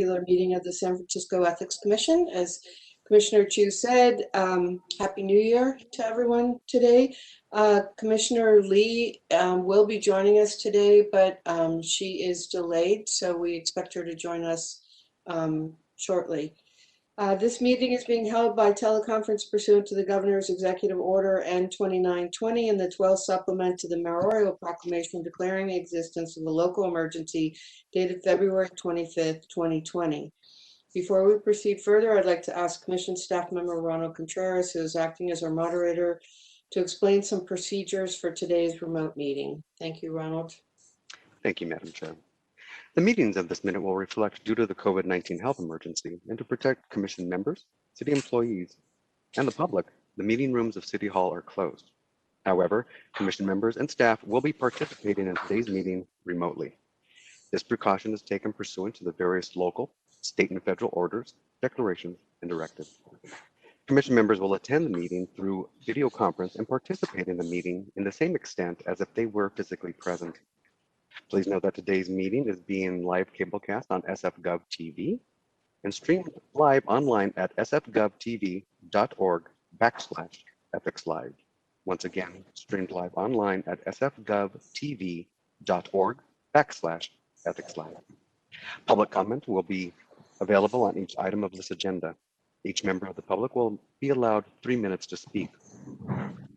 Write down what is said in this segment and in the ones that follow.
regular meeting of the San Francisco Ethics Commission. As Commissioner Chu said, Happy New Year to everyone today. Commissioner Lee will be joining us today, but she is delayed, so we expect her to join us shortly. This meeting is being held by teleconference pursuant to the Governor's Executive Order N2920 and the 12th supplement to the Mayoral Proclamation declaring the existence of a local emergency dated February 25th, 2020. Before we proceed further, I'd like to ask Commission Staff Member Ronald Contreras, who is acting as our moderator, to explain some procedures for today's remote meeting. Thank you, Ronald. Thank you, Madam Chair. The meetings of this minute will reflect due to the COVID-19 health emergency and to protect Commission members, city employees, and the public. The meeting rooms of City Hall are closed. However, Commission members and staff will be participating in today's meeting remotely. This precaution is taken pursuant to the various local, state, and federal orders, declarations, and directives. Commission members will attend the meeting through video conference and participate in the meeting in the same extent as if they were physically present. Please note that today's meeting is being live cablecast on SF.gov TV and streamed live online at sfgovtv.org/ethicslive. Once again, streamed live online at sfgovtv.org/ethicslive. Public comment will be available on each item of this agenda. Each member of the public will be allowed 3 minutes to speak.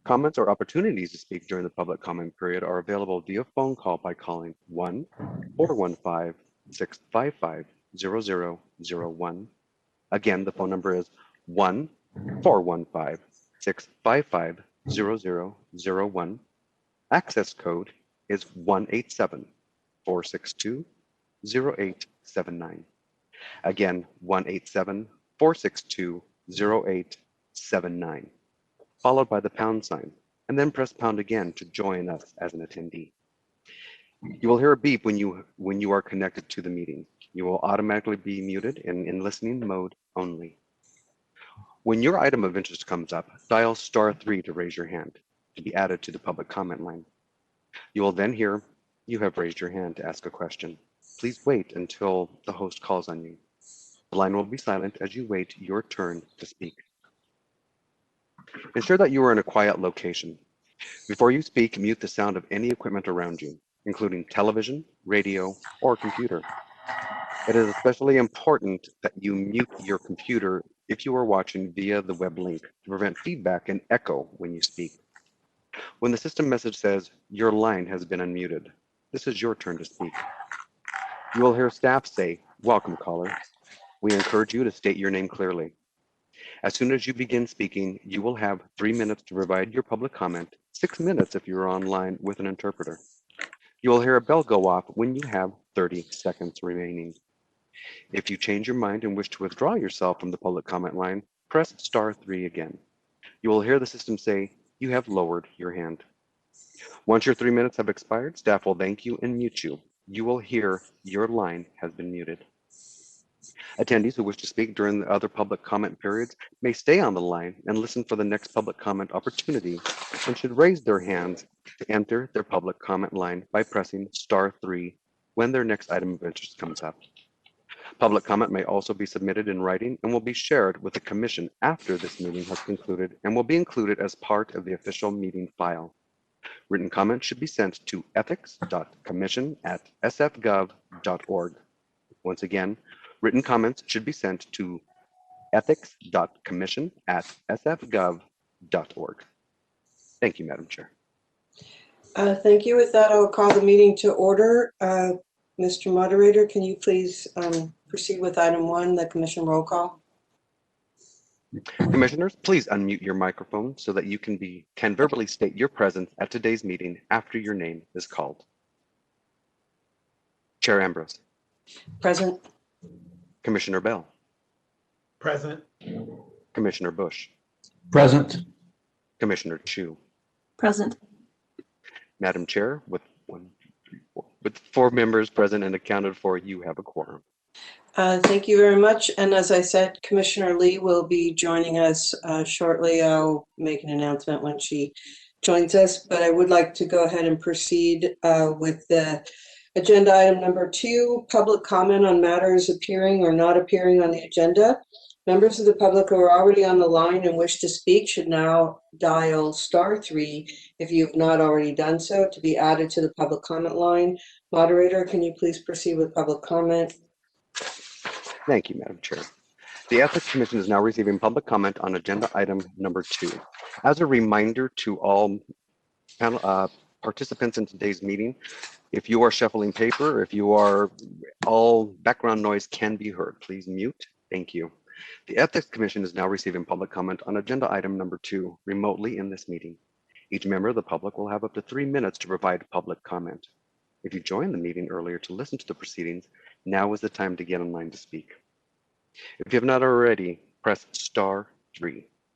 Comments or opportunities to speak during the public comment period are available via phone call by calling 1-415-655-0001. Again, the phone number is 1-415-655-0001. Access code is 187-462-0879. Again, 187-462-0879. Followed by the pound sign, and then press pound again to join us as an attendee. You will hear a beep when you are connected to the meeting. You will automatically be muted and in listening mode only. When your item of interest comes up, dial *3 to raise your hand to be added to the public comment line. You will then hear, "You have raised your hand to ask a question. Please wait until the host calls on you." The line will be silent as you wait your turn to speak. Ensure that you are in a quiet location. Before you speak, mute the sound of any equipment around you, including television, radio, or computer. It is especially important that you mute your computer if you are watching via the web link to prevent feedback and echo when you speak. When the system message says, "Your line has been unmuted," this is your turn to speak. You will hear staff say, "Welcome, caller." We encourage you to state your name clearly. As soon as you begin speaking, you will have 3 minutes to provide your public comment, 6 minutes if you're online with an interpreter. You will hear a bell go off when you have 30 seconds remaining. If you change your mind and wish to withdraw yourself from the public comment line, press *3 again. You will hear the system say, "You have lowered your hand." Once your 3 minutes have expired, staff will thank you and mute you. You will hear, "Your line has been muted." Attendees who wish to speak during the other public comment periods may stay on the line and listen for the next public comment opportunity and should raise their hands to enter their public comment line by pressing *3 when their next item of interest comes up. Public comment may also be submitted in writing and will be shared with the Commission after this meeting has concluded and will be included as part of the official meeting file. Written comments should be sent to ethics.commission@sfgov.org. Once again, written comments should be sent to ethics.commission@sfgov.org. Thank you, Madam Chair. Thank you. With that, I will call the meeting to order. Mr. Moderator, can you please proceed with item 1, the Commission roll call? Commissioners, please unmute your microphone so that you can verbally state your presence at today's meeting after your name is called. Chair Ambrose. Present. Commissioner Bell. Present. Commissioner Bush. Present. Commissioner Chu. Present. Madam Chair, with 4 members present and accounted for, you have a quorum. Thank you very much. And as I said, Commissioner Lee will be joining us shortly. I'll make an announcement when she joins us, but I would like to go ahead and proceed with the Agenda item number 2, public comment on matters appearing or not appearing on the agenda. Members of the public who are already on the line and wish to speak should now dial *3 if you have not already done so to be added to the public comment line. Moderator, can you please proceed with public comment? Thank you, Madam Chair. The Ethics Commission is now receiving public comment on agenda item number 2. As a reminder to all participants in today's meeting, if you are shuffling paper, if you are, all background noise can be heard. Please mute. Thank you. The Ethics Commission is now receiving public comment on agenda item number 2 remotely in this meeting. Each member of the public will have up to 3 minutes to provide public comment. If you joined the meeting earlier to listen to the proceedings, now is the time to get in line to speak. If you have not already, press *3.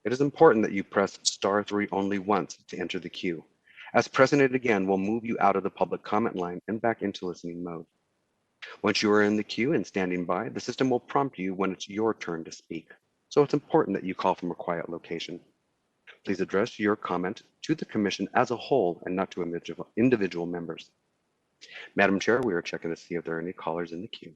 It is important that you press *3 only once to enter the queue. As pressing it again will move you out of the public comment line and back into listening mode. Once you are in the queue and standing by, the system will prompt you when it's your turn to speak. So it's important that you call from a quiet location. Please address your comment to the Commission as a whole and not to individual members. Madam Chair, we are checking to see if there are any callers in the queue.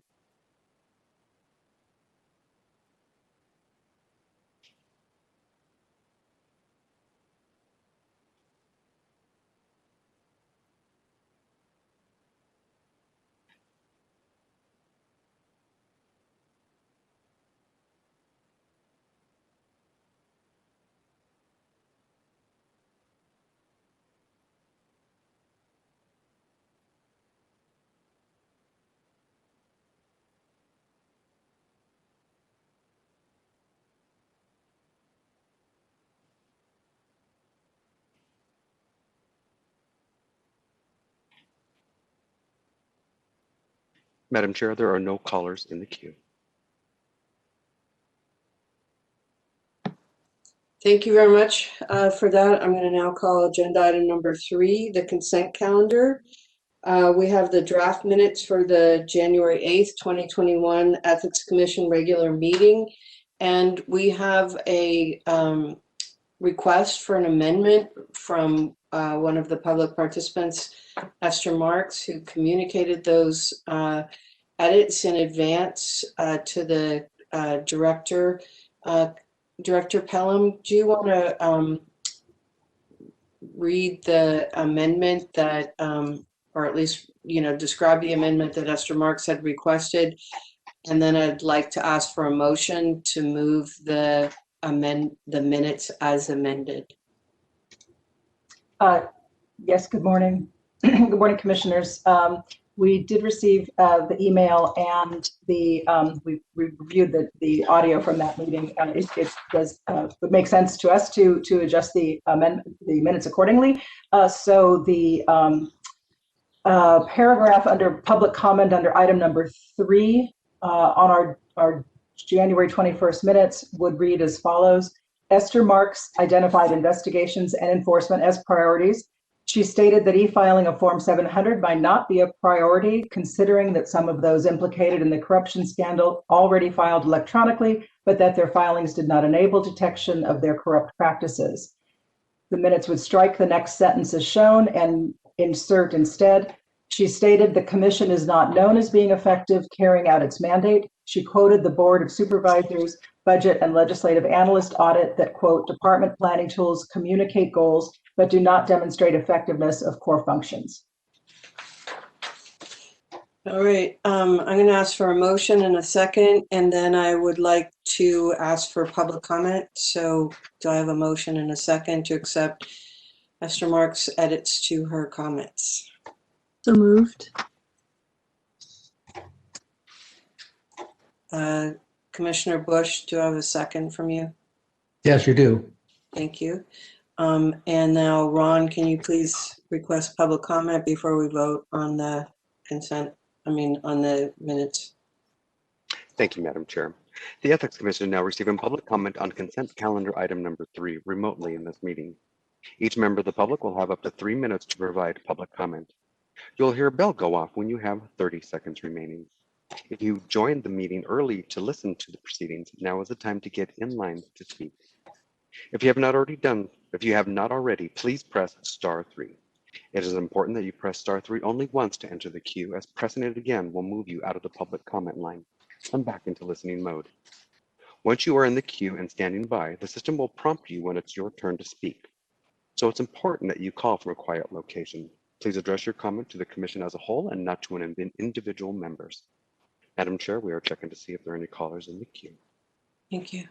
Madam Chair, there are no callers in the queue. Thank you very much for that. I'm going to now call agenda item number 3, the consent calendar. We have the draft minutes for the January 8th, 2021 Ethics Commission regular meeting. And we have a request for an amendment from one of the public participants, Esther Marks, who communicated those edits in advance to the director. Director Pelham, do you want to read the amendment that, or at least, describe the amendment that Esther Marks had requested? And then I'd like to ask for a motion to move the minutes as amended. Yes, good morning. Good morning, commissioners. We did receive the email and we reviewed the audio from that meeting. It would make sense to us to adjust the minutes accordingly. So the paragraph under public comment under item number 3 on our January 21st minutes would read as follows. Esther Marks identified investigations and enforcement as priorities. She stated that e-filing of Form 700 might not be a priority, considering that some of those implicated in the corruption scandal already filed electronically, but that their filings did not enable detection of their corrupt practices. The minutes would strike the next sentence as shown and insert instead. She stated the commission is not known as being effective carrying out its mandate. She quoted the Board of Supervisors Budget and Legislative Analyst audit that, quote, department planning tools communicate goals but do not demonstrate effectiveness of core functions. All right, I'm going to ask for a motion in a second, and then I would like to ask for public comment. So do I have a motion in a second to accept Esther Marks' edits to her comments? So moved. Commissioner Bush, do I have a second from you? Yes, you do. Thank you. And now, Ron, can you please request public comment before we vote on the on the minutes? Thank you, Madam Chair. The Ethics Commission is now receiving public comment on consent calendar item number 3 remotely in this meeting. Each member of the public will have up to 3 minutes to provide public comment. You'll hear a bell go off when you have 30 seconds remaining. If you joined the meeting early to listen to the proceedings, now is the time to get in line to speak. If you have not already, please press *3. It is important that you press *3 only once to enter the queue, as pressing it again will move you out of the public comment line and back into listening mode. Once you are in the queue and standing by, the system will prompt you when it's your turn to speak. So it's important that you call from a quiet location. Please address your comment to the commission as a whole and not to individual members. Madam Chair, we are checking to see if there are any callers in the queue. Thank you.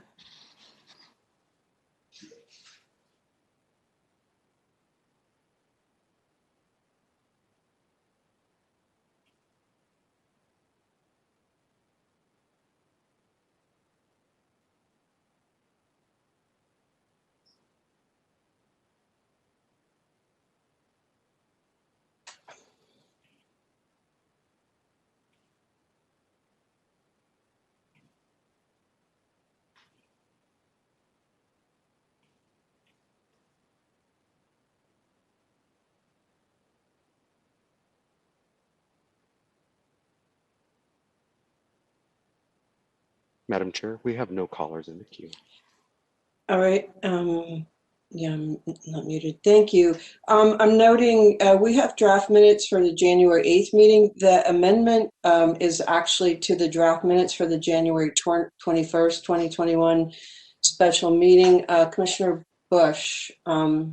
Madam Chair, we have no callers in the queue. All right. Yeah, I'm not muted. Thank you. I'm noting we have draft minutes for the January 8th meeting. The amendment is actually to the draft minutes for the January 21st, 2021 special meeting. Commissioner Bush, I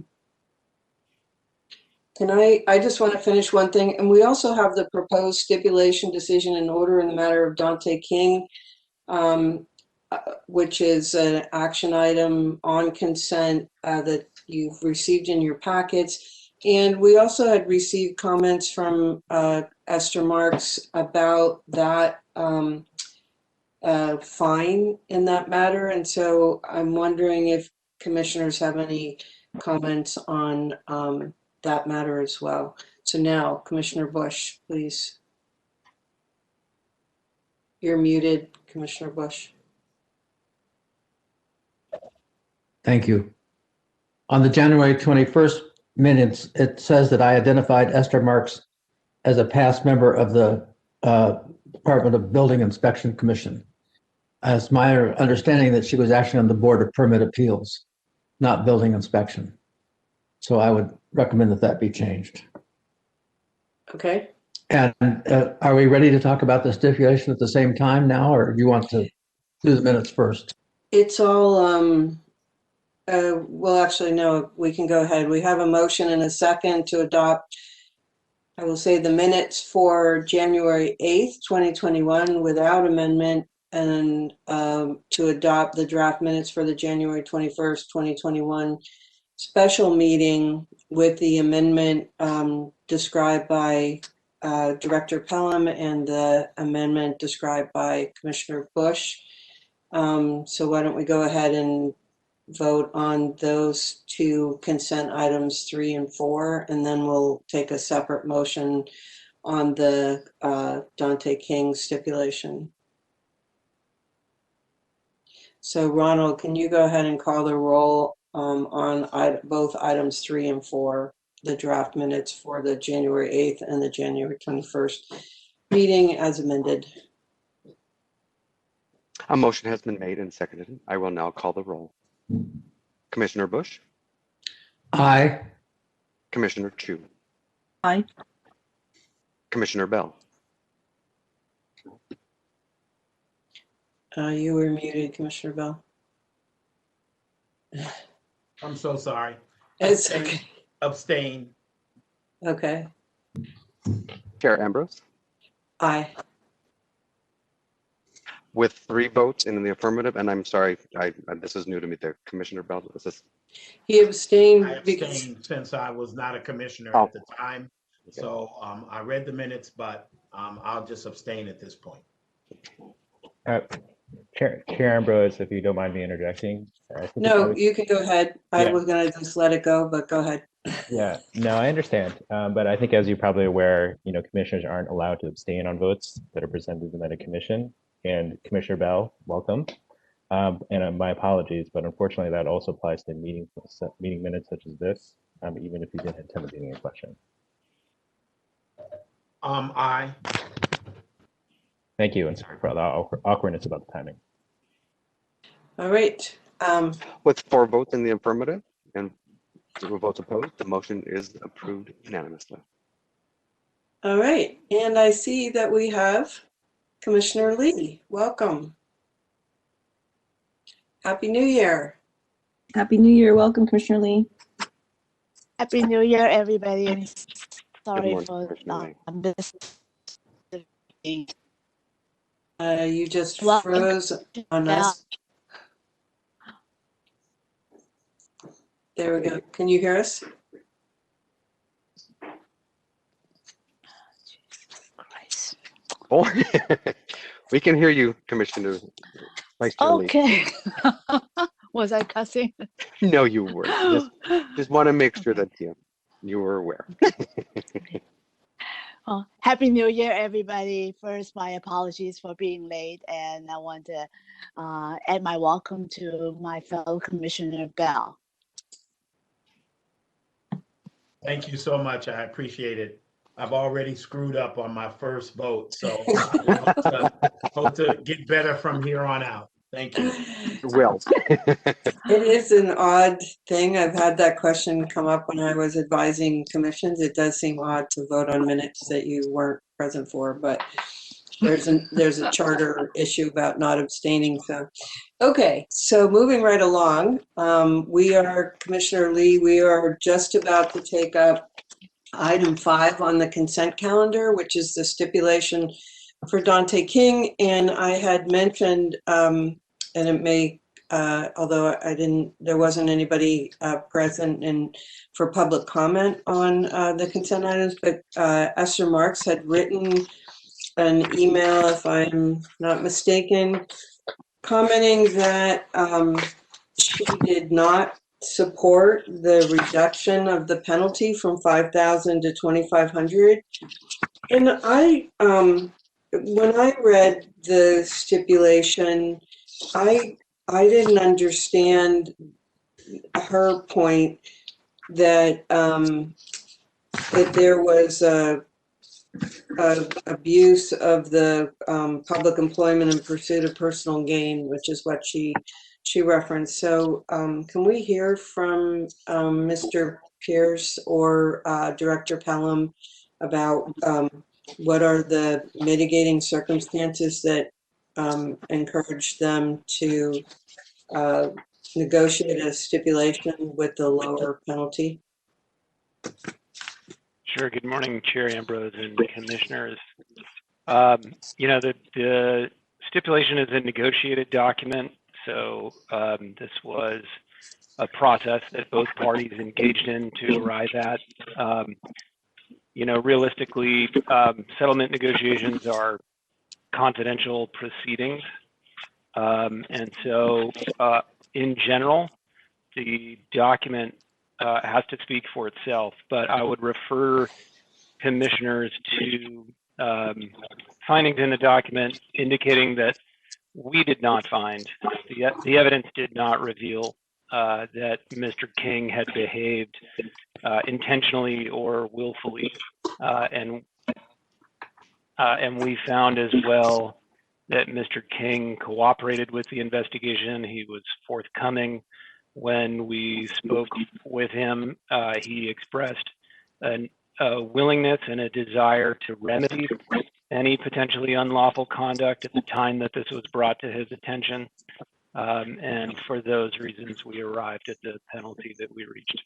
just want to finish one thing. And we also have the proposed stipulation decision in order in the matter of Dante King, which is an action item on consent that you've received in your packets. And we also had received comments from Esther Marks about that fine in that matter. And so I'm wondering if commissioners have any comments on that matter as well. So now, Commissioner Bush, please. You're muted, Commissioner Bush. Thank you. On the January 21st minutes, it says that I identified Esther Marks as a past member of the Department of Building Inspection Commission. As my understanding that she was actually on the Board of Permit Appeals, not building inspection. So I would recommend that that be changed. Okay. And are we ready to talk about the stipulation at the same time now, or do you want to do the minutes first? It's all, well, actually, no, we can go ahead. We have a motion and a second to adopt, I will say, the minutes for January 8th, 2021 without amendment, and to adopt the draft minutes for the January 21st, 2021 special meeting with the amendment described by Director Pelham and the amendment described by Commissioner Bush. So why don't we go ahead and vote on those two consent items 3 and 4, and then we'll take a separate motion on the Dante King stipulation. So Ronald, can you go ahead and call the roll on both items 3 and 4, the draft minutes for the January 8th and the January 21st meeting as amended? A motion has been made and seconded. I will now call the roll. Commissioner Bush? Aye. Commissioner Chu? Aye. Commissioner Bell? You were muted, Commissioner Bell. I'm so sorry. It's okay. Abstain. Okay. Chair Ambrose? Aye. With 3 votes in the affirmative, and I'm sorry, this is new to me there. Commissioner Bell, is this? He abstained I because abstained since I was not a commissioner Oh. at the time. So I read the minutes, but I'll just abstain at this point. Chair Ambrose, if you don't mind me interjecting. no, you can go ahead. I Yeah. was gonna just let it go, but go ahead. Yeah, no, I understand. But I think, as you're probably aware, commissioners aren't allowed to abstain on votes that are presented to the commission. And Commissioner Bell, welcome. And my apologies, but unfortunately, that also applies to meeting minutes such as this, even if you didn't intend to be in question. Aye. Thank you, and sorry for the awkwardness about the timing. All right. With 4 votes in the affirmative and There were votes opposed. The motion is approved unanimously. All right, and I see that we have Commissioner Lee. Welcome. Happy New Year. Happy New Year. Welcome, Commissioner Lee. Happy New Year, everybody. And Good sorry morning, for Commissioner Lee. this. You just Welcome froze on us. There we go. Can you hear us? Christ. Oh, we can hear you, Commissioner Vice Chair Lee. Okay. Was I cussing? No, you were. Just want to make sure that you were aware. Well, Happy New Year, everybody. First, my apologies for being late, and I want to add my welcome to my fellow Commissioner Bell. Thank you so much. I appreciate it. I've already screwed up on my first vote, so I hope to get better from here on out. Thank you. Well, It is an odd thing. I've had that question come up when I was advising commissions. It does seem odd to vote on minutes that you weren't present for, but there's a charter issue about not abstaining. So, okay, so moving right along, Commissioner Lee, we are just about to take up item 5 on the consent calendar, which is the stipulation for Dante King. And I had mentioned, and it may, although there wasn't anybody present for public comment on the consent items, but Esther Marks had written an email, if I'm not mistaken, commenting that she did not support the reduction of the penalty from $5,000 to $2,500. And when I read the stipulation, I didn't understand her point that that there was abuse of the public employment in pursuit of personal gain, which is what she referenced. So can we hear from Mr. Pierce or Director Pelham about what are the mitigating circumstances that encourage them to negotiate a stipulation with the lower penalty? Sure. Good morning, Chair Ambrose and Commissioners. The stipulation is a negotiated document, so this was a process that both parties engaged in to arrive at. Realistically, settlement negotiations are confidential proceedings, and so in general, the document has to speak for itself, but I would refer commissioners to findings in the document indicating that we did not find, the evidence did not reveal that Mr. King had behaved intentionally or willfully. And we found as well that Mr. King cooperated with the investigation. He was forthcoming. When we spoke with him, he expressed a willingness and a desire to remedy any potentially unlawful conduct at the time that this was brought to his attention. And for those reasons, we arrived at the penalty that we reached.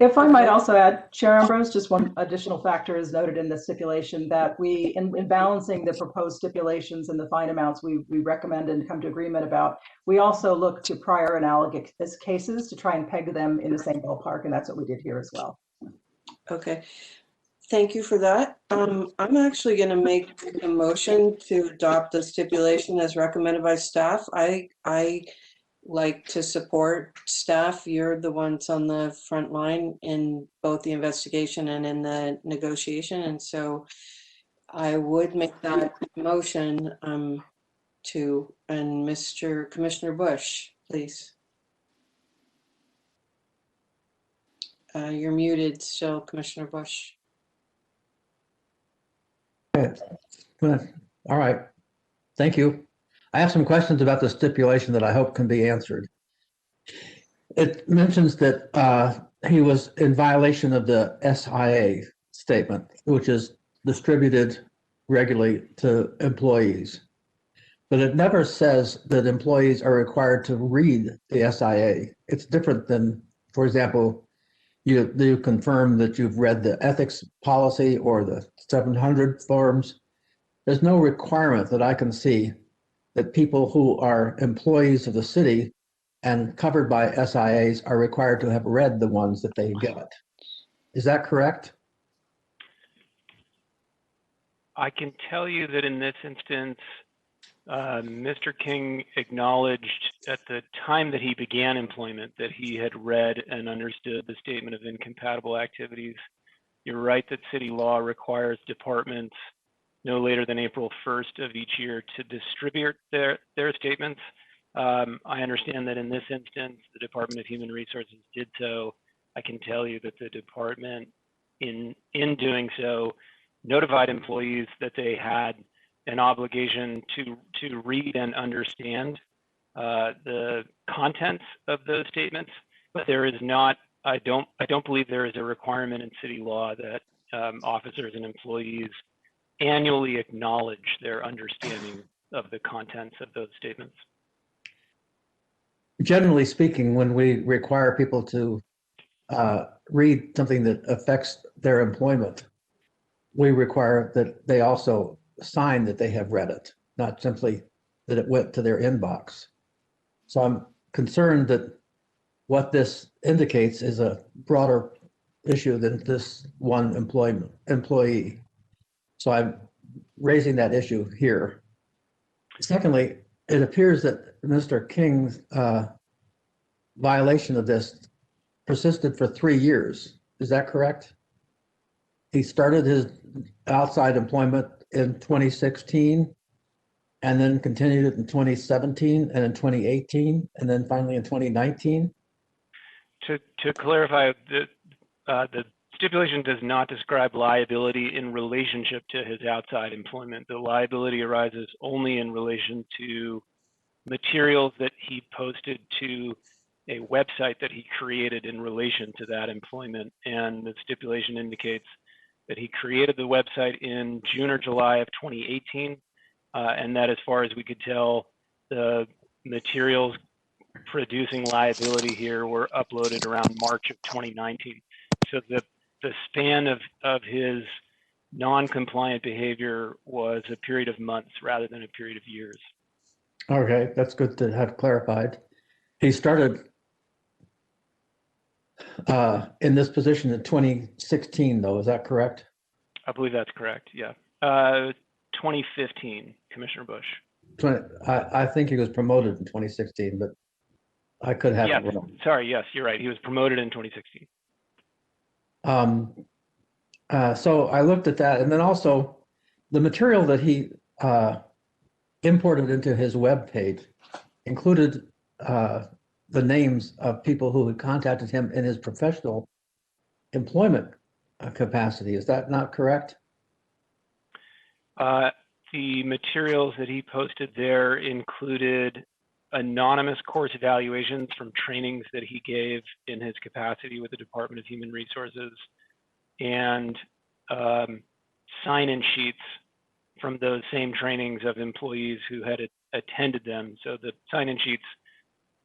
If I might also add, Chair Ambrose, just one additional factor is noted in the stipulation that we, in balancing the proposed stipulations and the fine amounts we recommend and come to agreement about, we also look to prior analogous cases to try and peg them in the same ballpark, and that's what we did here as well. Okay, thank you for that. I'm actually going to make a motion to adopt the stipulation as recommended by staff. I like to support staff. You're the ones on the front line in both the investigation and in the negotiation, and so I would make that motion and Mr. Commissioner Bush, please. You're muted still, Commissioner Bush. Okay. All right. Thank you. I have some questions about the stipulation that I hope can be answered. It mentions that he was in violation of the SIA statement, which is distributed regularly to employees. But it never says that employees are required to read the SIA. It's different than, for example, you confirm that you've read the ethics policy or the 700 forms. There's no requirement that I can see that people who are employees of the city and covered by SIAs are required to have read the ones that they get. Is that correct? I can tell you that in this instance, Mr. King acknowledged at the time that he began employment that he had read and understood the statement of incompatible activities. You're right that city law requires departments no later than April 1st of each year to distribute their statements. I understand that in this instance, the Department of Human Resources did so. I can tell you that the department, in doing so, notified employees that they had an obligation to read and understand the contents of those statements, but there is not. I don't believe there is a requirement in city law that officers and employees annually acknowledge their understanding of the contents of those statements. Generally speaking, when we require people to read something that affects their employment, we require that they also sign that they have read it, not simply that it went to their inbox. So I'm concerned that what this indicates is a broader issue than this one employee. So I'm raising that issue here. Secondly, it appears that Mr. King's violation of this persisted for 3 years. Is that correct? He started his outside employment in 2016 and then continued it in 2017 and in 2018 and then finally in 2019. To clarify, the stipulation does not describe liability in relationship to his outside employment. The liability arises only in relation to materials that he posted to a website that he created in relation to that employment. And the stipulation indicates that he created the website in June or July of 2018, and that as far as we could tell, the materials producing liability here were uploaded around March of 2019. So the span of his non-compliant behavior was a period of months rather than a period of years. Okay, that's good to have clarified. He started in this position in 2016, though, is that correct? I believe that's correct, yeah. 2015, Commissioner Bush. I think he was promoted in 2016, but I could have it wrong. Sorry, yes, you're right. He was promoted in 2016. So I looked at that, and then also the material that he imported into his web page included the names of people who had contacted him in his professional employment capacity. Is that not correct? The materials that he posted there included anonymous course evaluations from trainings that he gave in his capacity with the Department of Human Resources, and sign-in sheets from those same trainings of employees who had attended them. So the sign-in sheets,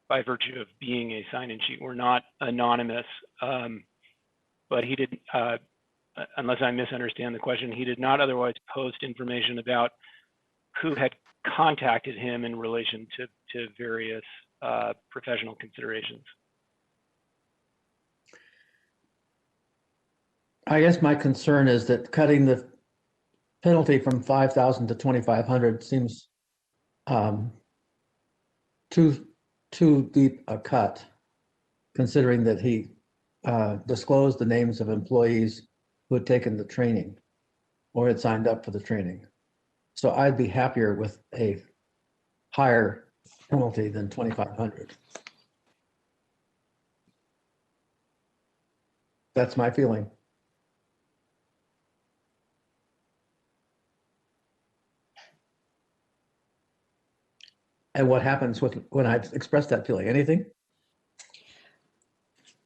by virtue of being a sign-in sheet, were not anonymous, but he did, unless I misunderstand the question, he did not otherwise post information about who had contacted him in relation to various professional considerations. I guess my concern is that cutting the penalty from 5,000 to 2,500 seems too deep a cut, considering that he disclosed the names of employees who had taken the training or had signed up for the training. So I'd be happier with a higher penalty than 2,500. That's my feeling. And what happens when I express that feeling? Anything?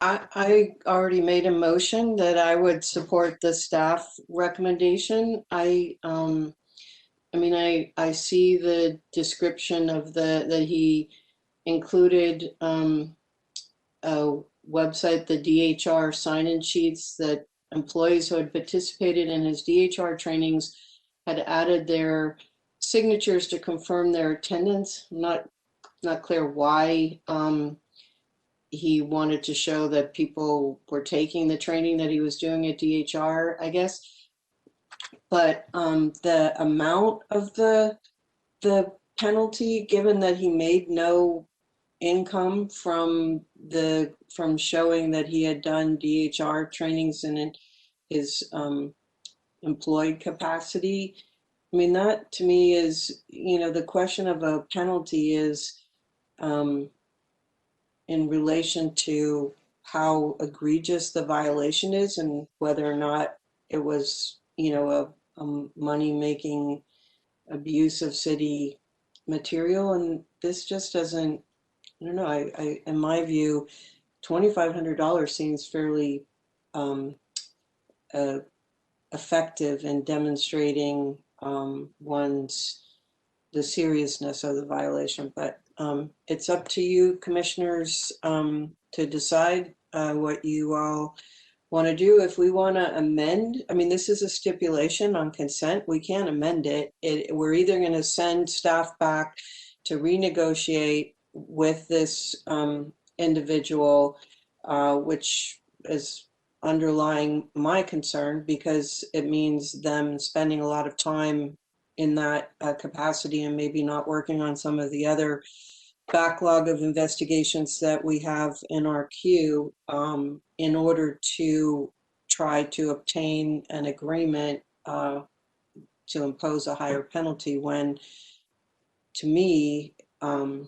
I already made a motion that I would support the staff recommendation. I mean, I see the description of that he included a website, the DHR sign-in sheets, that employees who had participated in his DHR trainings had added their signatures to confirm their attendance. Not clear why he wanted to show that people were taking the training that he was doing at DHR, I guess. But the amount of the penalty, given that he made no income from showing that he had done DHR trainings in his employed capacity, I mean, that to me is, the question of a penalty is in relation to how egregious the violation is and whether or not it was, a money-making abuse of city material. And this just doesn't, I don't know, I in my view, $2,500 seems fairly effective in demonstrating the seriousness of the violation. But it's up to you, commissioners, to decide what you all want to do. If we want to amend, I mean, this is a stipulation on consent. We can't amend it. We're either going to send staff back to renegotiate with this individual, which is underlying my concern, because it means them spending a lot of time in that capacity and maybe not working on some of the other backlog of investigations that we have in our queue, in order to try to obtain an agreement to impose a higher penalty, when, to me, I'm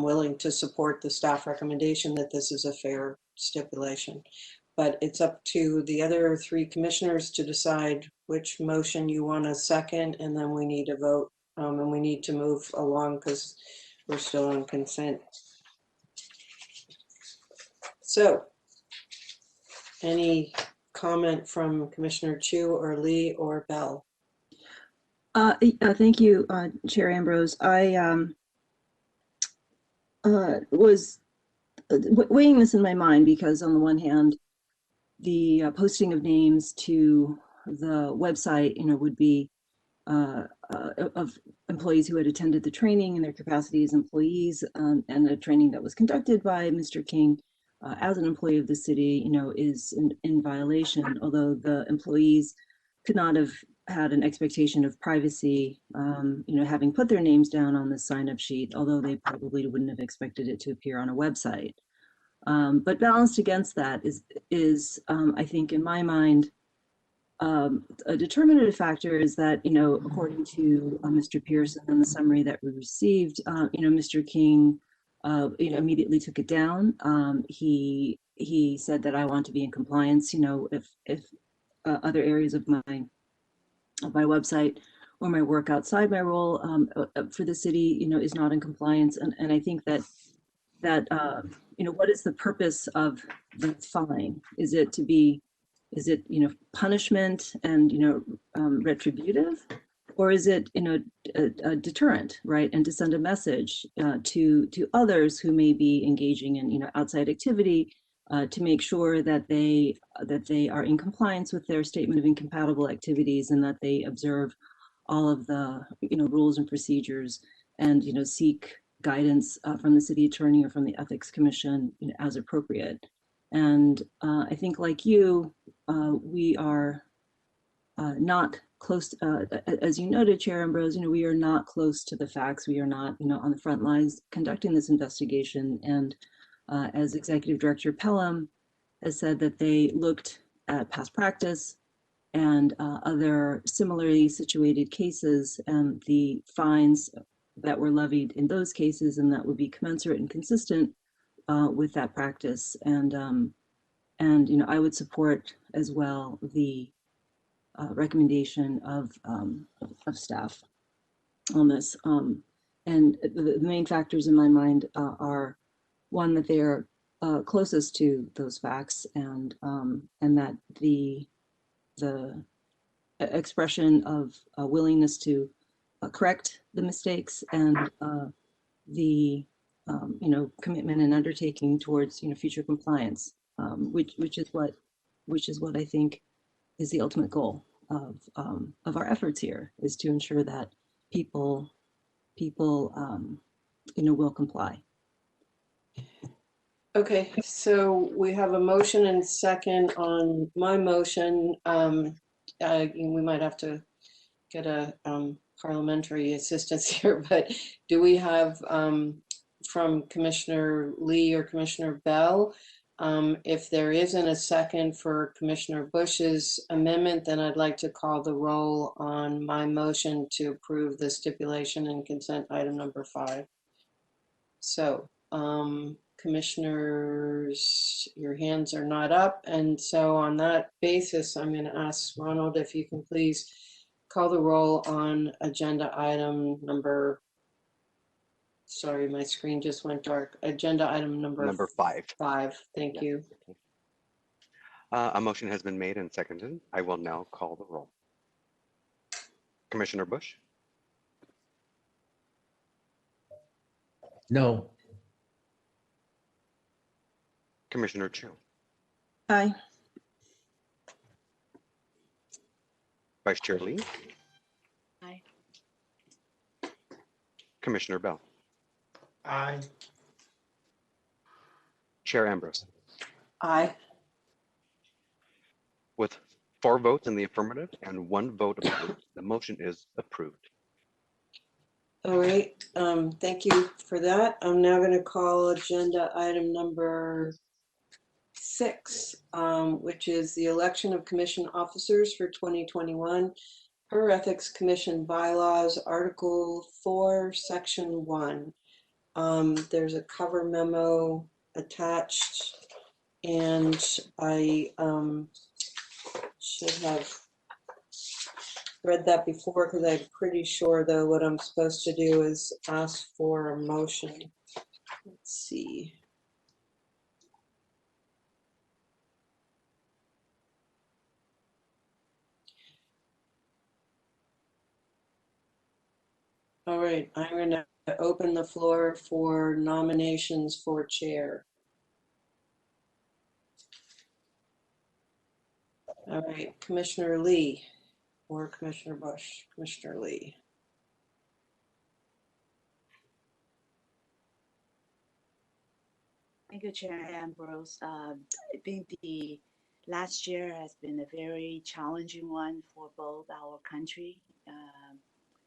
willing to support the staff recommendation that this is a fair stipulation. But it's up to the other three commissioners to decide which motion you want to second, and then we need to vote. And we need to move along because we're still on consent. So, any comment from Commissioner Chu or Lee or Bell? Thank you, Chair Ambrose. I was weighing this in my mind because, on the one hand, the posting of names to the website, would be of employees who had attended the training in their capacity as employees, and a training that was conducted by Mr. King as an employee of the city, is in violation, although the employees could not have had an expectation of privacy, having put their names down on the sign-up sheet, although they probably wouldn't have expected it to appear on a website. But balanced against that is I think, in my mind, a determinative factor is that, according to Mr. Pearson and the summary that we received, Mr. King, immediately took it down. He said that I want to be in compliance, if other areas of my website or my work outside my role for the city, is not in compliance. And I think that what is the purpose of the fine? Is it punishment and retributive, or is it a deterrent, right? And to send a message to others who may be engaging in outside activity, to make sure that they are in compliance with their statement of incompatible activities, and that they observe all of the rules and procedures, and seek guidance from the city attorney or from the ethics commission as appropriate. And I think, like you, we are not close, as you noted, Chair Ambrose, we are not close to the facts. We are not, on the front lines conducting this investigation. And as Executive Director Pelham has said, that they looked at past practice and other similarly situated cases, and the fines that were levied in those cases, and that would be commensurate and consistent with that practice. And I would support as well the recommendation of staff on this. And the main factors in my mind are, one, that they are closest to those facts, and that the expression of a willingness to correct the mistakes and the commitment and undertaking towards future compliance, which is what I think is the ultimate goal of our efforts here, is to ensure that people will comply. Okay, so we have a motion and second on my motion. We might have to get a parliamentary assistance here, but do we have from Commissioner Lee or Commissioner Bell? If there isn't a second for Commissioner Bush's amendment, then I'd like to call the roll on my motion to approve the stipulation and consent item number 5. So, commissioners, your hands are not up. And so on that basis, I'm going to ask Ronald if you can please call the roll on agenda item number, sorry, my screen just went dark. Agenda item number 5. 5. Thank you. A motion has been made and seconded. I will now call the roll. Commissioner Bush? No. Commissioner Chu? Aye. Vice Chair Lee? Aye. Commissioner Bell? Aye. Chair Ambrose? Aye. With 4 votes in the affirmative and 1 vote opposed, the motion is approved. All right. Thank you for that. I'm now going to call agenda item number 6, which is the election of commission officers for 2021 per Ethics Commission bylaws, Article 4, Section 1. There's a cover memo attached, and I should have read that before, because I'm pretty sure, though, what I'm supposed to do is ask for a motion. Let's see. All right, I'm going to open the floor for nominations for chair. All right, Commissioner Lee or Commissioner Bush? Commissioner Lee. Thank you, Chair Ambrose. I think the last year has been a very challenging one for both our country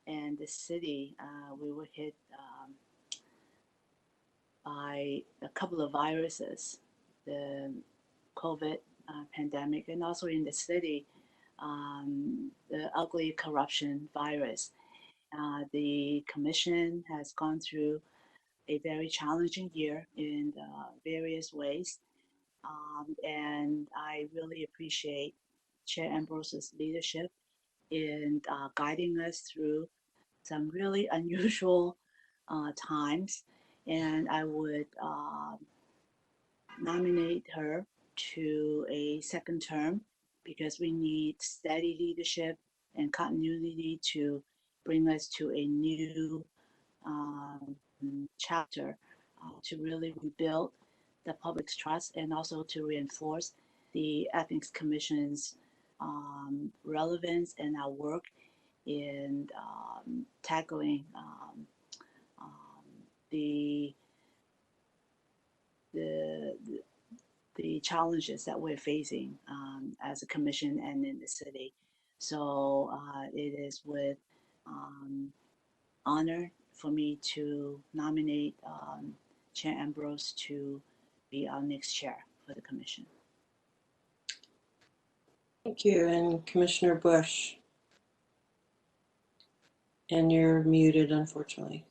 and the city. We were hit by a couple of viruses, the COVID pandemic, and also in the city, the ugly corruption virus. The commission has gone through a very challenging year in various ways. And I really appreciate Chair Ambrose's leadership in guiding us through some really unusual times. And I would nominate her to a second term, because we need steady leadership and continuity to bring us to a new chapter, to really rebuild the public's trust, and also to reinforce the Ethics Commission's relevance and our work in tackling the challenges that we're facing as a commission and in the city. So it is with honor for me to nominate Chair Ambrose to be our next chair for the commission. Thank you. And Commissioner Bush. And you're muted, unfortunately.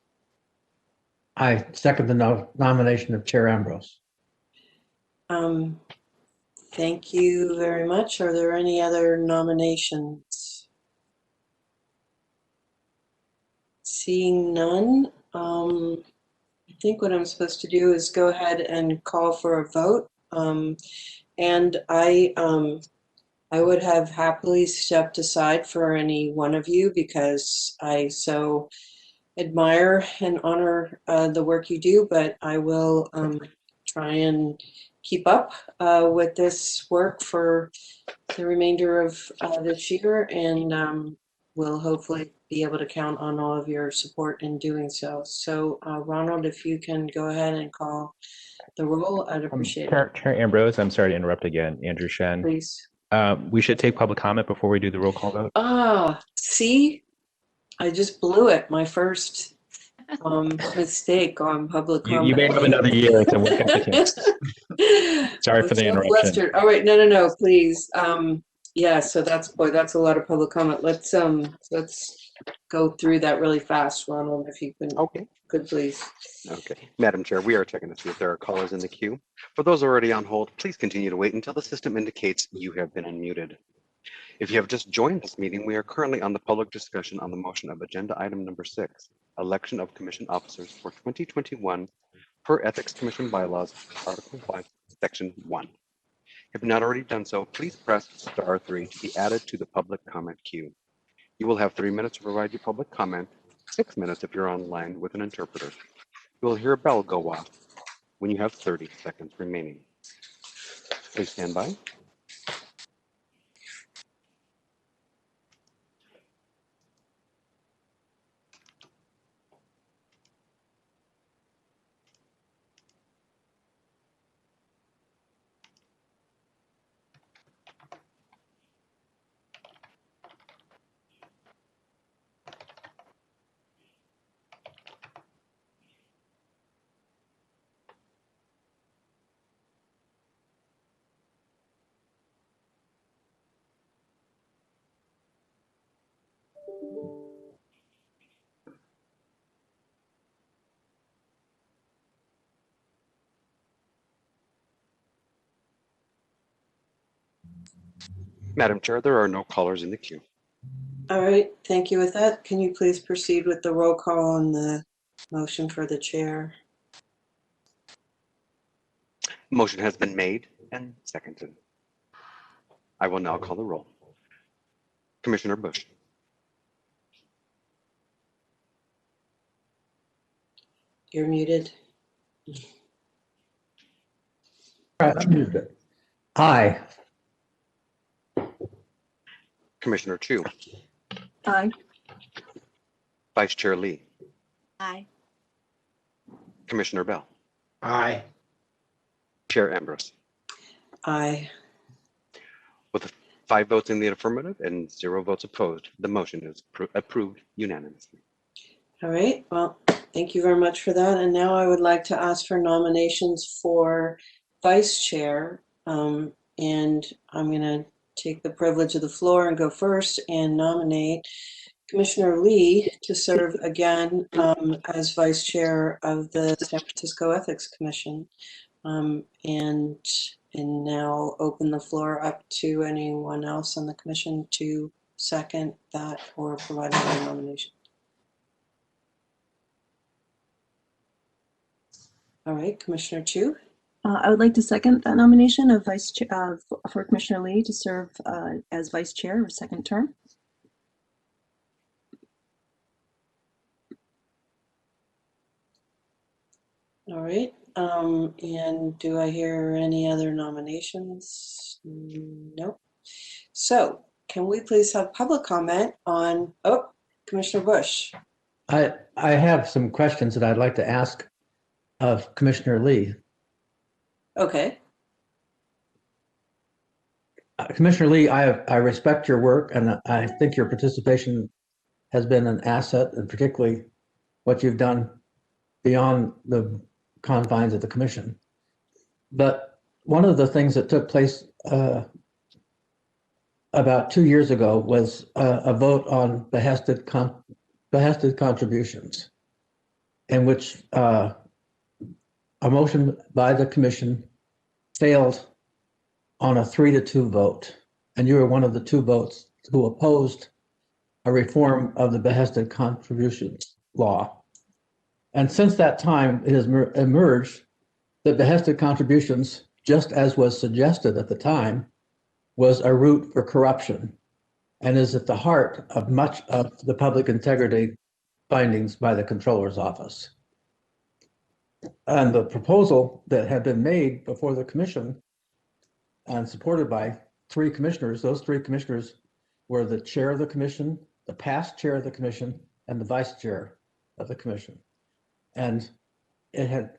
I second the nomination of Chair Ambrose. Thank you very much. Are there any other nominations? Seeing none, I think what I'm supposed to do is go ahead and call for a vote. And I would have happily stepped aside for any one of you because I so admire and honor the work you do, but I will try and keep up with this work for the remainder of this year, and we'll hopefully be able to count on all of your support in doing so. So Ronald, if you can go ahead and call the roll, I'd appreciate it. Chair Ambrose, I'm sorry to interrupt again. Andrew Shen. Please. We should take public comment before we do the roll call vote. See, I just blew it. My first mistake on public comment. You may have another year to work out the kinks. Sorry for the interruption. Flustered. All right, no, please. Yeah, so that's a lot of public comment. Let's go through that really fast, Ronald, if you can. Okay. Could please. Okay. Madam Chair, we are checking to see if there are callers in the queue. For those already on hold, please continue to wait until the system indicates you have been unmuted. If you have just joined this meeting, we are currently on the public discussion on the motion of agenda item number 6, election of commission officers for 2021 per Ethics Commission bylaws, Article 5, Section 1. If not already done so, please press *3 to be added to the public comment queue. You will have 3 minutes to provide your public comment, 6 minutes if you're online with an interpreter. You will hear a bell go off when you have 30 seconds remaining. Please stand by. Madam Chair, there are no callers in the queue. All right, thank you. With that, can you please proceed with the roll call on the motion for the chair? Motion has been made and seconded. I will now call the roll. Commissioner Bush. You're muted. Aye. Commissioner Chu. Aye. Vice Chair Lee. Aye. Commissioner Bell. Aye. Chair Ambrose. Aye. With 5 votes in the affirmative and 0 votes opposed, the motion is approved unanimously. All right, well, thank you very much for that. And now I would like to ask for nominations for vice chair. And I'm going to take the privilege of the floor and go first and nominate Commissioner Lee to serve again as vice chair of the San Francisco Ethics Commission. And now open the floor up to anyone else on the commission to second that or provide another nomination. All right, Commissioner Chu. I would like to second that nomination of Vice Chair for Commissioner Lee to serve as Vice Chair for second term. All right, and do I hear any other nominations? Nope. So can we please have public comment on, Commissioner Bush. I have some questions that I'd like to ask of Commissioner Lee. Okay. Commissioner Lee, I respect your work, and I think your participation has been an asset, and particularly what you've done beyond the confines of the commission. But one of the things that took place about 2 years ago was a vote on behested contributions, in which a motion by the commission failed on a 3-2 vote, and you were one of the 2 votes who opposed a reform of the behested contributions law. And since that time, it has emerged that behested contributions, just as was suggested at the time, was a route for corruption and is at the heart of much of the public integrity findings by the Controller's Office. And the proposal that had been made before the commission and supported by 3 commissioners, those 3 commissioners were the chair of the commission, the past chair of the commission, and the vice chair of the commission. And it had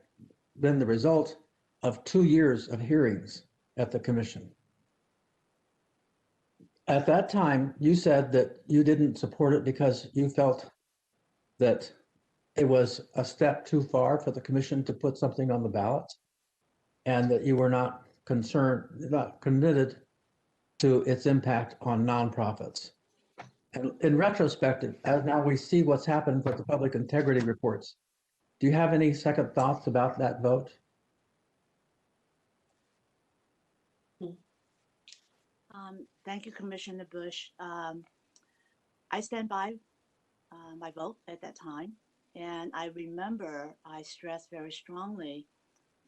been the result of 2 years of hearings at the commission. At that time, you said that you didn't support it because you felt that it was a step too far for the commission to put something on the ballot, and that you were not committed to its impact on nonprofits. And in retrospect, as now we see what's happened with the public integrity reports, do you have any second thoughts about that vote? Thank you, Commissioner Bush. I stand by my vote at that time. And I remember I stressed very strongly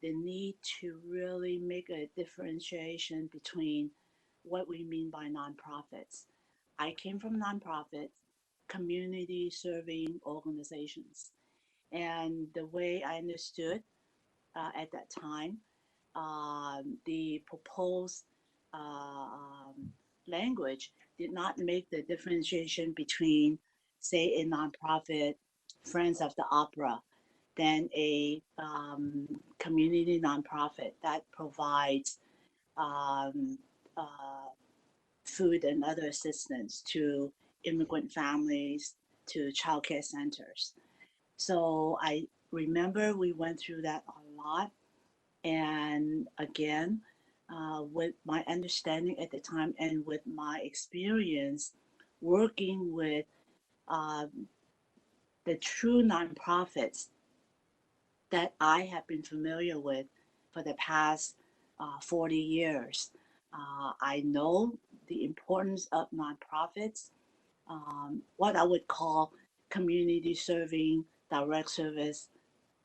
the need to really make a differentiation between what we mean by nonprofits. I came from nonprofits, community serving organizations. And the way I understood at that time, the proposed language did not make the differentiation between, say, a nonprofit, Friends of the Opera, than a community nonprofit that provides food and other assistance to immigrant families, to childcare centers. So I remember we went through that a lot. And again, with my understanding at the time and with my experience working with the true nonprofits that I have been familiar with for the past 40 years, I know the importance of nonprofits, what I would call community serving, direct service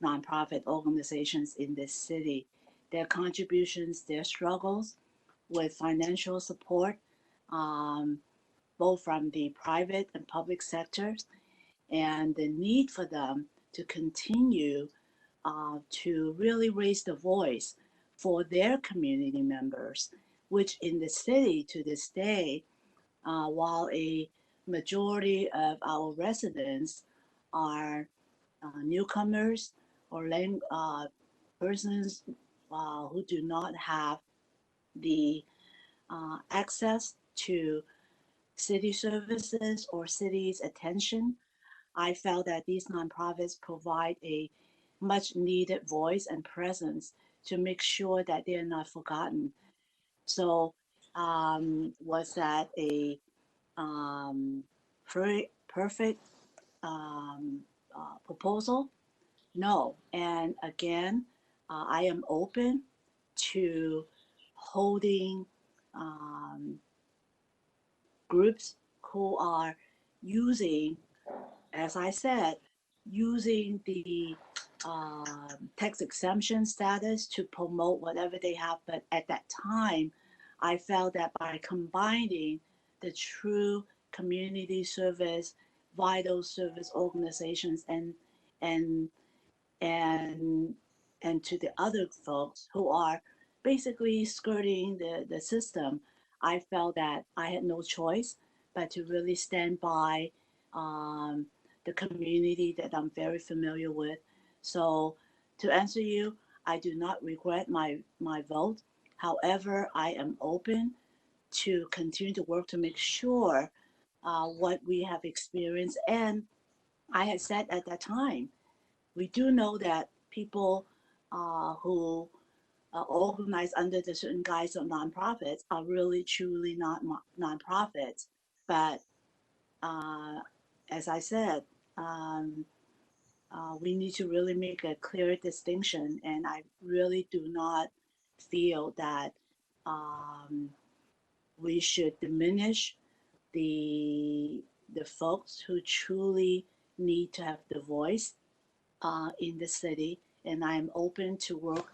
nonprofit organizations in this city. Their contributions, their struggles with financial support, both from the private and public sectors, and the need for them to continue to really raise the voice for their community members, which in the city to this day, while a majority of our residents are newcomers or persons who do not have the access to city services or city's attention, I felt that these nonprofits provide a much needed voice and presence to make sure that they are not forgotten. So was that a perfect proposal? No. And again, I am open to holding groups who are using, as I said, using the tax exemption status to promote whatever they have. But at that time, I felt that by combining the true community service, vital service organizations, and to the other folks who are basically skirting the system, I felt that I had no choice but to really stand by the community that I'm very familiar with. So to answer you, I do not regret my vote. However, I am open to continue to work to make sure what we have experienced. And I had said at that time, we do know that people who organize under the certain guise of nonprofits are really truly not nonprofits. But as I said, we need to really make a clear distinction, and I really do not feel that we should diminish the folks who truly need to have the voice in the city, and I'm open to work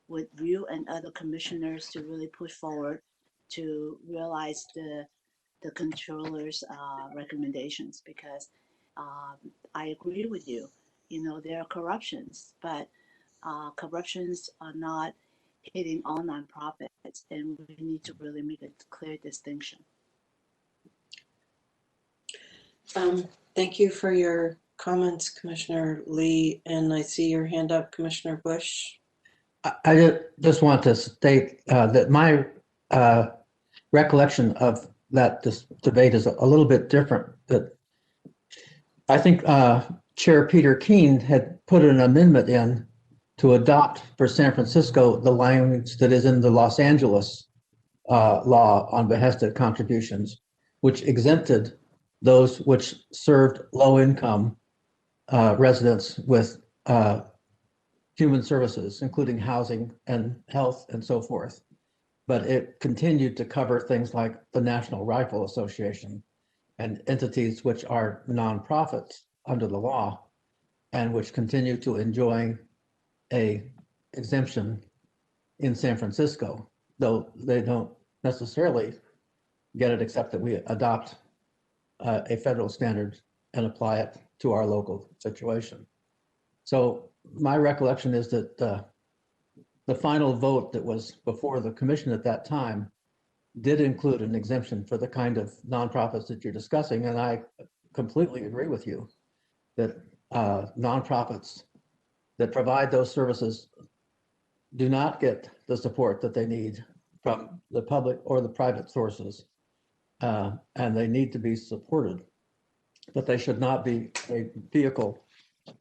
with you and other commissioners to really push forward to realize the controller's recommendations, because I agree with you. You know, there are corruptions, but corruptions are not hitting all nonprofits, and we need to really make a clear distinction. Thank you for your comments, Commissioner Lee, and I see your hand up, Commissioner Bush. I just want to state that my recollection of this debate is a little bit different. That I think Chair Peter Keene had put an amendment in to adopt for San Francisco the language that is in the Los Angeles law on behested contributions, which exempted those which served low-income residents with human services, including housing and health and so forth. But it continued to cover things like the National Rifle Association and entities which are nonprofits under the law and which continue to enjoy a exemption in San Francisco, though they don't necessarily get it, except that we adopt a federal standard and apply it to our local situation. So my recollection is that the final vote that was before the commission at that time did include an exemption for the kind of nonprofits that you're discussing. And I completely agree with you that nonprofits that provide those services do not get the support that they need from the public or the private sources. And they need to be supported, but they should not be a vehicle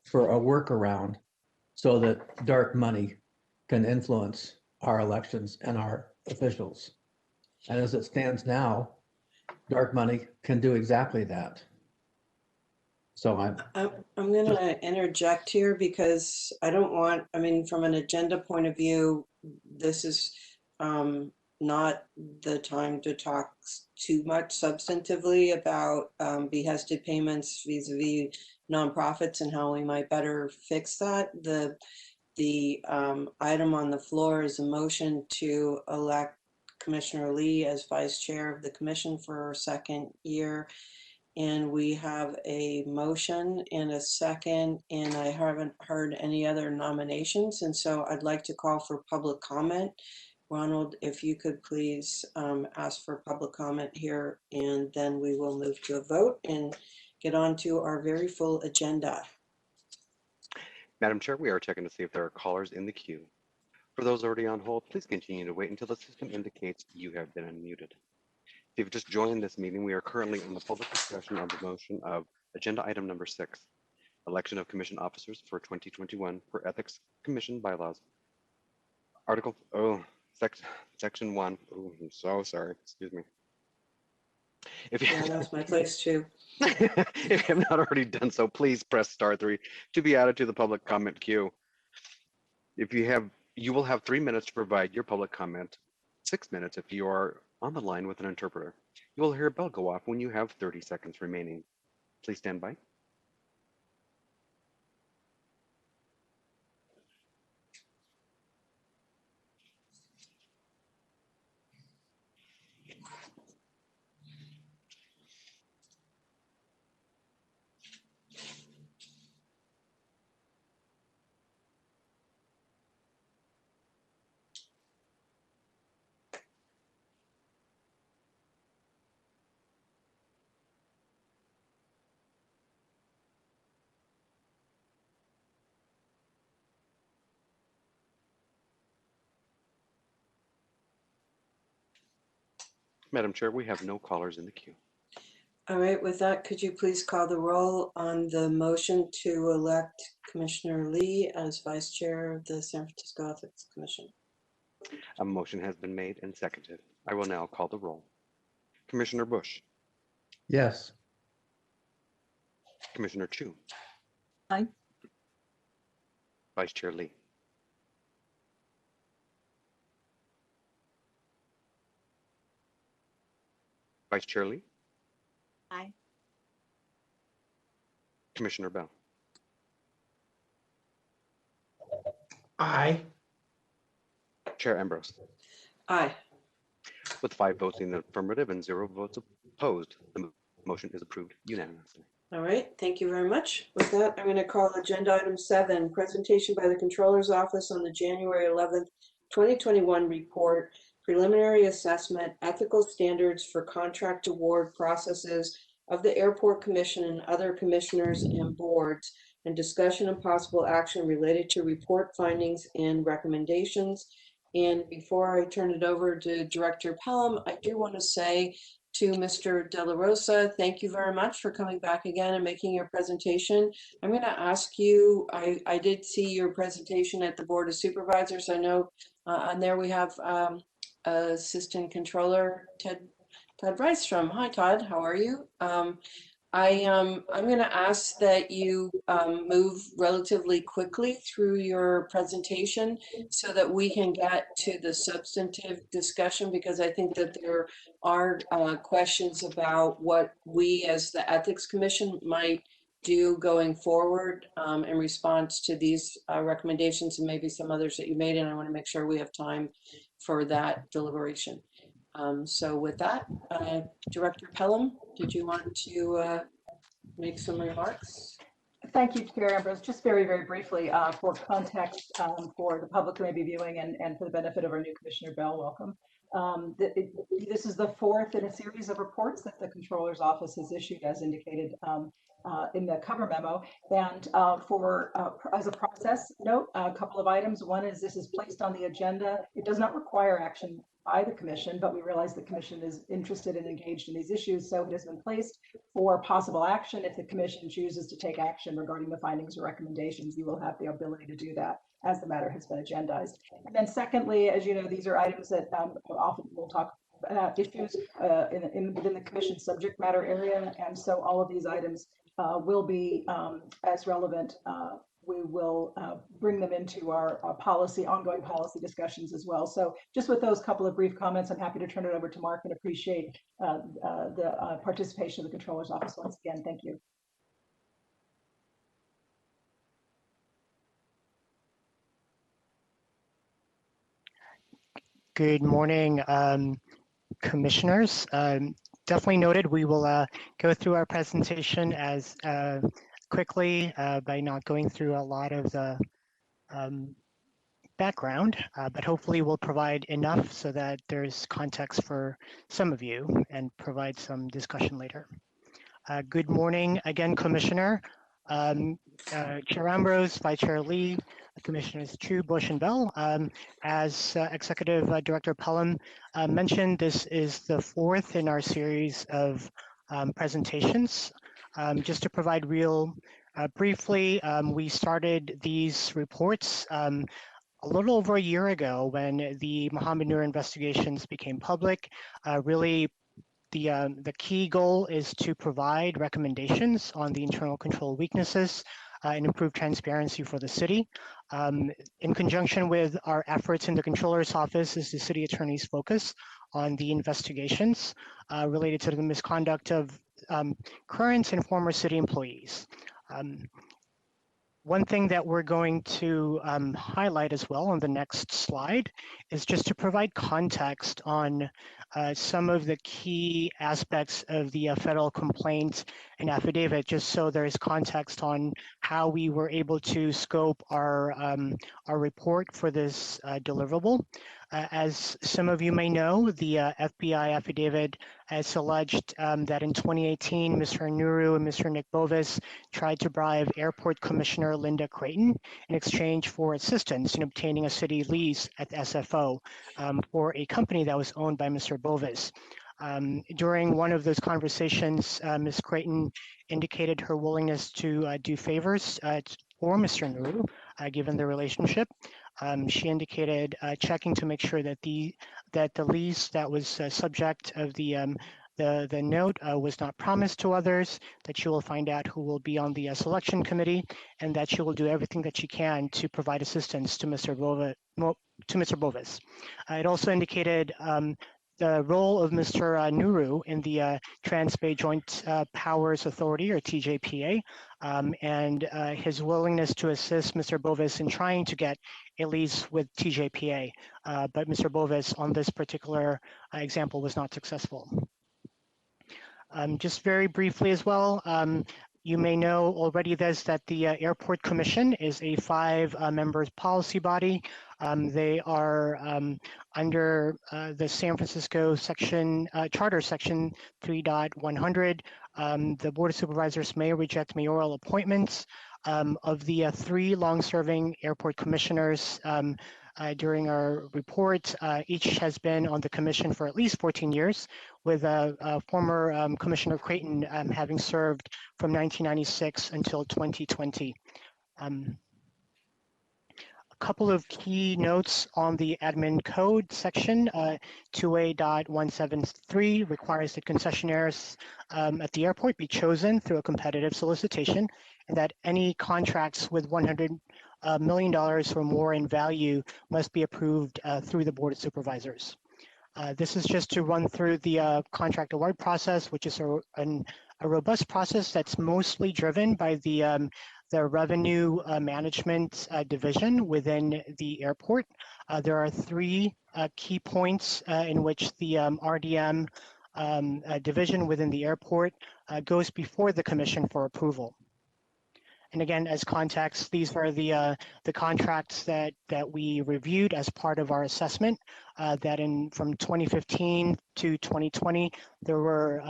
for a workaround so that dark money can influence our elections and our officials. And as it stands now, dark money can do exactly that. So I'm going to interject here because I don't want, I mean, from an agenda point of view, this is not the time to talk too much substantively about behested payments vis-a-vis nonprofits and how we might better fix that. The item on the floor is a motion to elect Commissioner Lee as vice chair of the commission for her second year. And we have a motion and a second, and I haven't heard any other nominations. And so I'd like to call for public comment. Ronald, if you could please ask for public comment here, and then we will move to a vote and get on to our very full agenda. Madam Chair, we are checking to see if there are callers in the queue. For those already on hold, please continue to wait until the system indicates you have been unmuted. If you've just joined this meeting, we are currently in the public discussion of the motion of agenda item number 6, election of commission officers for 2021 for Ethics Commission bylaws. Section 1. Oh, I'm so sorry. Excuse me. Yeah, that's my place too. If you have not already done so, please press *3 to be added to the public comment queue. You will have 3 minutes to provide your public comment, 6 minutes if you are on the line with an interpreter. You will hear a bell go off when you have 30 seconds remaining. Please stand by. Madam Chair, we have no callers in the queue. All right, with that, could you please call the roll on the motion to elect Commissioner Lee as vice chair of the San Francisco Ethics Commission? A motion has been made and seconded. I will now call the roll. Commissioner Bush. yes. Commissioner Chu. Aye. Vice Chair Lee. Vice Chair Lee. Aye. Commissioner Bell. Aye. Chair Ambrose. Aye. With 5 votes in the affirmative and 0 votes opposed, the motion is approved unanimously. All right, thank you very much. With that, I'm going to call agenda item 7, presentation by the Controller's Office on the January 11th, 2021 report, preliminary assessment, ethical standards for contract award processes of the Airport Commission and other commissioners and boards, and discussion and possible action related to report findings and recommendations. And before I turn it over to Director Pelham, I do want to say to Mr. De La Rosa, thank you very much for coming back again and making your presentation. I'm going to ask you, I did see your presentation at the Board of Supervisors. I know on there we have Assistant Controller Todd Rydstrom. Hi, Todd. How are you? I'm going to ask that you move relatively quickly through your presentation so that we can get to the substantive discussion, because I think that there are questions about what we as the Ethics Commission might do going forward in response to these recommendations and maybe some others that you made, and I want to make sure we have time for that deliberation. So with that, Director Pelham, did you want to make some remarks? Thank you, Chair Ambrose. Just very, very briefly, for context, for the public who may be viewing and for the benefit of our new Commissioner Bell, welcome. This is the 4th in a series of reports that the Controller's Office has issued, as indicated in the cover memo. And as a process note, a couple of items. One is this is placed on the agenda. It does not require action by the Commission, but we realize the Commission is interested and engaged in these issues, so it has been placed for possible action. If the Commission chooses to take action regarding the findings or recommendations, you will have the ability to do that as the matter has been agendized. And then secondly, as you know, these are items that often we'll talk about issues within the Commission subject matter area, and so all of these items will be as relevant. We will bring them into our ongoing policy discussions as well. So just with those couple of brief comments, I'm happy to turn it over to Mark and appreciate the participation of the Controller's Office once again. Thank you. Good morning, commissioners. Definitely noted, we will go through our presentation as quickly by not going through a lot of the background, but hopefully we'll provide enough so that there's context for some of you and provide some discussion later. Good morning again, Commissioner. Chair Ambrose, Vice Chair Lee, Commissioners Chu, Bush, and Bell. As Executive Director Pelham mentioned, this is the 4th in our series of presentations. Just to provide real briefly, we started these reports a little over a year ago when the Mohammed Noor investigations became public. Really, the key goal is to provide recommendations on the internal control weaknesses and improve transparency for the city. In conjunction with our efforts in the Controller's Office is the City Attorney's focus on the investigations related to the misconduct of current and former city employees. One thing that we're going to highlight as well on the next slide is just to provide context on some of the key aspects of the federal complaint and affidavit, just so there is context on how we were able to scope our report for this deliverable. As some of you may know, the FBI affidavit has alleged that in 2018, Mr. Nuru and Mr. Nick Bovis tried to bribe Airport Commissioner Linda Creighton in exchange for assistance in obtaining a city lease at the SFO for a company that was owned by Mr. Bovis. During one of those conversations, Ms. Creighton indicated her willingness to do favors for Mr. Nuru, given the relationship. She indicated checking to make sure that the lease that was subject of the note was not promised to others, that she will find out who will be on the selection committee, and that she will do everything that she can to provide assistance to Mr. Bovis. It also indicated the role of Mr. Nuru in the Trans-Bay Joint Powers Authority, or TJPA, and his willingness to assist Mr. Bovis in trying to get a lease with TJPA. But Mr. Bovis, on this particular example, was not successful. Just very briefly as well, you may know already this, that the Airport Commission is a 5-member policy body. They are under the San Francisco Charter Section 3.100. The Board of Supervisors may reject mayoral appointments. Of the 3 long-serving airport commissioners during our report, each has been on the commission for at least 14 years, with former Commissioner Creighton having served from 1996 until 2020. A couple of key notes on the admin code section. 2A.173 requires that concessionaires at the airport be chosen through a competitive solicitation, and that any contracts with $100 million or more in value must be approved through the Board of Supervisors. This is just to run through the contract award process, which is a robust process that's mostly driven by the revenue management division within the airport. There are 3 key points in which the RDM division within the airport goes before the commission for approval. And again, as context, these are the contracts that we reviewed as part of our assessment. That from 2015 to 2020, there were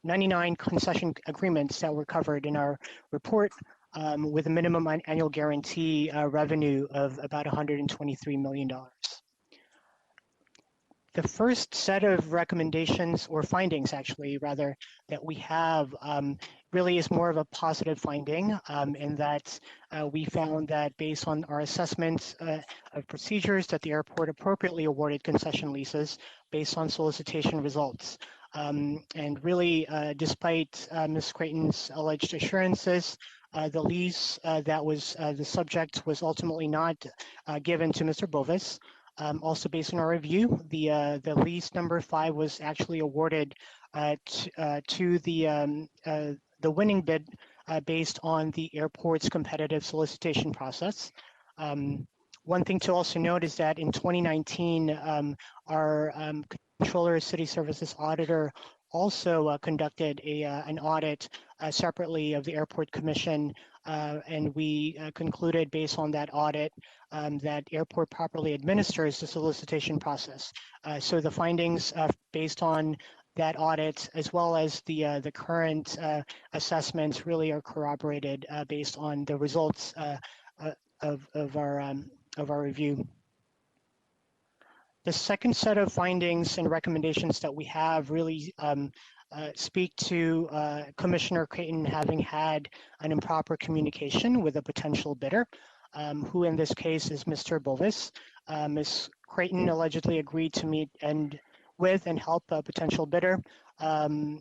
99 concession agreements that were covered in our report, with a minimum annual guarantee revenue of about $123 million. The first set of recommendations, or findings actually, rather, that we have really is more of a positive finding, in that we found that based on our assessments of procedures, that the airport appropriately awarded concession leases based on solicitation results. And really, despite Ms. Creighton's alleged assurances, the lease that was the subject was ultimately not given to Mr. Bovis. Also, based on our review, the lease number 5 was actually awarded to the winning bid based on the airport's competitive solicitation process. One thing to also note is that in 2019, our Controller City Services Auditor also conducted an audit separately of the Airport Commission, and we concluded based on that audit that airport properly administers the solicitation process. So the findings based on that audit, as well as the current assessments, really are corroborated based on the results of our review. The second set of findings and recommendations that we have really speak to Commissioner Creighton having had an improper communication with a potential bidder, who in this case is Mr. Bovis. Ms. Creighton allegedly agreed to meet with and help a potential bidder, and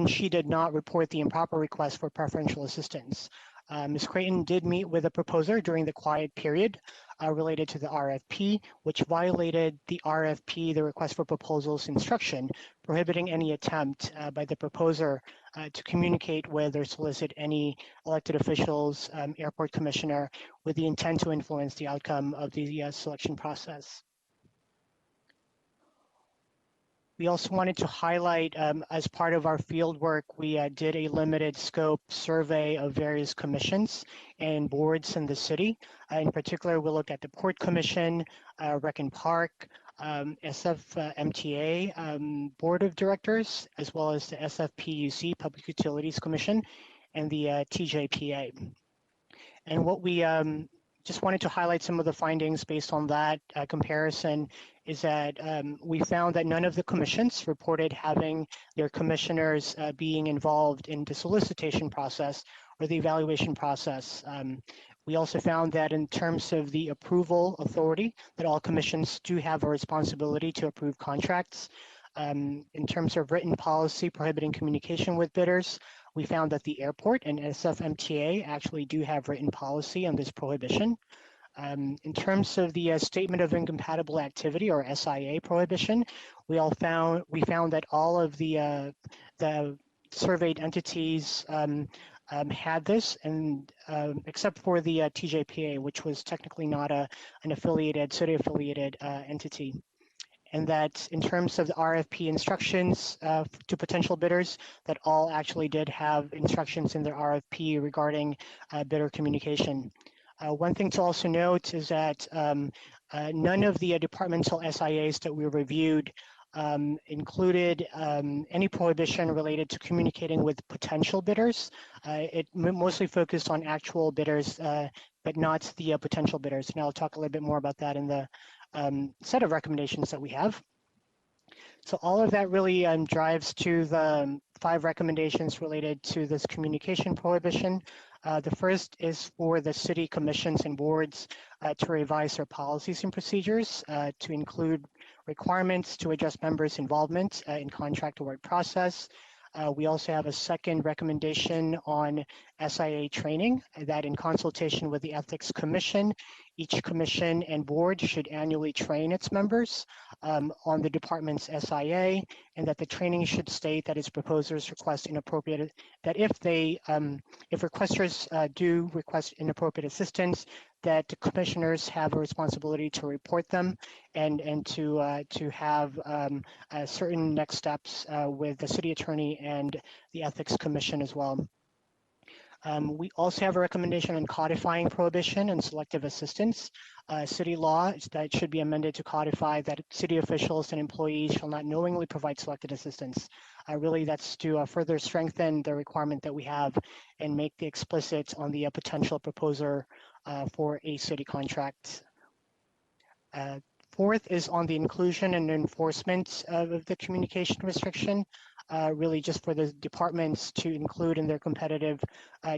she did not report the improper request for preferential assistance. Ms. Creighton did meet with a proposer during the quiet period related to the RFP, which violated the RFP, the request for proposals instruction, prohibiting any attempt by the proposer to communicate with or solicit any elected officials, airport commissioner, with the intent to influence the outcome of the selection process. We also wanted to highlight, as part of our field work, we did a limited scope survey of various commissions and boards in the city. In particular, we looked at the Port Commission, Rec and Park, SFMTA Board of Directors, as well as the SFPUC Public Utilities Commission, and the TJPA. And what we just wanted to highlight some of the findings based on that comparison is that we found that none of the commissions reported having their commissioners being involved in the solicitation process or the evaluation process. We also found that in terms of the approval authority, that all commissions do have a responsibility to approve contracts. In terms of written policy prohibiting communication with bidders, we found that the airport and SFMTA actually do have written policy on this prohibition. In terms of the Statement of Incompatible Activity, or SIA prohibition, we found that all of the surveyed entities had this, and except for the TJPA, which was technically not an affiliated, city-affiliated entity. And that in terms of the RFP instructions to potential bidders, that all actually did have instructions in their RFP regarding bidder communication. One thing to also note is that none of the departmental SIAs that we reviewed included any prohibition related to communicating with potential bidders. It mostly focused on actual bidders, but not the potential bidders. And I'll talk a little bit more about that in the set of recommendations that we have. So all of that really drives to the 5 recommendations related to this communication prohibition. The first is for the city commissions and boards to revise their policies and procedures to include requirements to address members' involvement in contract award process. We also have a second recommendation on SIA training, that in consultation with the Ethics Commission, each commission and board should annually train its members on the department's SIA, and that the training should state that its proposers request inappropriate, that if requesters do request inappropriate assistance, that the commissioners have a responsibility to report them and to have certain next steps with the city attorney and the Ethics Commission as well. We also have a recommendation on codifying prohibition and selective assistance. City law that should be amended to codify that city officials and employees shall not knowingly provide selected assistance. Really, that's to further strengthen the requirement that we have and make the explicit on the potential proposer for a city contract. Fourth is on the inclusion and enforcement of the communication restriction, really just for the departments to include in their competitive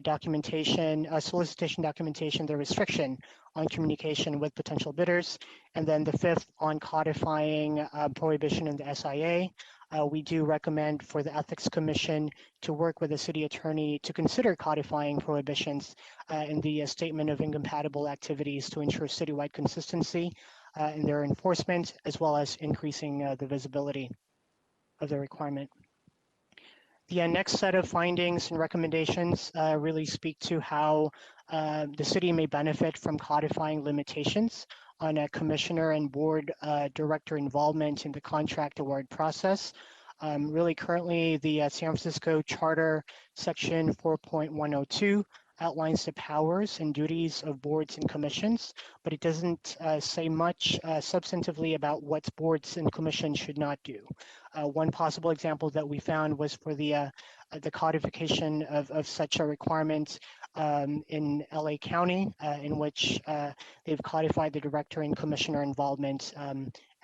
documentation, solicitation documentation, the restriction on communication with potential bidders. And then the fifth on codifying prohibition in the SIA. We do recommend for the Ethics Commission to work with the city attorney to consider codifying prohibitions in the Statement of Incompatible Activities to ensure citywide consistency in their enforcement, as well as increasing the visibility of the requirement. The next set of findings and recommendations really speak to how the city may benefit from codifying limitations on a commissioner and board director involvement in the contract award process. Really currently the San Francisco Charter section 4.102 outlines the powers and duties of boards and commissions, but it doesn't say much substantively about what boards and commissions should not do. One possible example that we found was for the codification of such a requirement in LA County, in which they've codified the director and commissioner involvement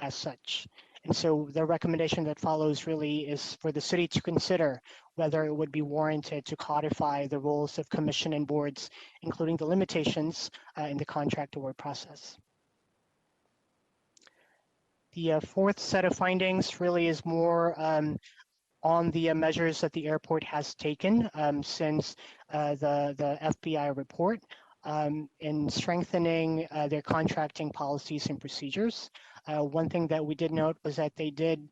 as such. And so the recommendation that follows really is for the city to consider whether it would be warranted to codify the roles of commission and boards, including the limitations in the contract award process. The fourth set of findings really is more on the measures that the airport has taken since the FBI report in strengthening their contracting policies and procedures. One thing that we did note was that they did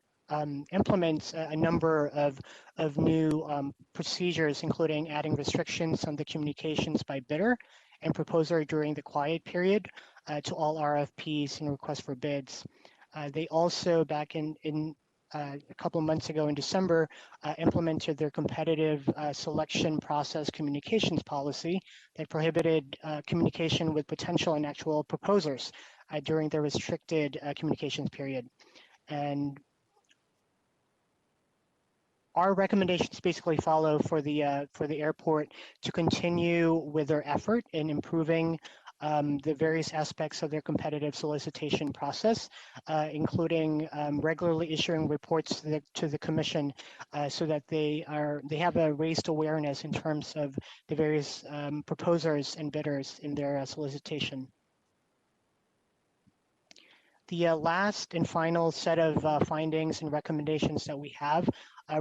implement a number of new procedures, including adding restrictions on the communications by bidder and proposer during the quiet period to all RFPs and requests for bids. They also, back in a couple of months ago in December, implemented their competitive selection process communications policy that prohibited communication with potential and actual proposers during the restricted communications period. And our recommendations basically follow for the airport to continue with their effort in improving the various aspects of their competitive solicitation process, including regularly issuing reports to the commission so that they have a raised awareness in terms of the various proposers and bidders in their solicitation. The last and final set of findings and recommendations that we have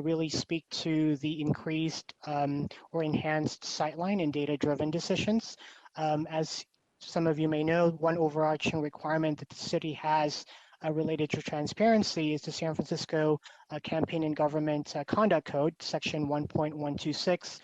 really speak to the increased or enhanced sightline and data-driven decisions. As some of you may know, one overarching requirement that the city has related to transparency is the San Francisco Campaign and Government Conduct Code, section 1.126,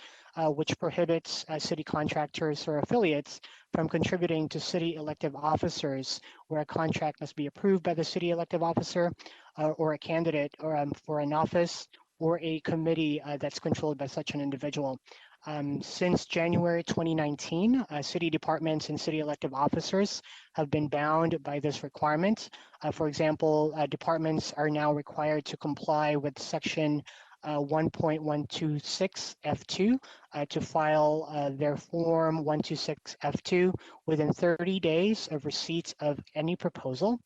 which prohibits city contractors or affiliates from contributing to city elective officers, where a contract must be approved by the city elective officer or a candidate or, for an office or a committee that's controlled by such an individual. Since January 2019, city departments and city elective officers have been bound by this requirement. For example, departments are now required to comply with section 1.126 F2 to file their form 126 F2 within 30 days of receipt of any proposal.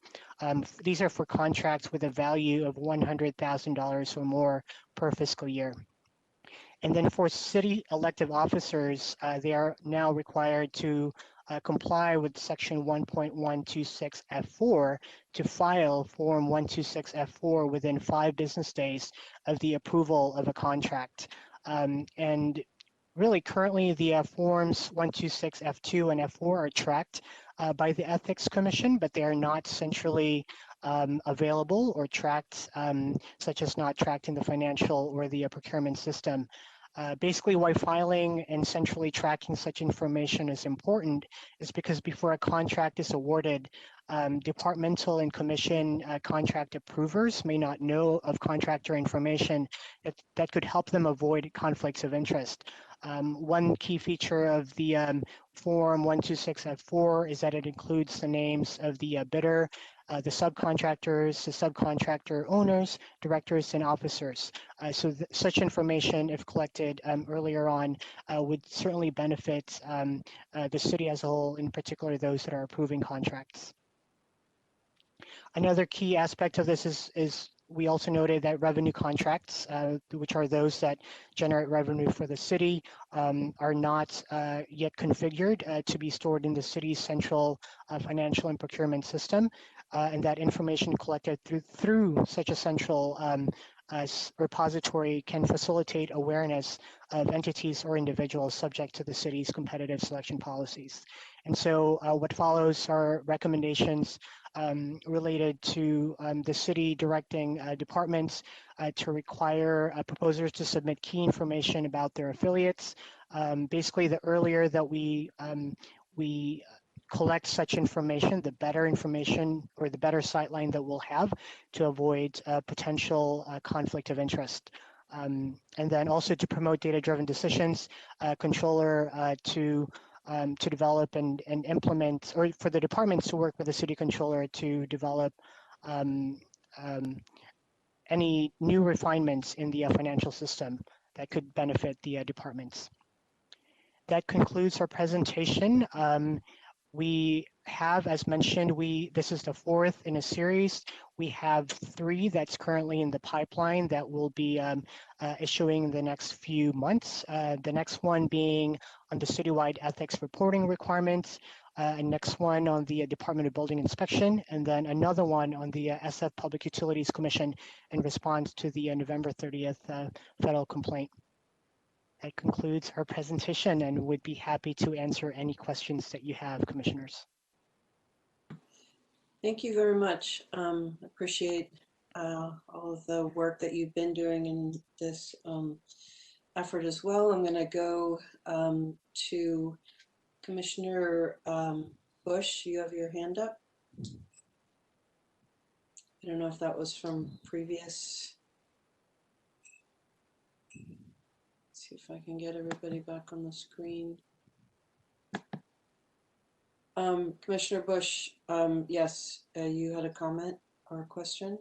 These are for contracts with a value of $100,000 or more per fiscal year. And then for city elective officers, they are now required to comply with section 1.126 F4 to file form 126 F4 within 5 business days of the approval of a contract. And really currently the forms 126 F2 and F4 are tracked by the Ethics Commission, but they are not centrally available or tracked, such as not tracked in the financial or the procurement system. Basically, why filing and centrally tracking such information is important is because before a contract is awarded, departmental and commission contract approvers may not know of contractor information that could help them avoid conflicts of interest. One key feature of the Form 126F4 is that it includes the names of the bidder, the subcontractors, the subcontractor owners, directors, and officers. So such information, if collected earlier on, would certainly benefit the city as a whole, in particular those that are approving contracts. Another key aspect of this is we also noted that revenue contracts, which are those that generate revenue for the city, are not yet configured to be stored in the city's central financial and procurement system, and that information collected through such a central repository can facilitate awareness of entities or individuals subject to the city's competitive selection policies. And so what follows are recommendations related to the city directing departments to require proposers to submit key information about their affiliates. Basically, the earlier that we collect such information, the better information or the better sightline that we'll have to avoid potential conflict of interest. And then also to promote data-driven decisions, controller to develop and implement, or for the departments to work with the city controller to develop any new refinements in the financial system that could benefit the departments. That concludes our presentation. We have, as mentioned, this is the 4th in a series. We have 3 that's currently in the pipeline that will be issuing in the next few months. The next one being on the citywide ethics reporting requirements, and next one on the Department of Building Inspection, and then another one on the SF Public Utilities Commission in response to the November 30th federal complaint. That concludes our presentation, and would be happy to answer any questions that you have, commissioners. Thank you very much. Appreciate all of the work that you've been doing in this effort as well. I'm going to go to Commissioner Bush. You have your hand up. I don't know if that was from previous. See if I can get everybody back on the screen. Commissioner Bush, yes, you had a comment or a question?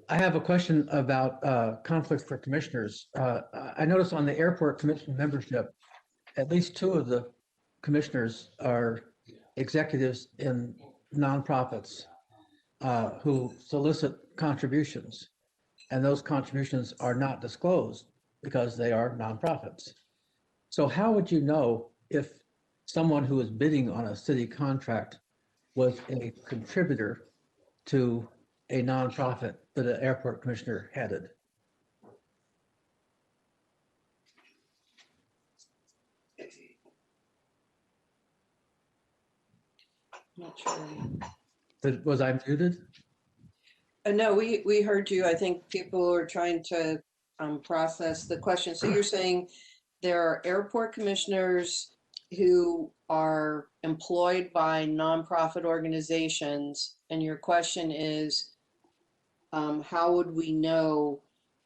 I have a question about conflicts for commissioners. I noticed on the airport commission membership, at least 2 of the commissioners are executives in nonprofits who solicit contributions, and those contributions are not disclosed because they are nonprofits. So how would you know if someone who is bidding on a city contract was a contributor to a nonprofit that an airport commissioner headed? Not sure. Was I muted? No, we heard you. I think people are trying to process the question. So you're saying there are airport commissioners who are employed by nonprofit organizations, and your question is, how would we know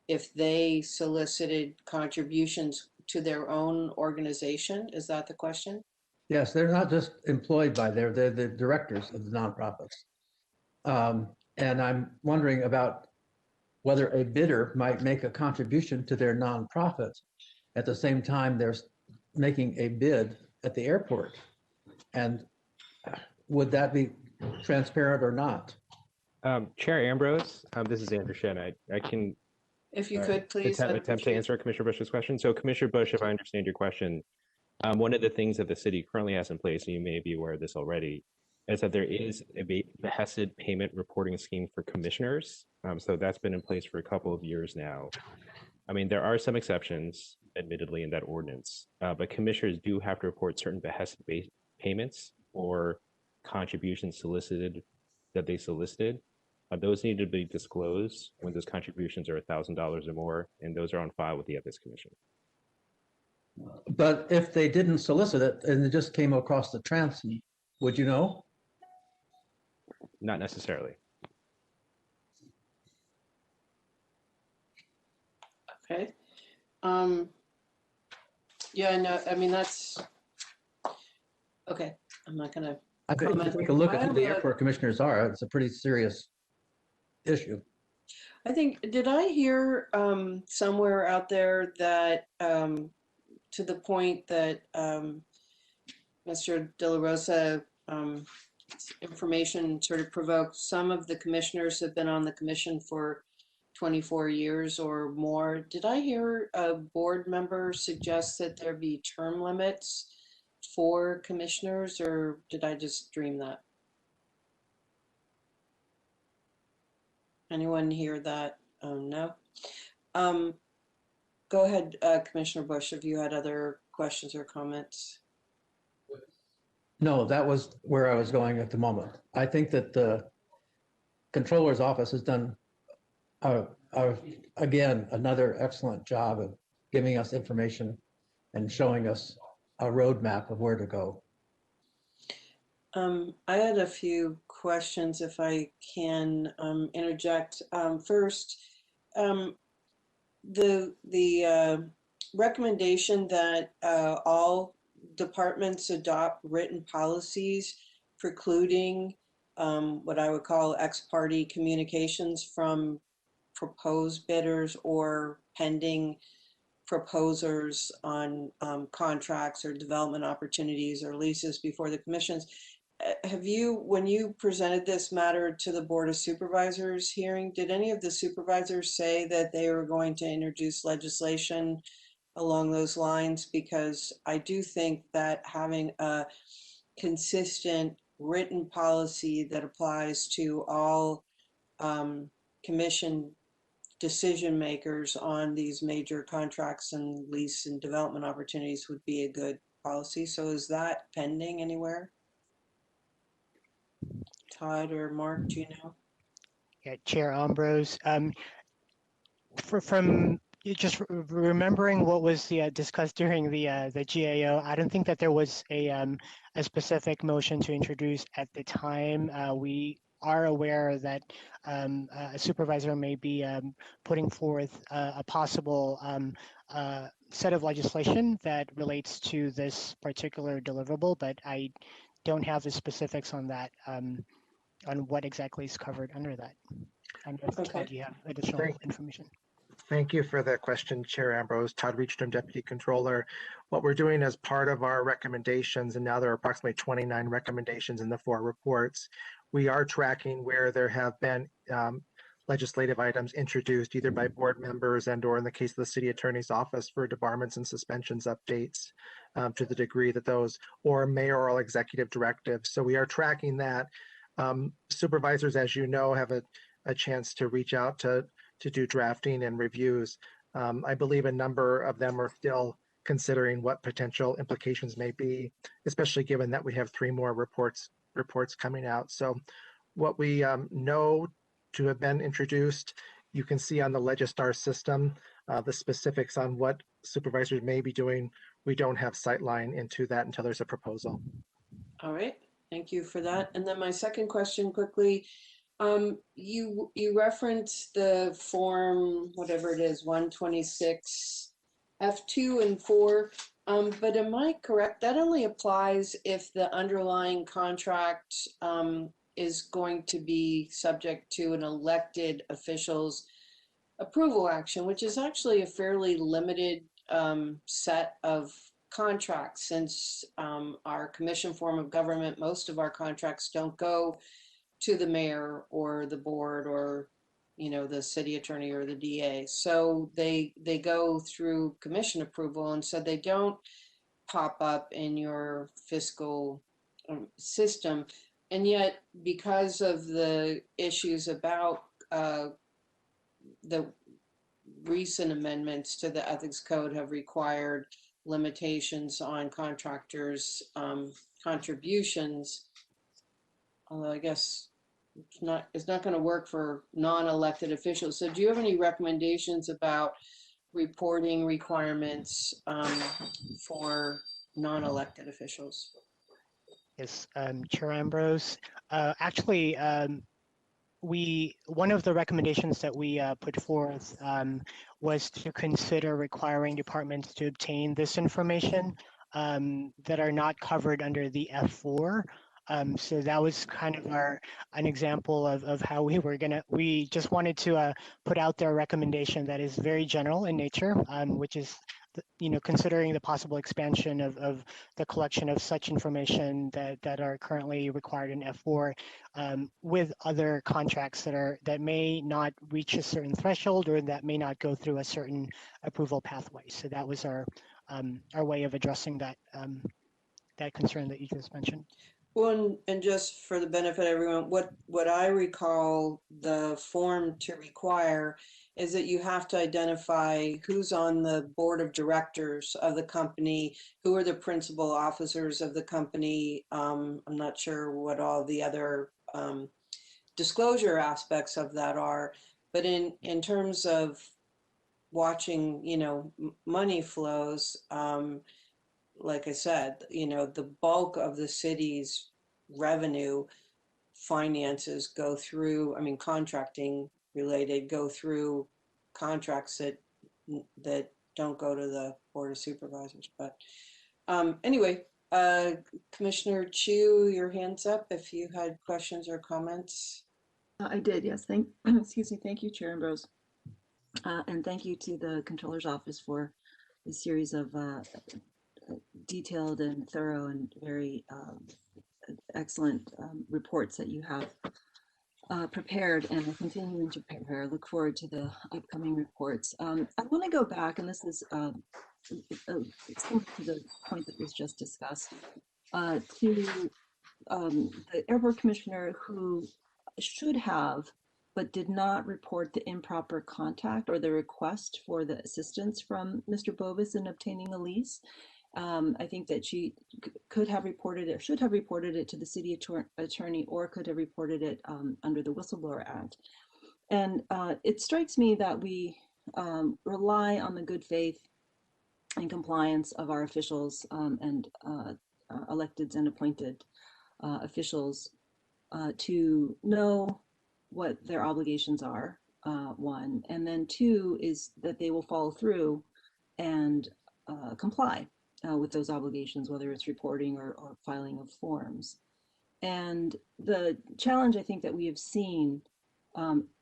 if they solicited contributions to their own organization? Is that the question? Yes, they're not just employed by they're the directors of the nonprofits. And I'm wondering about whether a bidder might make a contribution to their nonprofit at the same time they're making a bid at the airport. And would that be transparent or not? Chair Ambrose, this is Andrew Shen. I can If you could, please. attempt to answer Commissioner Bush's question. So Commissioner Bush, if I understand your question, one of the things that the city currently has in place, and you may be aware of this already, is that there is a behested payment reporting scheme for commissioners. So that's been in place for a couple of years now. I mean, there are some exceptions, admittedly, in that ordinance, but commissioners do have to report certain behested payments or contributions solicited that they solicited. Those need to be disclosed when those contributions are $1,000 or more, and those are on file with the Ethics Commission. But if they didn't solicit it and it just came across the transom, would you know? Not necessarily. Okay. Yeah, no, I mean, that's, okay. I'm not gonna. I think if you take a look at who the airport commissioners are, it's a pretty serious issue. I think, did I hear somewhere out there that to the point that Mr. De La Rosa information sort of provoked, some of the commissioners have been on the commission for 24 years or more. Did I hear a board member suggest that there be term limits for commissioners, or did I just dream that? Anyone hear that? No? Go ahead, Commissioner Bush, if you had other questions or comments. No, that was where I was going at the moment. I think that the Controller's Office has done, again, another excellent job of giving us information and showing us a roadmap of where to go. I had a few questions, if I can interject. First, the recommendation that all departments adopt written policies precluding what I would call ex parte communications from proposed bidders or pending proposers on contracts or development opportunities or leases before the commissions. Have you, when you presented this matter to the Board of Supervisors hearing, did any of the supervisors say that they were going to introduce legislation along those lines? Because I do think that having a consistent written policy that applies to all commission decision makers on these major contracts and lease and development opportunities would be a good policy. So is that pending anywhere? Todd or Mark, do you know? Yeah, Chair Ambrose. From just remembering what was discussed during the GAO, I don't think that there was a specific motion to introduce at the time. We are aware that a supervisor may be putting forth a possible set of legislation that relates to this particular deliverable, but I don't have the specifics on that, on what exactly is covered under that. I don't know if Todd, you have additional information. Thank you for the question, Chair Ambrose. Todd Reacham, Deputy Controller. What we're doing as part of our recommendations, and now there are approximately 29 recommendations in the 4 reports, we are tracking where there have been legislative items introduced either by board members and or in the case of the City Attorney's Office for debarments and suspensions updates to the degree that those, or mayoral executive directives. So we are tracking that. Supervisors, as you know, have a chance to reach out to do drafting and reviews. I believe a number of them are still considering what potential implications may be, especially given that we have 3 more reports reports coming out. So what we know to have been introduced, you can see on the Legistar system, the specifics on what supervisors may be doing. We don't have sightline into that until there's a proposal. All right, thank you for that. And then my second question quickly, you referenced the form, whatever it is, 126 F2 and 4, but am I correct? That only applies if the underlying contract is going to be subject to an elected official's approval action, which is actually a fairly limited set of contracts, since our commission form of government, most of our contracts don't go to the mayor or the board or, you know, the city attorney or the DA. So they go through commission approval, and so they don't pop up in your fiscal system. And yet, because of the issues about the recent amendments to the ethics code have required limitations on contractors' contributions, although I guess it's not going to work for non-elected officials. So do you have any recommendations about reporting requirements for non-elected officials? Yes, Chair Ambrose. Actually, one of the recommendations that we put forth was to consider requiring departments to obtain this information that are not covered under the F4. So that was kind of an example of how we just wanted to put out their recommendation that is very general in nature, which is, considering the possible expansion of the collection of such information that are currently required in F4 with other contracts that may not reach a certain threshold or that may not go through a certain approval pathway. So that was our way of addressing that concern that you just mentioned. Well, and just for the benefit of everyone, what I recall the form to require is that you have to identify who's on the board of directors of the company, who are the principal officers of the company. I'm not sure what all the other disclosure aspects of that are, but in terms of watching, money flows, like I said, the bulk of the city's revenue finances go through, contracting related, go through contracts that don't go to the Board of Supervisors. But anyway, Commissioner Chu, your hand's up if you had questions or comments. I did, yes. Excuse me. Thank you, Chair Ambrose. And thank you to the Controller's Office for a series of detailed and thorough and very excellent reports that you have prepared and are continuing to prepare. I look forward to the upcoming reports. I want to go back, and this is similar to the point that was just discussed, to the airport commissioner who should have but did not report the improper contact or the request for the assistance from Mr. Bovis in obtaining a lease. I think that she could have reported it, or should have reported it to the city attorney, or could have reported it under the Whistleblower Act. And it strikes me that we rely on the good faith and compliance of our officials and elected and appointed officials to know what their obligations are, one, and then two is that they will follow through and comply with those obligations, whether it's reporting or filing of forms. And the challenge I think that we have seen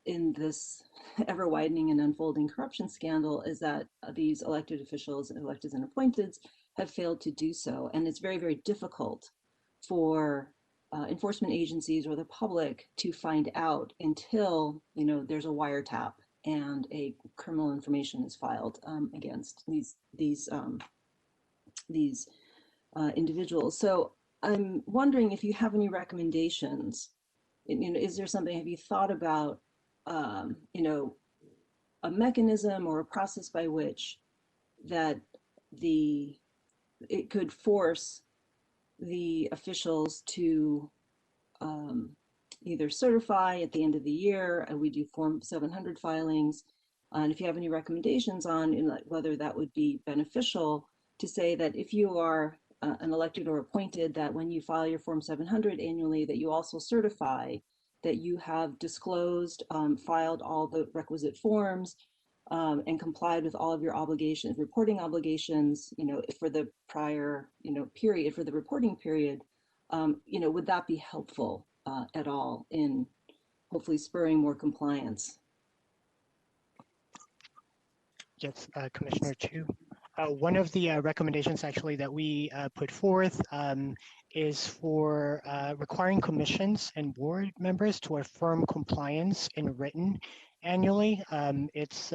in this ever widening and unfolding corruption scandal is that these elected officials, electeds and appointeds, have failed to do so. And it's very, very difficult for enforcement agencies or the public to find out until there's a wiretap and a criminal information is filed against these individuals. So I'm wondering if you have any recommendations. Is there something? Have you thought about a mechanism or a process by which that it could force the officials to either certify at the end of the year, we do Form 700 filings, and if you have any recommendations on whether that would be beneficial to say that if you are an elected or appointed, that when you file your Form 700 annually, that you also certify that you have disclosed, filed all the requisite forms, and complied with all of your obligations, reporting obligations, for the prior, period, for the reporting period, would that be helpful at all in hopefully spurring more compliance? Yes, Commissioner Chu. One of the recommendations actually that we put forth is for requiring commissions and board members to affirm compliance in written annually. It's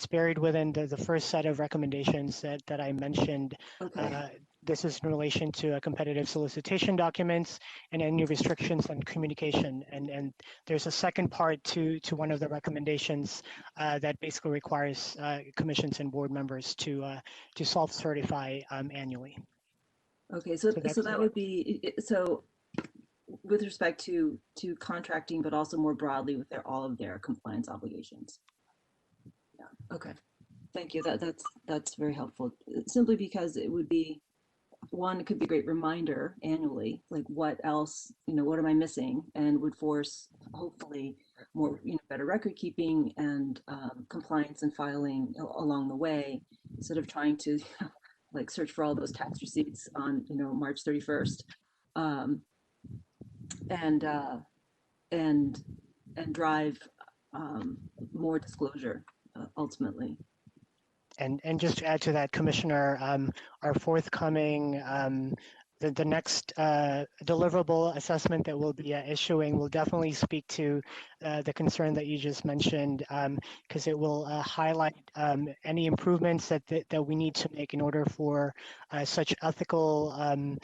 buried within the first set of recommendations that I mentioned. Okay. This is in relation to competitive solicitation documents and any restrictions on communication. And there's a second part to one of the recommendations that basically requires commissions and board members to self-certify annually. Okay, so that would be, so with respect to contracting, but also more broadly with all of their compliance obligations. Yeah, okay. Thank you. That's very helpful. Simply because it would be, one, it could be a great reminder annually, like what else, what am I missing, and would force hopefully more, better record keeping and compliance and filing along the way, instead of trying to like search for all those tax receipts on, March 31st, and drive more disclosure ultimately. And just to add to that, Commissioner, our forthcoming, the next deliverable assessment that we'll be issuing will definitely speak to the concern that you just mentioned, because it will highlight any improvements that we need to make in order for such ethical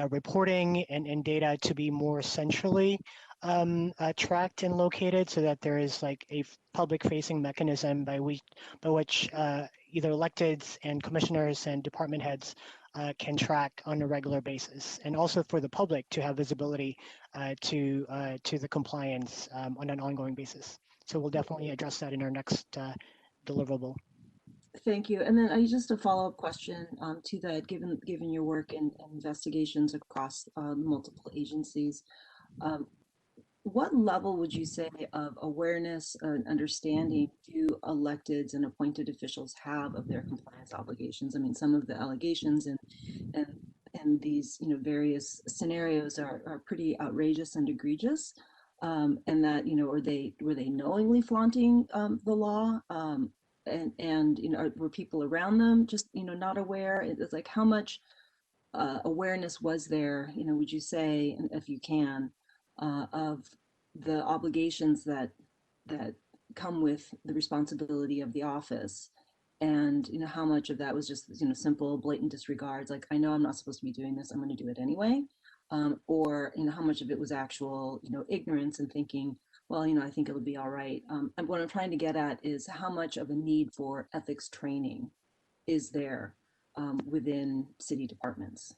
reporting and data to be more centrally tracked and located, so that there is like a public-facing mechanism by which either electeds and commissioners and department heads can track on a regular basis, and also for the public to have visibility to the compliance on an ongoing basis. So we'll definitely address that in our next deliverable. Thank you. And then just a follow-up question to that, given your work in investigations across multiple agencies, what level would you say of awareness and understanding do electeds and appointed officials have of their compliance obligations? I mean, some of the allegations and these various scenarios are pretty outrageous and egregious, and that were they knowingly flaunting the law, and were people around them just not aware? It's like, how much awareness was there? Would you say, if you can, of the obligations that come with the responsibility of the office, and how much of that was just simple blatant disregards, like, I know I'm not supposed to be doing this, I'm going to do it anyway, or how much of it was actual ignorance and thinking, well, I think it'll be all right. And what I'm trying to get at is how much of a need for ethics training is there within city departments?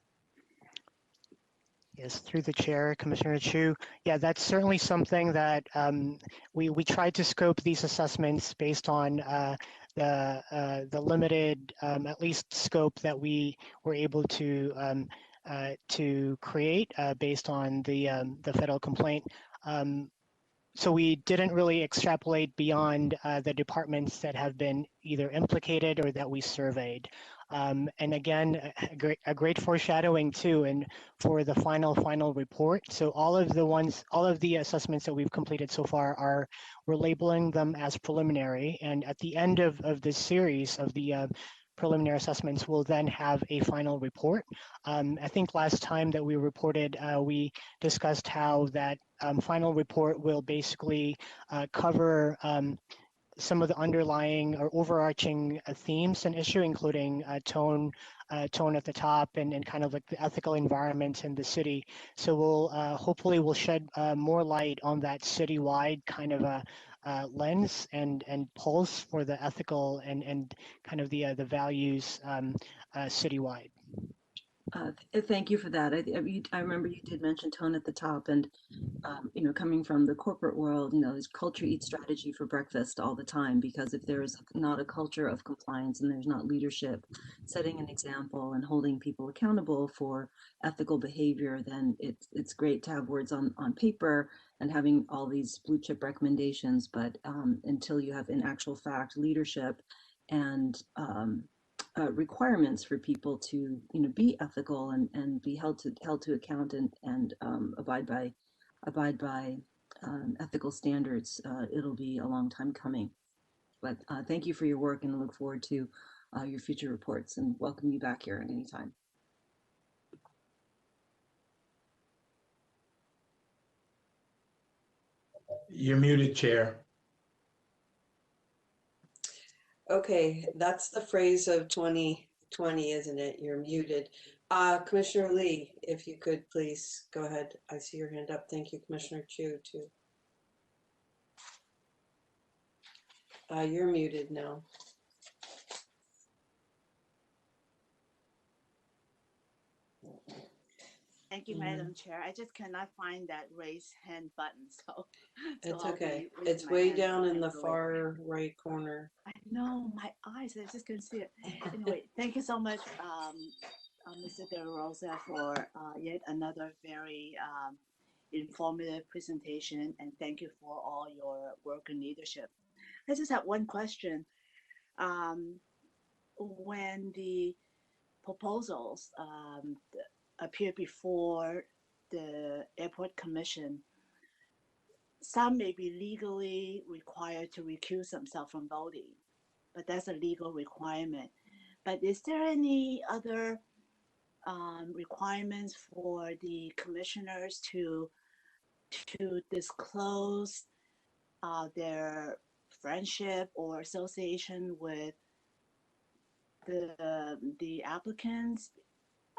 Yes, through the chair, Commissioner Chu. Yeah, that's certainly something that we tried to scope these assessments based on the limited, at least scope that we were able to create based on the federal complaint. So we didn't really extrapolate beyond the departments that have been either implicated or that we surveyed. And again, a great foreshadowing too, and for the final report. So all of the assessments that we've completed so far we're labeling them as preliminary. And at the end of this series of the preliminary assessments, we'll then have a final report. I think last time that we reported, we discussed how that final report will basically cover some of the underlying or overarching themes and issue, including tone at the top and kind of like the ethical environment in the city. So we'll hopefully shed more light on that citywide kind of a lens and pulse for the ethical and kind of the values citywide. Thank you for that. I remember you did mention tone at the top, and coming from the corporate world, there's culture eats strategy for breakfast all the time, because if there is not a culture of compliance and there's not leadership setting an example and holding people accountable for ethical behavior, then it's great to have words on paper and having all these blue chip recommendations, but until you have in actual fact leadership and requirements for people to be ethical and be held to account and abide by ethical standards, it'll be a long time coming. But thank you for your work, and I look forward to your future reports, and welcome you back here at any time. You're muted, Chair. Okay, that's the phrase of 2020, isn't it? You're muted. Commissioner Lee, if you could please go ahead. I see your hand up. Thank you, Commissioner Chu, too. You're muted now. Thank you, Madam Chair. I just cannot find that raise hand button, so It's I'll okay. be raising It's my way hand down in the later. far right corner. I know, my eyes, I just couldn't see it. Anyway, thank you so much, Mr. De Rosa, for yet another very informative presentation, and thank you for all your work and leadership. I just have one question. When the proposals appear before the Airport Commission, some may be legally required to recuse themselves from voting, but that's a legal requirement. But is there any other requirements for the commissioners to disclose their friendship or association with the applicants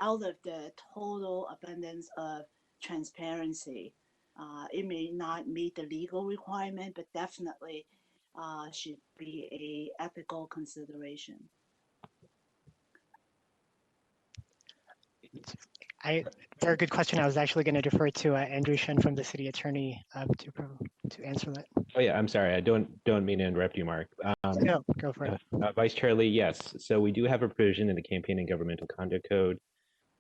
out of the total abundance of transparency? It may not meet the legal requirement, but definitely should be a ethical consideration. Very good question. I was actually going to defer to Andrew Shen from the city attorney to answer that. Oh yeah, I'm sorry. I don't mean to interrupt you, Mark. No, go for it. Vice Chair Lee, yes. So we do have a provision in the Campaign and Governmental Conduct Code,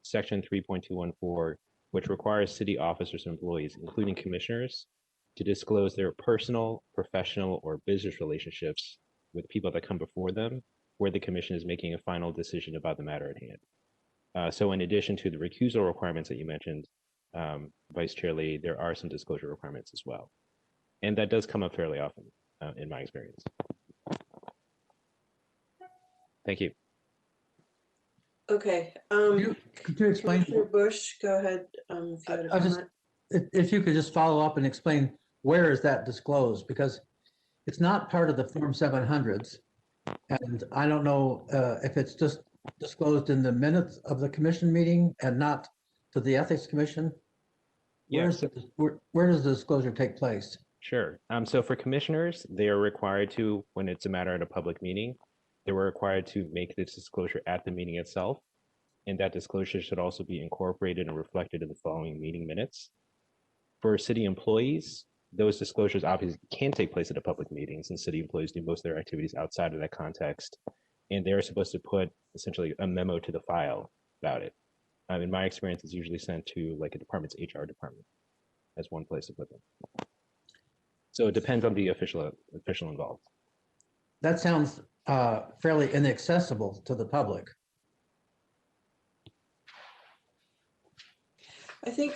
Section 3.214, which requires city officers and employees, including commissioners, to disclose their personal, professional, or business relationships with people that come before them, where the commission is making a final decision about the matter at hand. So in addition to the recusal requirements that you mentioned, Vice Chair Lee, there are some disclosure requirements as well. And that does come up fairly often in my experience. Thank you. Okay. Could you explain? Commissioner Bush, go ahead. If you had a comment. If you could just follow up and explain where is that disclosed, because it's not part of the Form 700s. And I don't know if it's just disclosed in the minutes of the commission meeting and not to the Ethics Commission. Yes. Where does the disclosure take place? Sure. So for commissioners, they are required to, when it's a matter at a public meeting, they were required to make this disclosure at the meeting itself. And that disclosure should also be incorporated and reflected in the following meeting minutes. For city employees, those disclosures obviously can take place at a public meeting, since city employees do most of their activities outside of that context. And they're supposed to put essentially a memo to the file about it. In my experience, it's usually sent to like a department's HR department as one place to put them. So it depends on the official involved. That sounds fairly inaccessible to the public. I think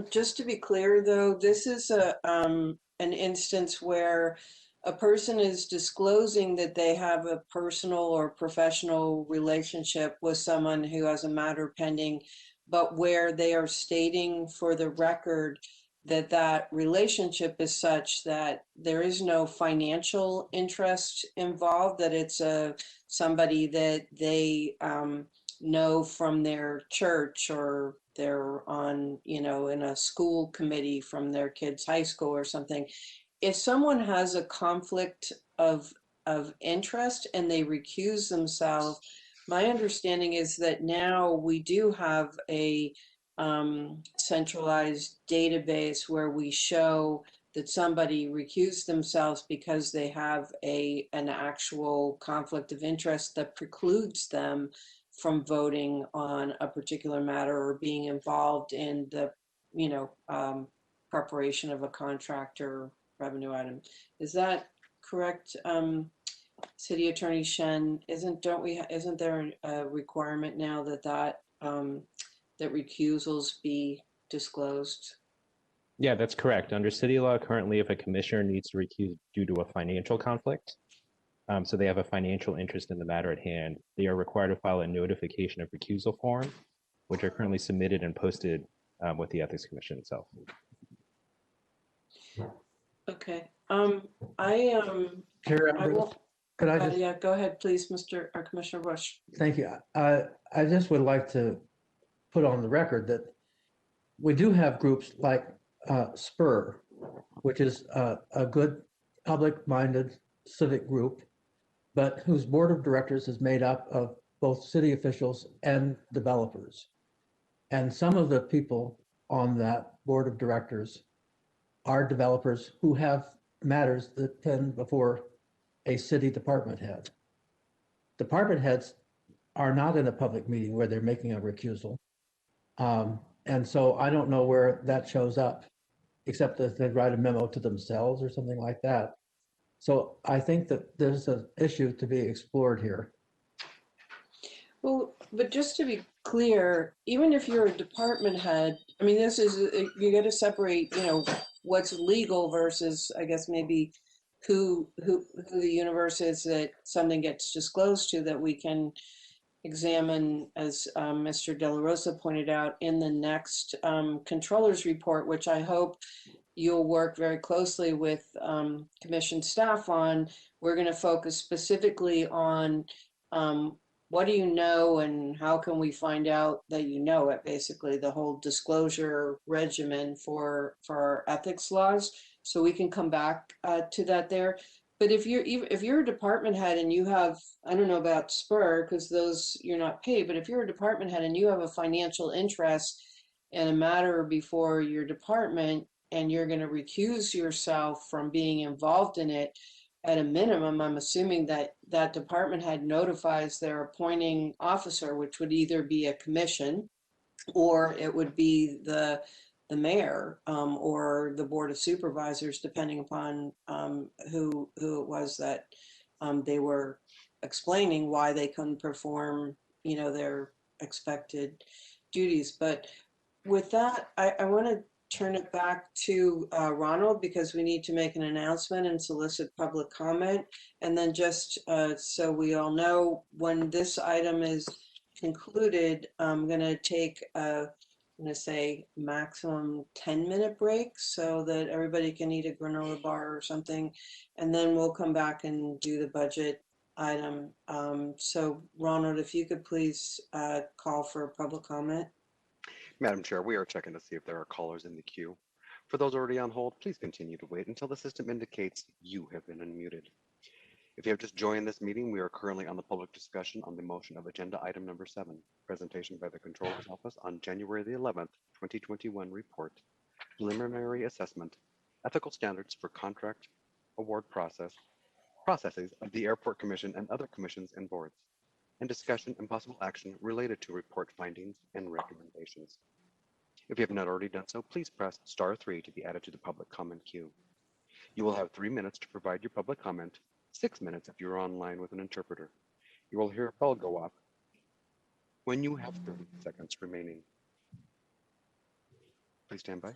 just to be clear, though, this is an instance where a person is disclosing that they have a personal or professional relationship with someone who has a matter pending, but where they are stating for the record that that relationship is such that there is no financial interest involved, that it's somebody that they know from their church, or they're on, in a school committee from their kids' high school or something. If someone has a conflict of interest and they recuse themselves, my understanding is that now we do have a centralized database where we show that somebody recused themselves because they have an actual conflict of interest that precludes them from voting on a particular matter or being involved in the, preparation of a contract or revenue item. Is that correct, City Attorney Shen? Isn't there a requirement now that recusals be disclosed? Yeah, that's correct. Under city law, currently, if a commissioner needs to recuse due to a financial conflict, so they have a financial interest in the matter at hand, they are required to file a notification of recusal form, which are currently submitted and posted with the Ethics Commission itself. Okay. Chair, I will. could I just? Yeah, go ahead, please, Commissioner Bush. Thank you. I just would like to put on the record that we do have groups like SPUR, which is a good public-minded civic group, but whose board of directors is made up of both city officials and developers. And some of the people on that board of directors are developers who have matters that tend before a city department head. Department heads are not in a public meeting where they're making a recusal. And so I don't know where that shows up, except that they write a memo to themselves or something like that. So I think that there's an issue to be explored here. Well, but just to be clear, even if you're a department head, I mean, you got to separate, what's legal versus, I guess, maybe who the universe is that something gets disclosed to that we can examine, as Mr. De La Rosa pointed out, in the next controller's report, which I hope you'll work very closely with commission staff on. We're going to focus specifically on what do you know and how can we find out that you know it, basically the whole disclosure regimen for our ethics laws. So we can come back to that there. But if you're a department head and you have, I don't know about SPUR because those you're not paid, but if you're a department head and you have a financial interest in a matter before your department and you're going to recuse yourself from being involved in it, at a minimum, I'm assuming that that department head notifies their appointing officer, which would either be a commission or it would be the mayor or the board of supervisors, depending upon who it was that they were explaining why they couldn't perform, their expected duties. But with that, I want to turn it back to Ronald because we need to make an announcement and solicit public comment. And then just so we all know, when this item is concluded, I'm going to take I'm going to say maximum 10-minute break so that everybody can eat a granola bar or something. And then we'll come back and do the budget item. So Ronald, if you could please call for public comment. Madam Chair, we are checking to see if there are callers in the queue. For those already on hold, please continue to wait until the system indicates you have been unmuted. If you have just joined this meeting, we are currently on the public discussion on the motion of agenda item number 7, presentation by the Controller's Office on January the 11th, 2021 report, preliminary assessment, ethical standards for contract award processes of the Airport Commission and other commissions and boards, and discussion and possible action related to report findings and recommendations. If you have not already done so, please press *3 to be added to the public comment queue. You will have 3 minutes to provide your public comment, 6 minutes if you're online with an interpreter. You will hear a bell go off when you have 30 seconds remaining. Please stand by.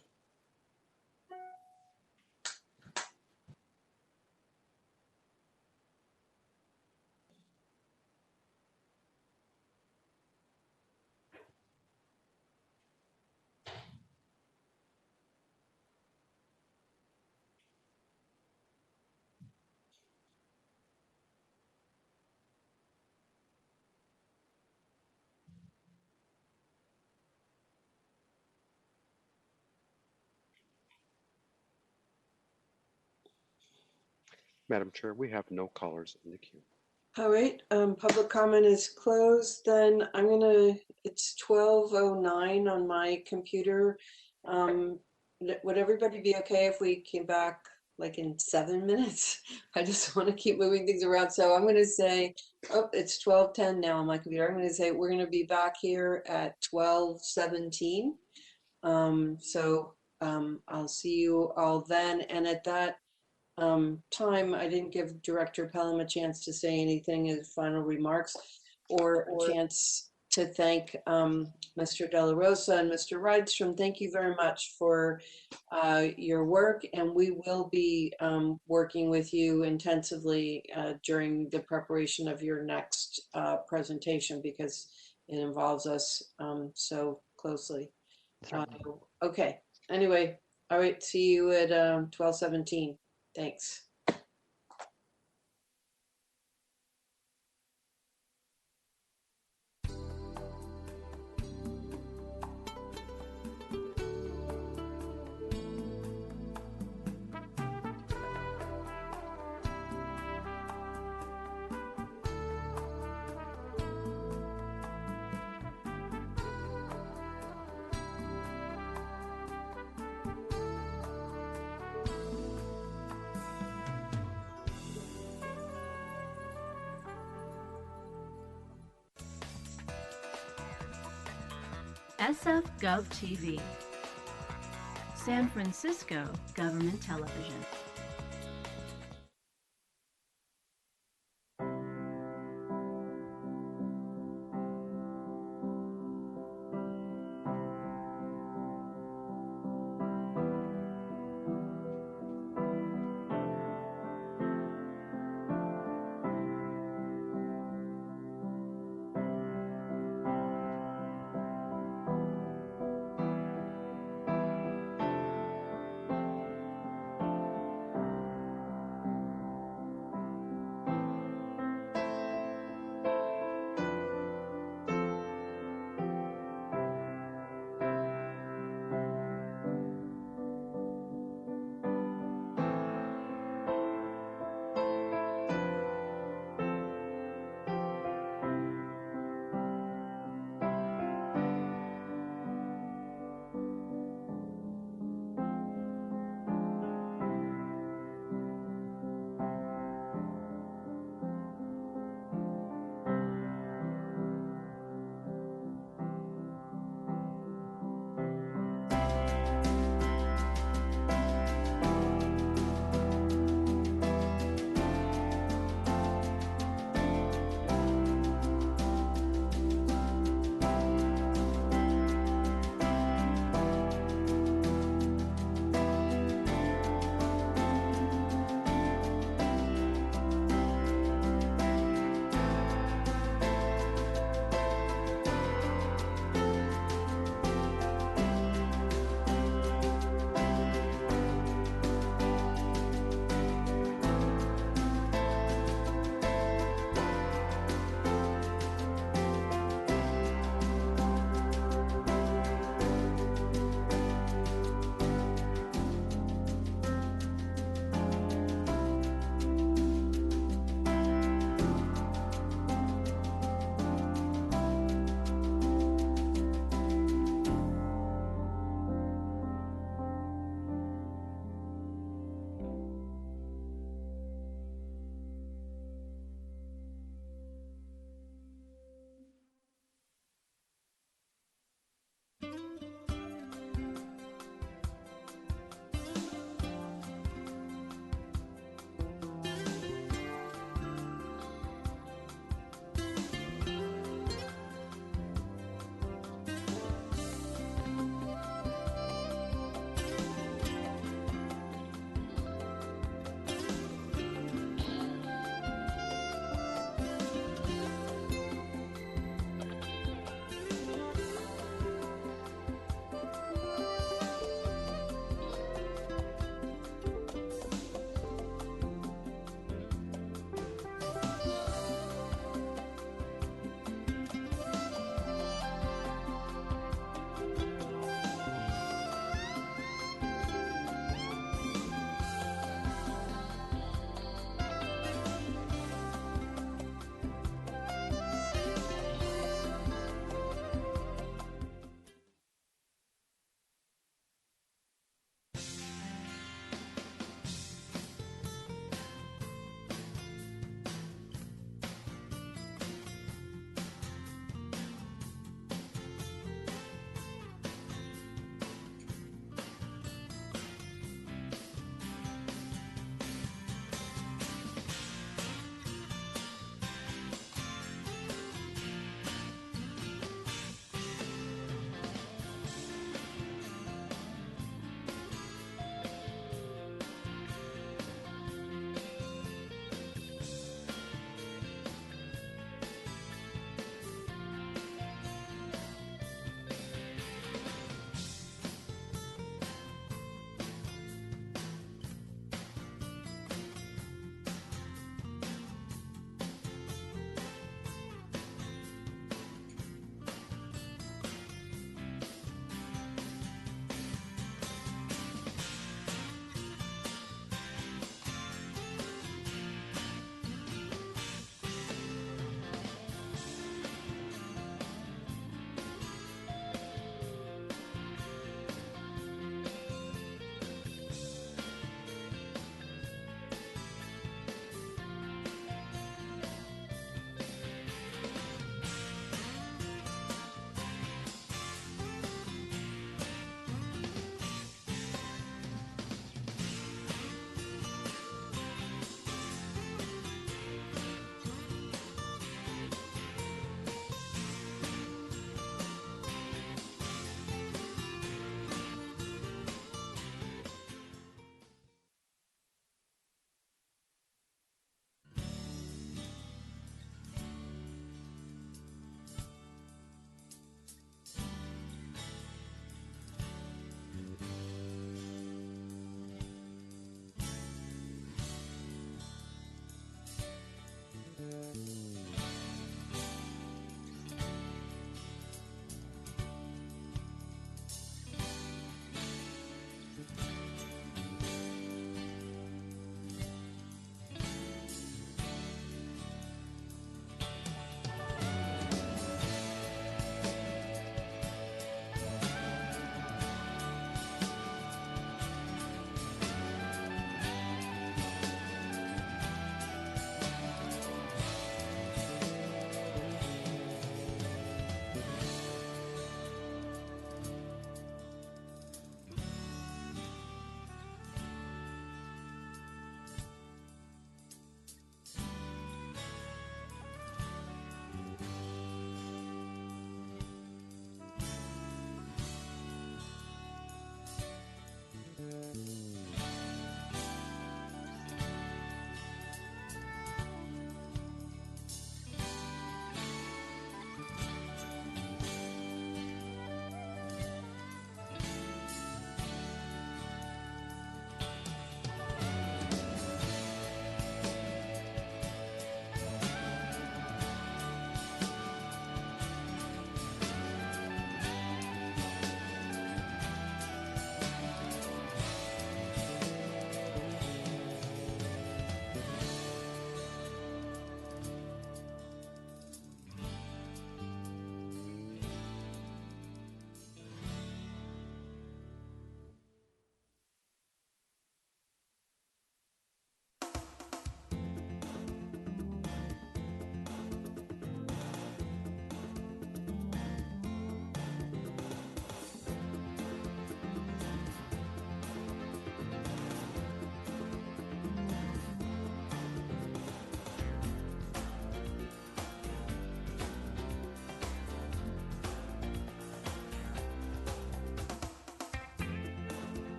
Madam Chair, we have no callers in the queue. All right, public comment is closed. Then it's 12:09 on my computer. Would everybody be okay if we came back like in 7 minutes? I just want to keep moving things around. So I'm going to say, oh, it's 12:10 now on my computer. I'm going to say we're going to be back here at 12:17. I'll see you all then. And at that time, I didn't give Director Pelham a chance to say anything as final remarks or a chance to thank Mr. De La Rosa and Mr. Rydstrom. Thank you very much for your work, and we will be working with you intensively during the preparation of your next presentation because it involves us so closely. Okay, anyway, all right, see you at 12:17. Thanks. SF Gov TV, San Francisco Government Television.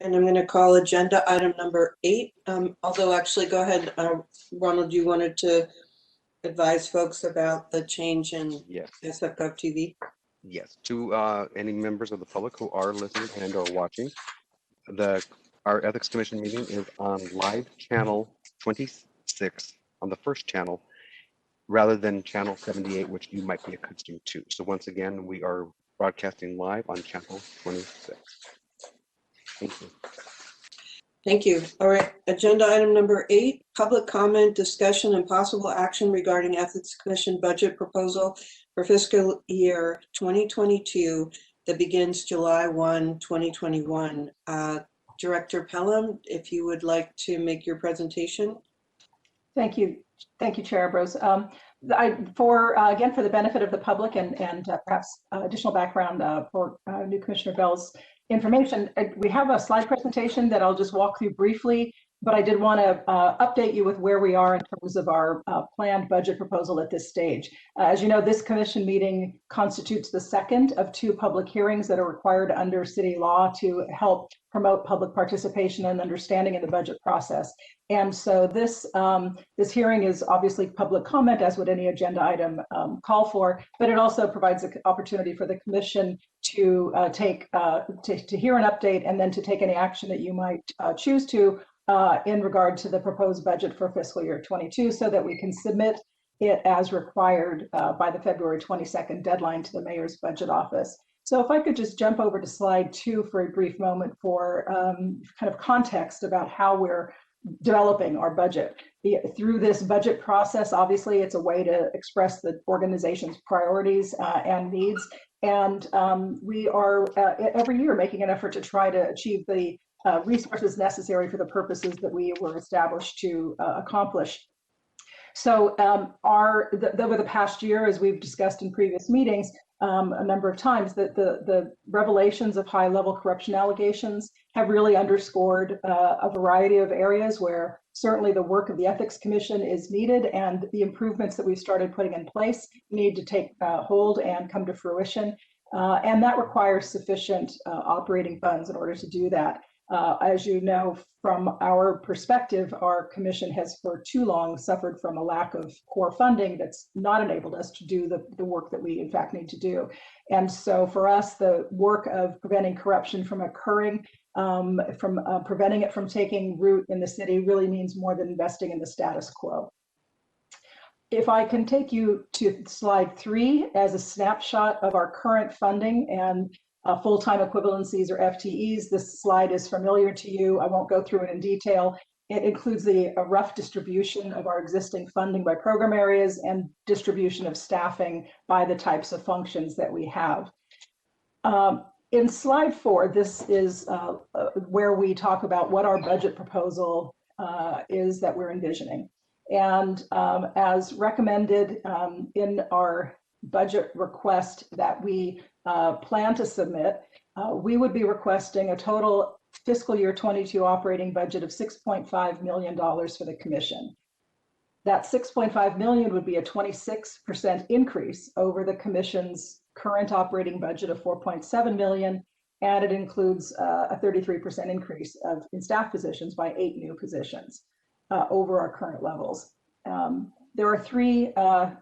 and I'm going to call agenda item number 8. Although actually, go ahead, Ronald, you wanted to advise folks about the change in Yes. SF.gov TV? Yes. To any members of the public who are listening and or watching, our Ethics Commission meeting is on live channel 26 on the first channel, rather than channel 78, which you might be accustomed to. So once again, we are broadcasting live on channel 26. Thank you. Thank you. All right, agenda item number 8, public comment, discussion, and possible action regarding Ethics Commission budget proposal for fiscal year 2022 that begins July 1, 2021. Director Pelham, if you would like to make your presentation. Thank you. Thank you, Chair Ambrose. Again, for the benefit of the public and perhaps additional background for new Commissioner Bell's information, we have a slide presentation that I'll just walk through briefly, but I did want to update you with where we are in terms of our planned budget proposal at this stage. As you know, this commission meeting constitutes the second of 2 public hearings that are required under city law to help promote public participation and understanding in the budget process. And so this hearing is obviously public comment, as would any agenda item call for, but it also provides an opportunity for the commission to hear an update and then to take any action that you might choose to in regard to the proposed budget for fiscal year 22, so that we can submit it as required by the February 22nd deadline to the mayor's budget office. So if I could just jump over to slide 2 for a brief moment for kind of context about how we're developing our budget. Through this budget process, obviously, it's a way to express the organization's priorities and needs. And we are every year making an effort to try to achieve the resources necessary for the purposes that we were established to accomplish. So over the past year, as we've discussed in previous meetings a number of times, that the revelations of high-level corruption allegations have really underscored a variety of areas where certainly the work of the Ethics Commission is needed, and the improvements that we've started putting in place need to take hold and come to fruition. And that requires sufficient operating funds in order to do that. As you know, from our perspective, our commission has for too long suffered from a lack of core funding that's not enabled us to do the work that we in fact need to do. And so for us, the work of preventing corruption from occurring, preventing it from taking root in the city really means more than investing in the status quo. If I can take you to slide 3 as a snapshot of our current funding and full-time equivalencies or FTEs. This slide is familiar to you. I won't go through it in detail. It includes a rough distribution of our existing funding by program areas and distribution of staffing by the types of functions that we have. In slide 4, this is where we talk about what our budget proposal is that we're envisioning. And as recommended in our budget request that we plan to submit, we would be requesting a total fiscal year 22 operating budget of $6.5 million for the commission. That $6.5 million would be a 26% increase over the commission's current operating budget of $4.7 million, and it includes a 33% increase in staff positions by 8 new positions over our current levels. There are 3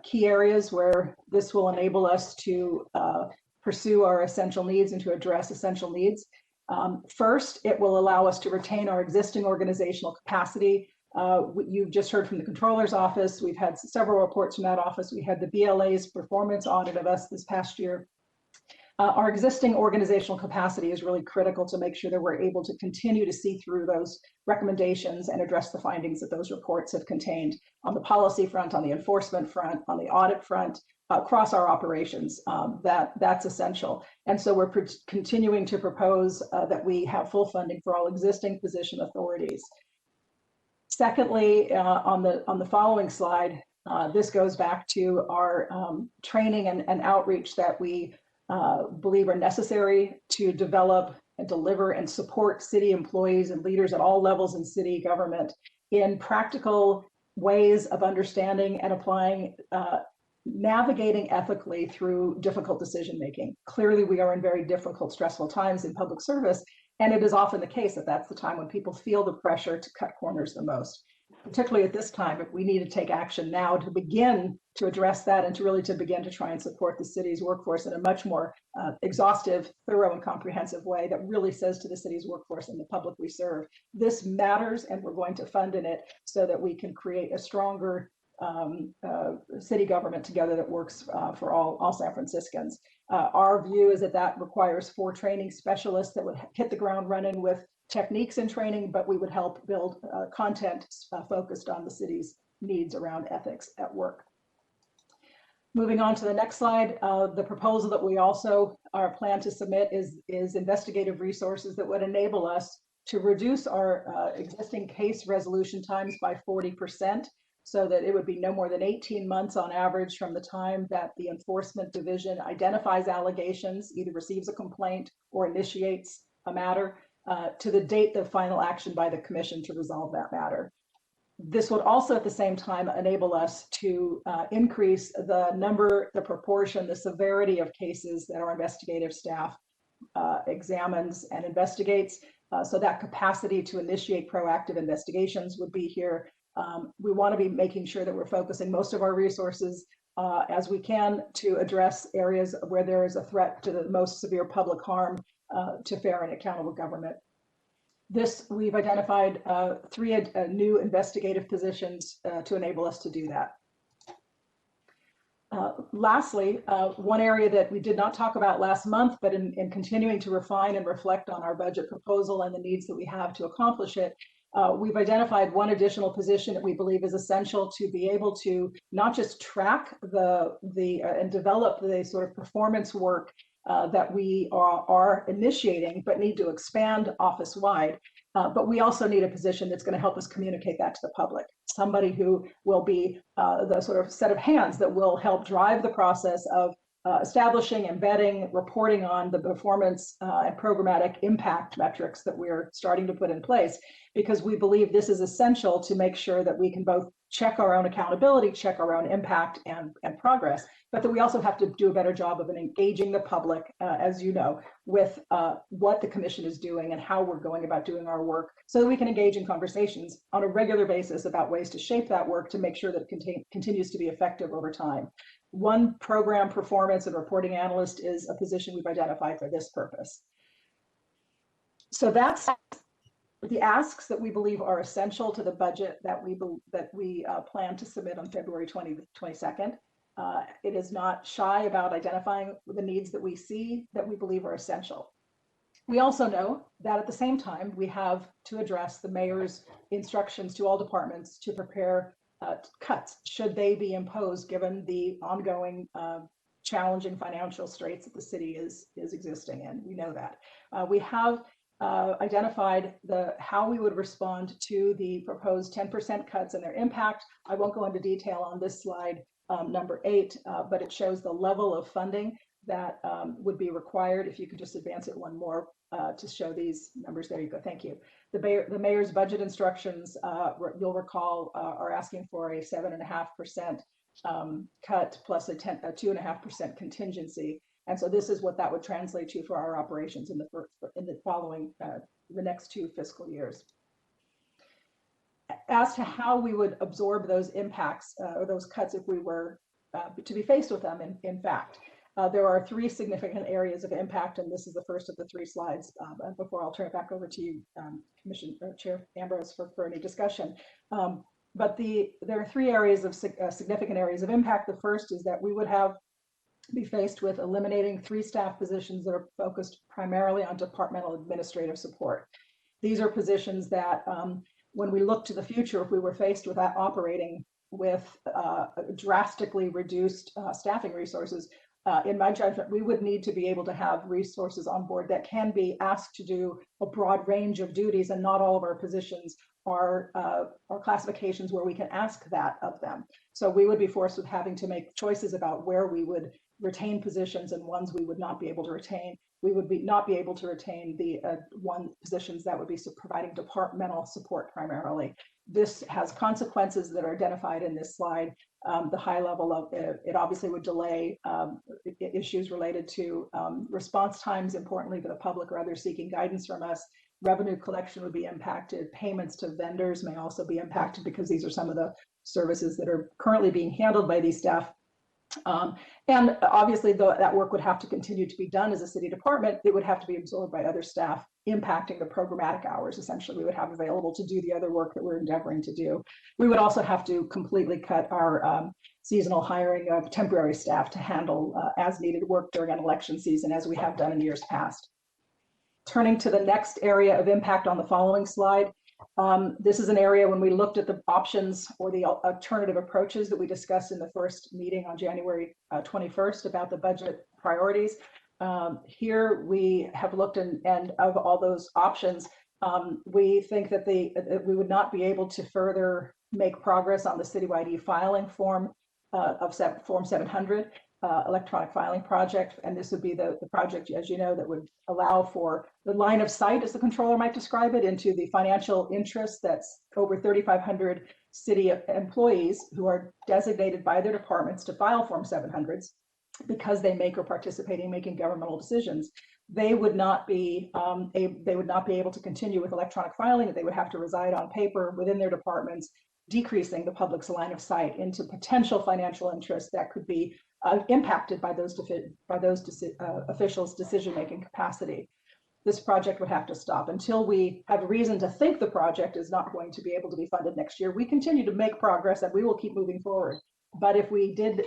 key areas where this will enable us to pursue our essential needs and to address essential needs. First, it will allow us to retain our existing organizational capacity. You've just heard from the Controller's Office. We've had several reports from that office. We had the BLA's performance audit of us this past year. Our existing organizational capacity is really critical to make sure that we're able to continue to see through those recommendations and address the findings that those reports have contained on the policy front, on the enforcement front, on the audit front, across our operations. That's essential. And so we're continuing to propose that we have full funding for all existing position authorities. Secondly, on the following slide, this goes back to our training and outreach that we believe are necessary to develop and deliver and support city employees and leaders at all levels in city government in practical ways of understanding and applying, navigating ethically through difficult decision making. Clearly, we are in very difficult, stressful times in public service, And it is often the case that that's the time when people feel the pressure to cut corners the most. Particularly at this time, if we need to take action now to begin to address that and to begin to try and support the city's workforce in a much more exhaustive, thorough, and comprehensive way that really says to the city's workforce and the public we serve, this matters, and we're going to fund in it so that we can create a stronger city government together that works for all San Franciscans. Our view is that that requires 4 training specialists that would hit the ground running with techniques and training, but we would help build content focused on the city's needs around ethics at work. Moving on to the next slide, the proposal that we also are plan to submit is investigative resources that would enable us to reduce our existing case resolution times by 40%, so that it would be no more than 18 months on average from the time that the enforcement division identifies allegations, either receives a complaint or initiates a matter, to the date of final action by the commission to resolve that matter. This would also at the same time enable us to increase the number, the proportion, the severity of cases that our investigative staff examines and investigates. So that capacity to initiate proactive investigations would be here. We want to be making sure that we're focusing most of our resources as we can to address areas where there is a threat to the most severe public harm to fair and accountable government. We've identified 3 new investigative positions to enable us to do that. Lastly, one area that we did not talk about last month, but in continuing to refine and reflect on our budget proposal and the needs that we have to accomplish it, we've identified one additional position that we believe is essential to be able to not just track and develop the sort of performance work that we are initiating, but need to expand office-wide. But we also need a position that's going to help us communicate that to the public. Somebody who will be the sort of set of hands that will help drive the process of establishing, embedding, reporting on the performance and programmatic impact metrics that we're starting to put in place, because we believe this is essential to make sure that we can both check our own accountability, check our own impact and progress, but that we also have to do a better job of engaging the public, as you know, with what the commission is doing and how we're going about doing our work, so that we can engage in conversations on a regular basis about ways to shape that work to make sure that it continues to be effective over time. One program performance and reporting analyst is a position we've identified for this purpose. So that's the asks that we believe are essential to the budget that we plan to submit on February 22nd. It is not shy about identifying the needs that we see that we believe are essential. We also know that at the same time, we have to address the mayor's instructions to all departments to prepare cuts, should they be imposed, given the ongoing challenging financial straits that the city is existing in. We know that. We have identified how we would respond to the proposed 10% cuts and their impact. I won't go into detail on this slide, number 8, but it shows the level of funding that would be required. If you could just advance it one more to show these numbers. There you go. Thank you. The mayor's budget instructions, you'll recall, are asking for a 7.5% cut plus a 2.5% contingency. And so this is what that would translate to for our operations in the next 2 fiscal years. As to how we would absorb those impacts or those cuts if we were to be faced with them, in fact, there are 3 significant areas of impact, and this is the first of the 3 slides. Before I'll turn it back over to you, Chair Ambrose, for any discussion. But there are 3 areas of significant areas of impact. The first is that we would be faced with eliminating 3 staff positions that are focused primarily on departmental administrative support. These are positions that, when we look to the future, if we were faced with that operating with drastically reduced staffing resources, in my judgment, we would need to be able to have resources on board that can be asked to do a broad range of duties, and not all of our positions are classifications where we can ask that of them. So we would be forced with having to make choices about where we would retain positions and ones we would not be able to retain. we would not be able to retain the positions that would be providing departmental support primarily. This has consequences that are identified in this slide. The high level of it obviously would delay issues related to response times, importantly for the public or others seeking guidance from us. Revenue collection would be impacted. Payments to vendors may also be impacted because these are some of the services that are currently being handled by these staff. And obviously, though that work would have to continue to be done as a city department, it would have to be absorbed by other staff, impacting the programmatic hours essentially we would have available to do the other work that we're endeavoring to do. We would also have to completely cut our seasonal hiring of temporary staff to handle as needed work during an election season, as we have done in years past. Turning to the next area of impact on the following slide. This is an area when we looked at the options or the alternative approaches that we discussed in the first meeting on January 21st about the budget priorities. Here we have looked and of all those options, we think that we would not be able to further make progress on the citywide e-filing form of Form 700. Electronic filing project, and this would be the project, as you know, that would allow for the line of sight, as the controller might describe it, into the financial interest that's over 3,500 city employees who are designated by their departments to file Form 700s because they make or participate in making governmental decisions. They would not be able to continue with electronic filing. They would have to reside on paper within their departments, decreasing the public's line of sight into potential financial interests that could be impacted by those officials' decision-making capacity. This project would have to stop until we have a reason to think the project is not going to be able to be funded next year. We continue to make progress and we will keep moving forward. But if we did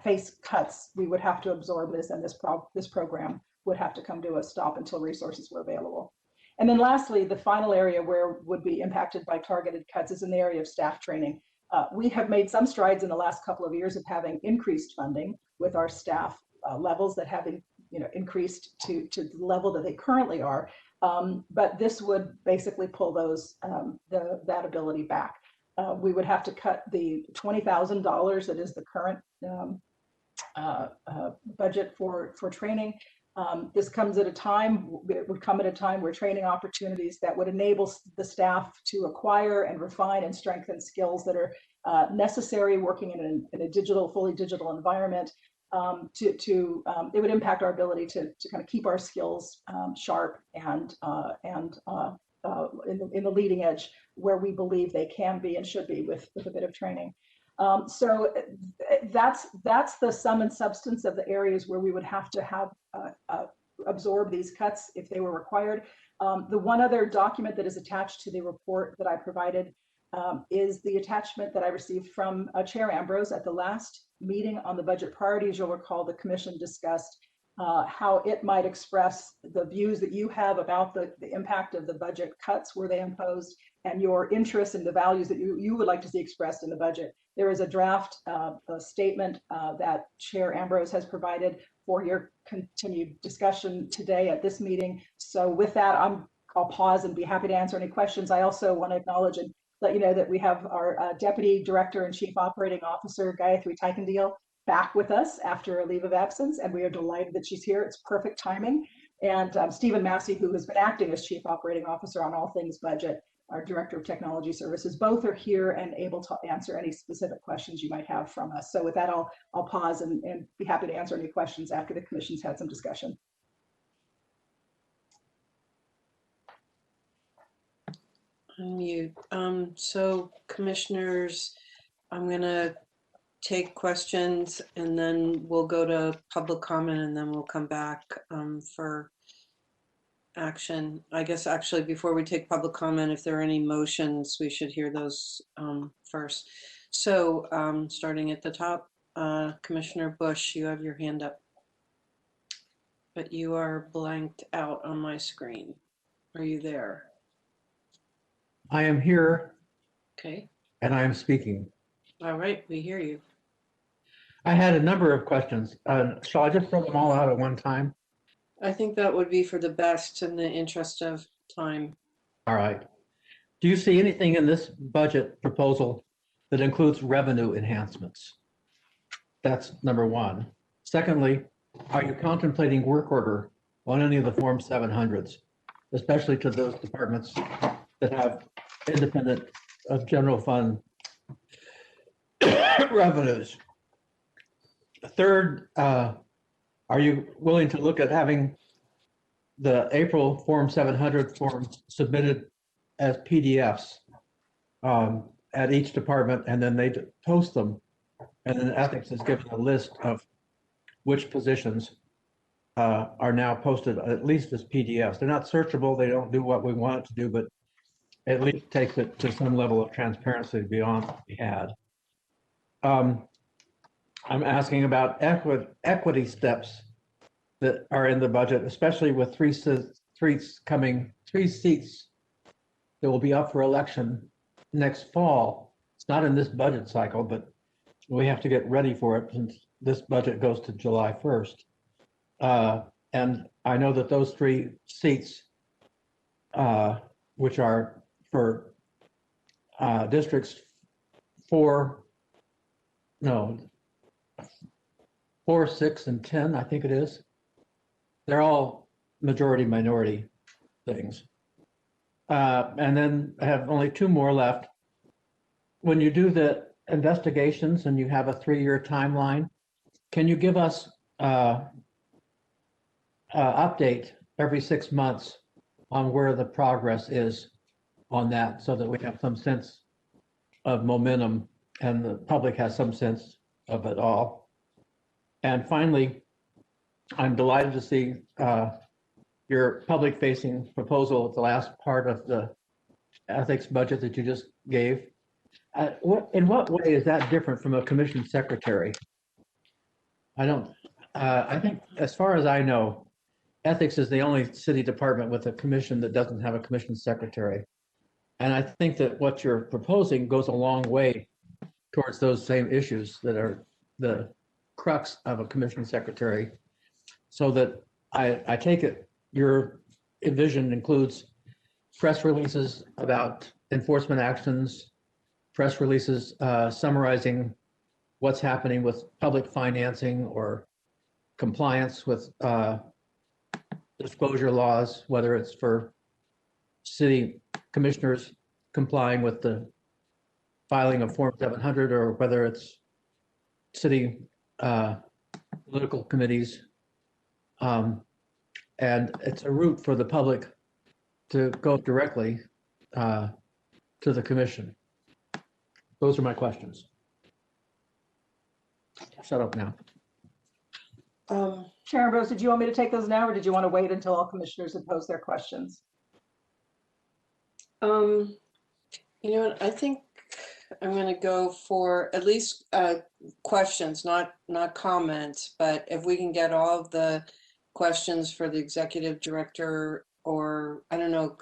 face cuts, we would have to absorb this, and this program would have to come to a stop until resources were available. And then lastly, the final area where would be impacted by targeted cuts is in the area of staff training. We have made some strides in the last couple of years of having increased funding with our staff levels that have increased to the level that they currently are. But this would basically pull that ability back. We would have to cut the $20,000 that is the current budget for training. This comes at a time, it would come at a time where training opportunities that would enable the staff to acquire and refine and strengthen skills that are necessary working in a fully digital environment. It would impact our ability to kind of keep our skills sharp and in the leading edge where we believe they can be and should be with a bit of training. So that's the sum and substance of the areas where we would have to have absorb these cuts if they were required. The one other document that is attached to the report that I provided is the attachment that I received from Chair Ambrose at the last meeting on the budget priorities. You'll recall the commission discussed how it might express the views that you have about the impact of the budget cuts were they imposed, and your interest in the values that you would like to see expressed in the budget. There is a draft statement that Chair Ambrose has provided for your continued discussion today at this meeting. So with that, I'll pause and be happy to answer any questions. I also want to acknowledge and let you know that we have our Deputy Director and Chief Operating Officer, Gayatri Taikandil, back with us after a leave of absence, and we are delighted that she's here. It's perfect timing. And Stephen Massey, who has been acting as Chief Operating Officer on all things budget, our Director of Technology Services, both are here and able to answer any specific questions you might have from us. So with that, I'll pause and be happy to answer any questions after the commission's had some discussion. Unmute. So commissioners, I'm going to take questions and then we'll go to public comment and then we'll come back for action. I guess actually before we take public comment, if there are any motions, we should hear those first. So starting at the top, Commissioner Bush, you have your hand up, but you are blanked out on my screen. Are you there? I am here. Okay. And I am speaking. All right, we hear you. I had a number of questions. Shall I just throw them all out at one time? I think that would be for the best in the interest of time. All right. Do you see anything in this budget proposal that includes revenue enhancements? That's number one. Secondly, are you contemplating work order on any of the Form 700s, especially to those departments that have independent of general fund revenues. Third, are you willing to look at having the April Form 700 forms submitted as PDFs at each department, and then they post them, and then ethics is given a list of which positions are now posted at least as PDFs. They're not searchable. They don't do what we want it to do, but at least takes it to some level of transparency beyond what we had. I'm asking about equity steps that are in the budget, especially with three seats that will be up for election next fall. It's not in this budget cycle, but we have to get ready for it since this budget goes to July 1st. And I know that those 3 seats, which are for districts 4, 6, and 10, I think it is. They're all majority minority things. And then I have only 2 more left. When you do the investigations and you have a 3-year timeline, can you give us update every 6 months on where the progress is on that, so that we have some sense of momentum and the public has some sense of it all? And finally, I'm delighted to see your public-facing proposal at the last part of the ethics budget that you just gave. In what way is that different from a commission secretary? I think, as far as I know, ethics is the only city department with a commission that doesn't have a commission secretary. And I think that what you're proposing goes a long way towards those same issues that are the crux of a commission secretary. So that I take it your vision includes press releases about enforcement actions, press releases summarizing what's happening with public financing or compliance with disclosure laws, whether it's for city commissioners complying with the filing of Form 700 or whether it's city political committees. And it's a route for the public to go directly to the commission. Those are my questions. Shut up now. Sharon Rose, did you want me to take those now, or did you want to wait until all commissioners had posed their questions? You know what, I think I'm going to go for at least questions, not comments, but if we can get all of the questions for the executive director, or I don't know,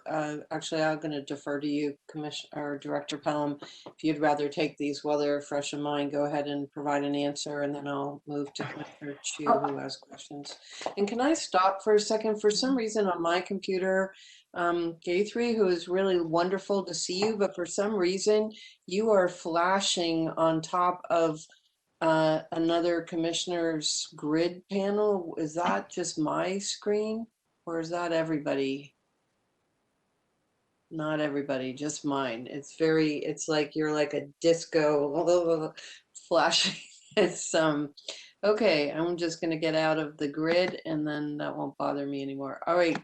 actually I'm going to defer to you, Commissioner or Director Pelham. If you'd rather take these while they're fresh in mind, go ahead and provide an answer, and then I'll move to Commissioner Chu, who has questions. And can I stop for a second? For some reason on my computer, Gayatri, who is really wonderful to see you, but for some reason you are flashing on top of another commissioner's grid panel. Is that just my screen, or is that everybody? Not everybody, just mine. It's like you're like a disco flashing. It's okay, I'm just gonna get out of the grid and then that won't bother me anymore. All right,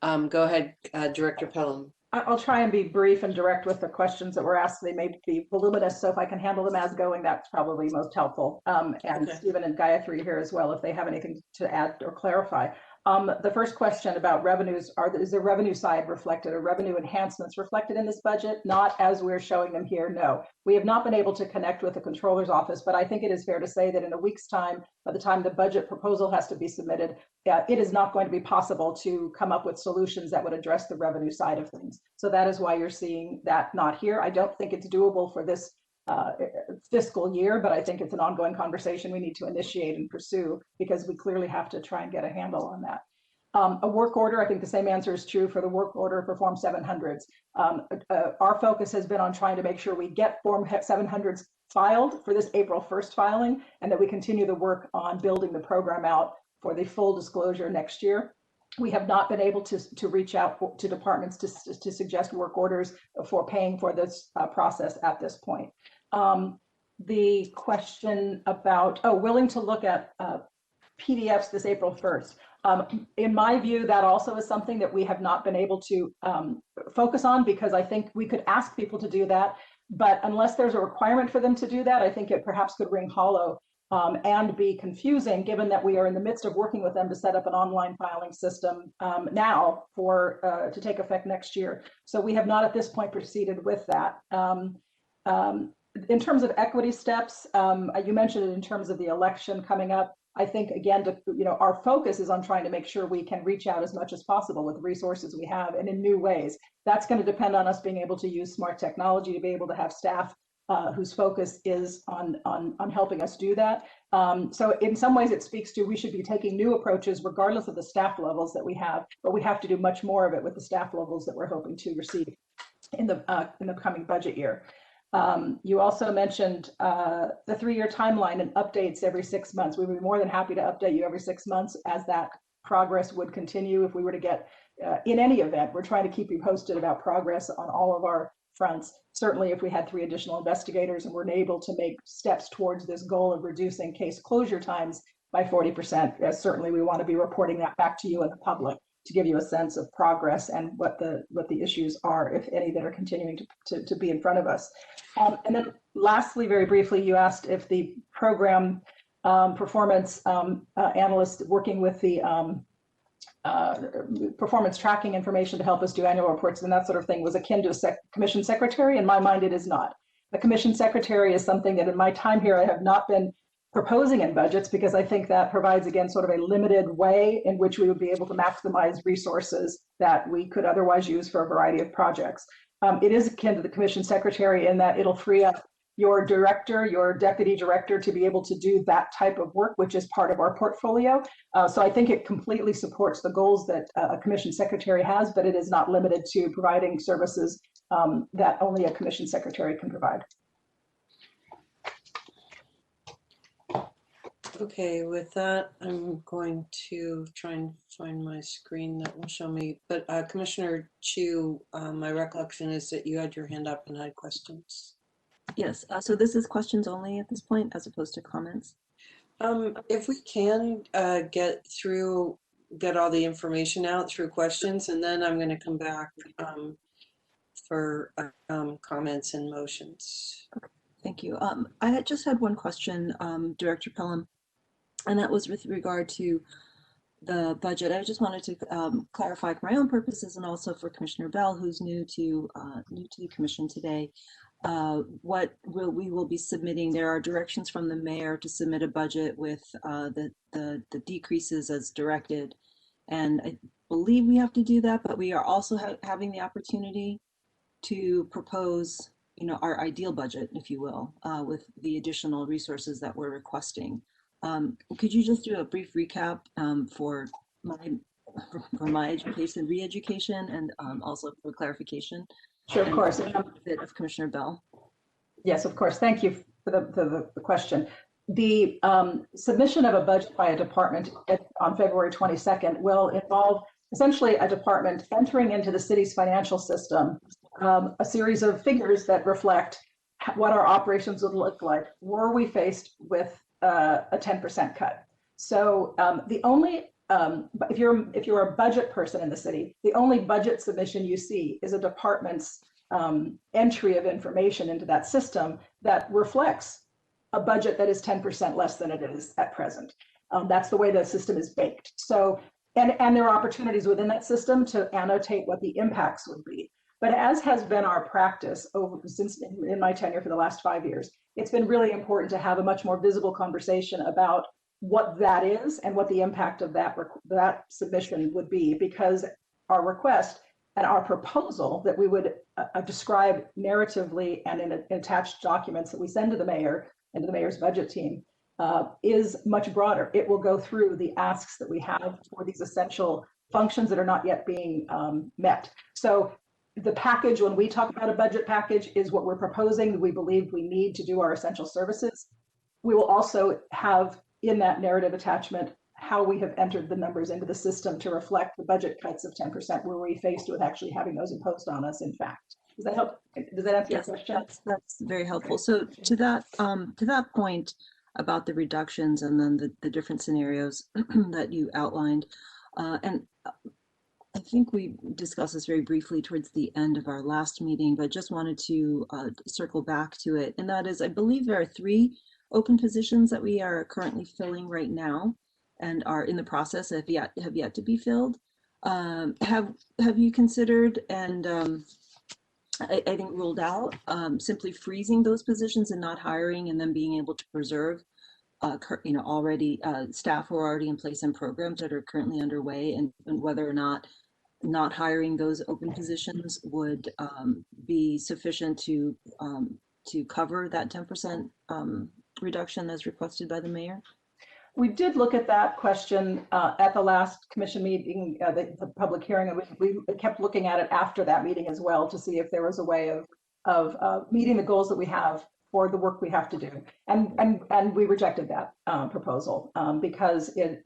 go ahead, Director Pelham. I'll try and be brief and direct with the questions that were asked. They may be voluminous, so if I can handle them as going, that's probably most helpful. And okay. Stephen and Gayatri here as well, if they have anything to add or clarify. The first question about revenues, is the revenue side reflected, or revenue enhancements reflected in this budget? Not as we're showing them here, no. We have not been able to connect with the controller's office, but I think it is fair to say that in a week's time, by the time the budget proposal has to be submitted, it is not going to be possible to come up with solutions that would address the revenue side of things. So that is why you're seeing that not here. I don't think it's doable for this fiscal year, but I think it's an ongoing conversation we need to initiate and pursue, because we clearly have to try and get a handle on that. A work order, I think the same answer is true for the work order for Form 700s. Our focus has been on trying to make sure we get Form 700s filed for this April 1st filing, and that we continue the work on building the program out for the full disclosure next year. We have not been able to reach out to departments to suggest work orders for paying for this process at this point. The question about, willing to look at PDFs this April 1st. In my view, that also is something that we have not been able to focus on, because I think we could ask people to do that, but unless there's a requirement for them to do that, I think it perhaps could ring hollow and be confusing, given that we are in the midst of working with them to set up an online filing system now to take effect next year. So we have not at this point proceeded with that. In terms of equity steps, you mentioned it in terms of the election coming up. I think, again, our focus is on trying to make sure we can reach out as much as possible with the resources we have and in new ways. That's going to depend on us being able to use smart technology to be able to have staff whose focus is on helping us do that. So in some ways it speaks to, we should be taking new approaches regardless of the staff levels that we have, but we have to do much more of it with the staff levels that we're hoping to receive in the coming budget year. You also mentioned the 3-year timeline and updates every 6 months. We would be more than happy to update you every 6 months as that progress would continue. If we were to get, in any event, we're trying to keep you posted about progress on all of our fronts. Certainly if we had 3 additional investigators and were able to make steps towards this goal of reducing case closure times by 40%, certainly we want to be reporting that back to you and the public to give you a sense of progress and what the issues are, if any, that are continuing to be in front of us. And then lastly, very briefly, you asked if the program performance analyst working with the performance tracking information to help us do annual reports and that sort of thing was akin to a commission secretary. In my mind, it is not. A commission secretary is something that in my time here, I have not been proposing in budgets, because I think that provides, again, sort of a limited way in which we would be able to maximize resources that we could otherwise use for a variety of projects. It is akin to the commission secretary in that it'll free up your director, your deputy director to be able to do that type of work, which is part of our portfolio. So I think it completely supports the goals that a commission secretary has, but it is not limited to providing services that only a commission secretary can provide. Okay, with that, I'm going to try and find my screen that will show me. But Commissioner Chu, my recollection is that you had your hand up and had questions. Yes, so this is questions only at this point, as opposed to comments. If we can get all the information out through questions, and then I'm going to come back for comments and motions. Okay, thank you. I had just had one question, Director Pelham, and that was with regard to the budget. I just wanted to clarify for my own purposes and also for Commissioner Bell, who's new to the commission today, what we will be submitting. There are directions from the mayor to submit a budget with the decreases as directed, and I believe we have to do that, but we are also having the opportunity to propose, our ideal budget, if you will, with the additional resources that we're requesting. Could you just do a brief recap for my education, re-education, and also for clarification? Sure, of course. Of Commissioner Bell. Yes, of course. Thank you for the question. The submission of a budget by a department on February 22nd will involve essentially a department entering into the city's financial system a series of figures that reflect what our operations would look like were we faced with a 10% cut. So the only, if you're a budget person in the city, the only budget submission you see is a department's entry of information into that system that reflects a budget that is 10% less than it is at present. That's the way the system is baked. So, and there are opportunities within that system to annotate what the impacts would be. But as has been our practice since in my tenure for the last 5 years, it's been really important to have a much more visible conversation about what that is and what the impact of that submission would be, because our request and our proposal that we would describe narratively and in attached documents that we send to the mayor and to the mayor's budget team is much broader. It will go through the asks that we have for these essential functions that are not yet being met. So the package, when we talk about a budget package, is what we're proposing that we believe we need to do our essential services. We will also have in that narrative attachment how we have entered the numbers into the system to reflect the budget cuts of 10%, were we faced with actually having those imposed on us, in fact. Does that help? Does that answer your question? That's very helpful. So to that point about the reductions and then the different scenarios that you outlined, and I think we discussed this very briefly towards the end of our last meeting, but just wanted to circle back to it. And that is, I believe there are 3 open positions that we are currently filling right now and are in the process of have yet to be filled. Have you considered and I think ruled out simply freezing those positions and not hiring, and then being able to preserve already staff who are already in place in programs that are currently underway, and whether or not hiring those open positions would be sufficient to cover that 10% reduction as requested by the mayor? We did look at that question at the last commission meeting, the public hearing, and we kept looking at it after that meeting as well to see if there was a way of meeting the goals that we have for the work we have to do. And we rejected that proposal because it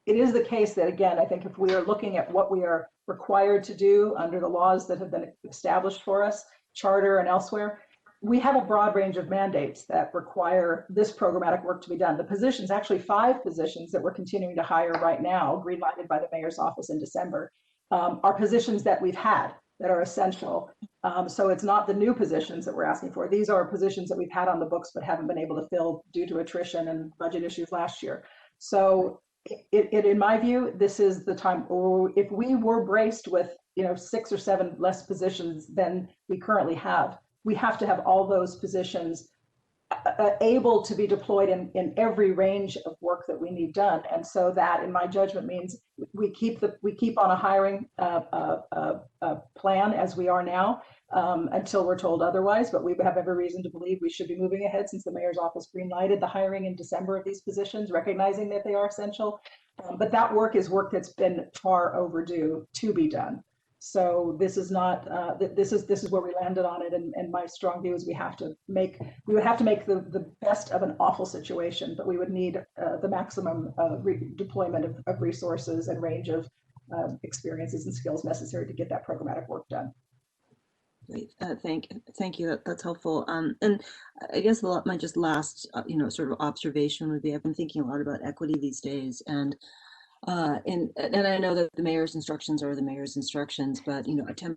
is the case that, again, I think if we are looking at what we are required to do under the laws that have been established for us, charter and elsewhere, we have a broad range of mandates that require this programmatic work to be done. The positions, actually 5 positions that we're continuing to hire right now, green-lighted by the mayor's office in December, are positions that we've had that are essential. So it's not the new positions that we're asking for. These are positions that we've had on the books but haven't been able to fill due to attrition and budget issues last year. So in my view, this is the time, or if we were braced with 6 or 7 less positions than we currently have, we have to have all those positions able to be deployed in every range of work that we need done. And so that, in my judgment, means we keep on a hiring plan as we are now until we're told otherwise. But we have every reason to believe we should be moving ahead, since the mayor's office green-lighted the hiring in December of these positions, recognizing that they are essential. But that work is work that's been far overdue to be done. So this is not this is where we landed on it, and my strong view is we would have to make the best of an awful situation, but we would need the maximum deployment of resources and range of experiences and skills necessary to get that programmatic work done. Great, thank you. That's helpful. And I guess my just last sort of observation would be, I've been thinking a lot about equity these days, and I know that the mayor's instructions are the mayor's instructions, but a 10%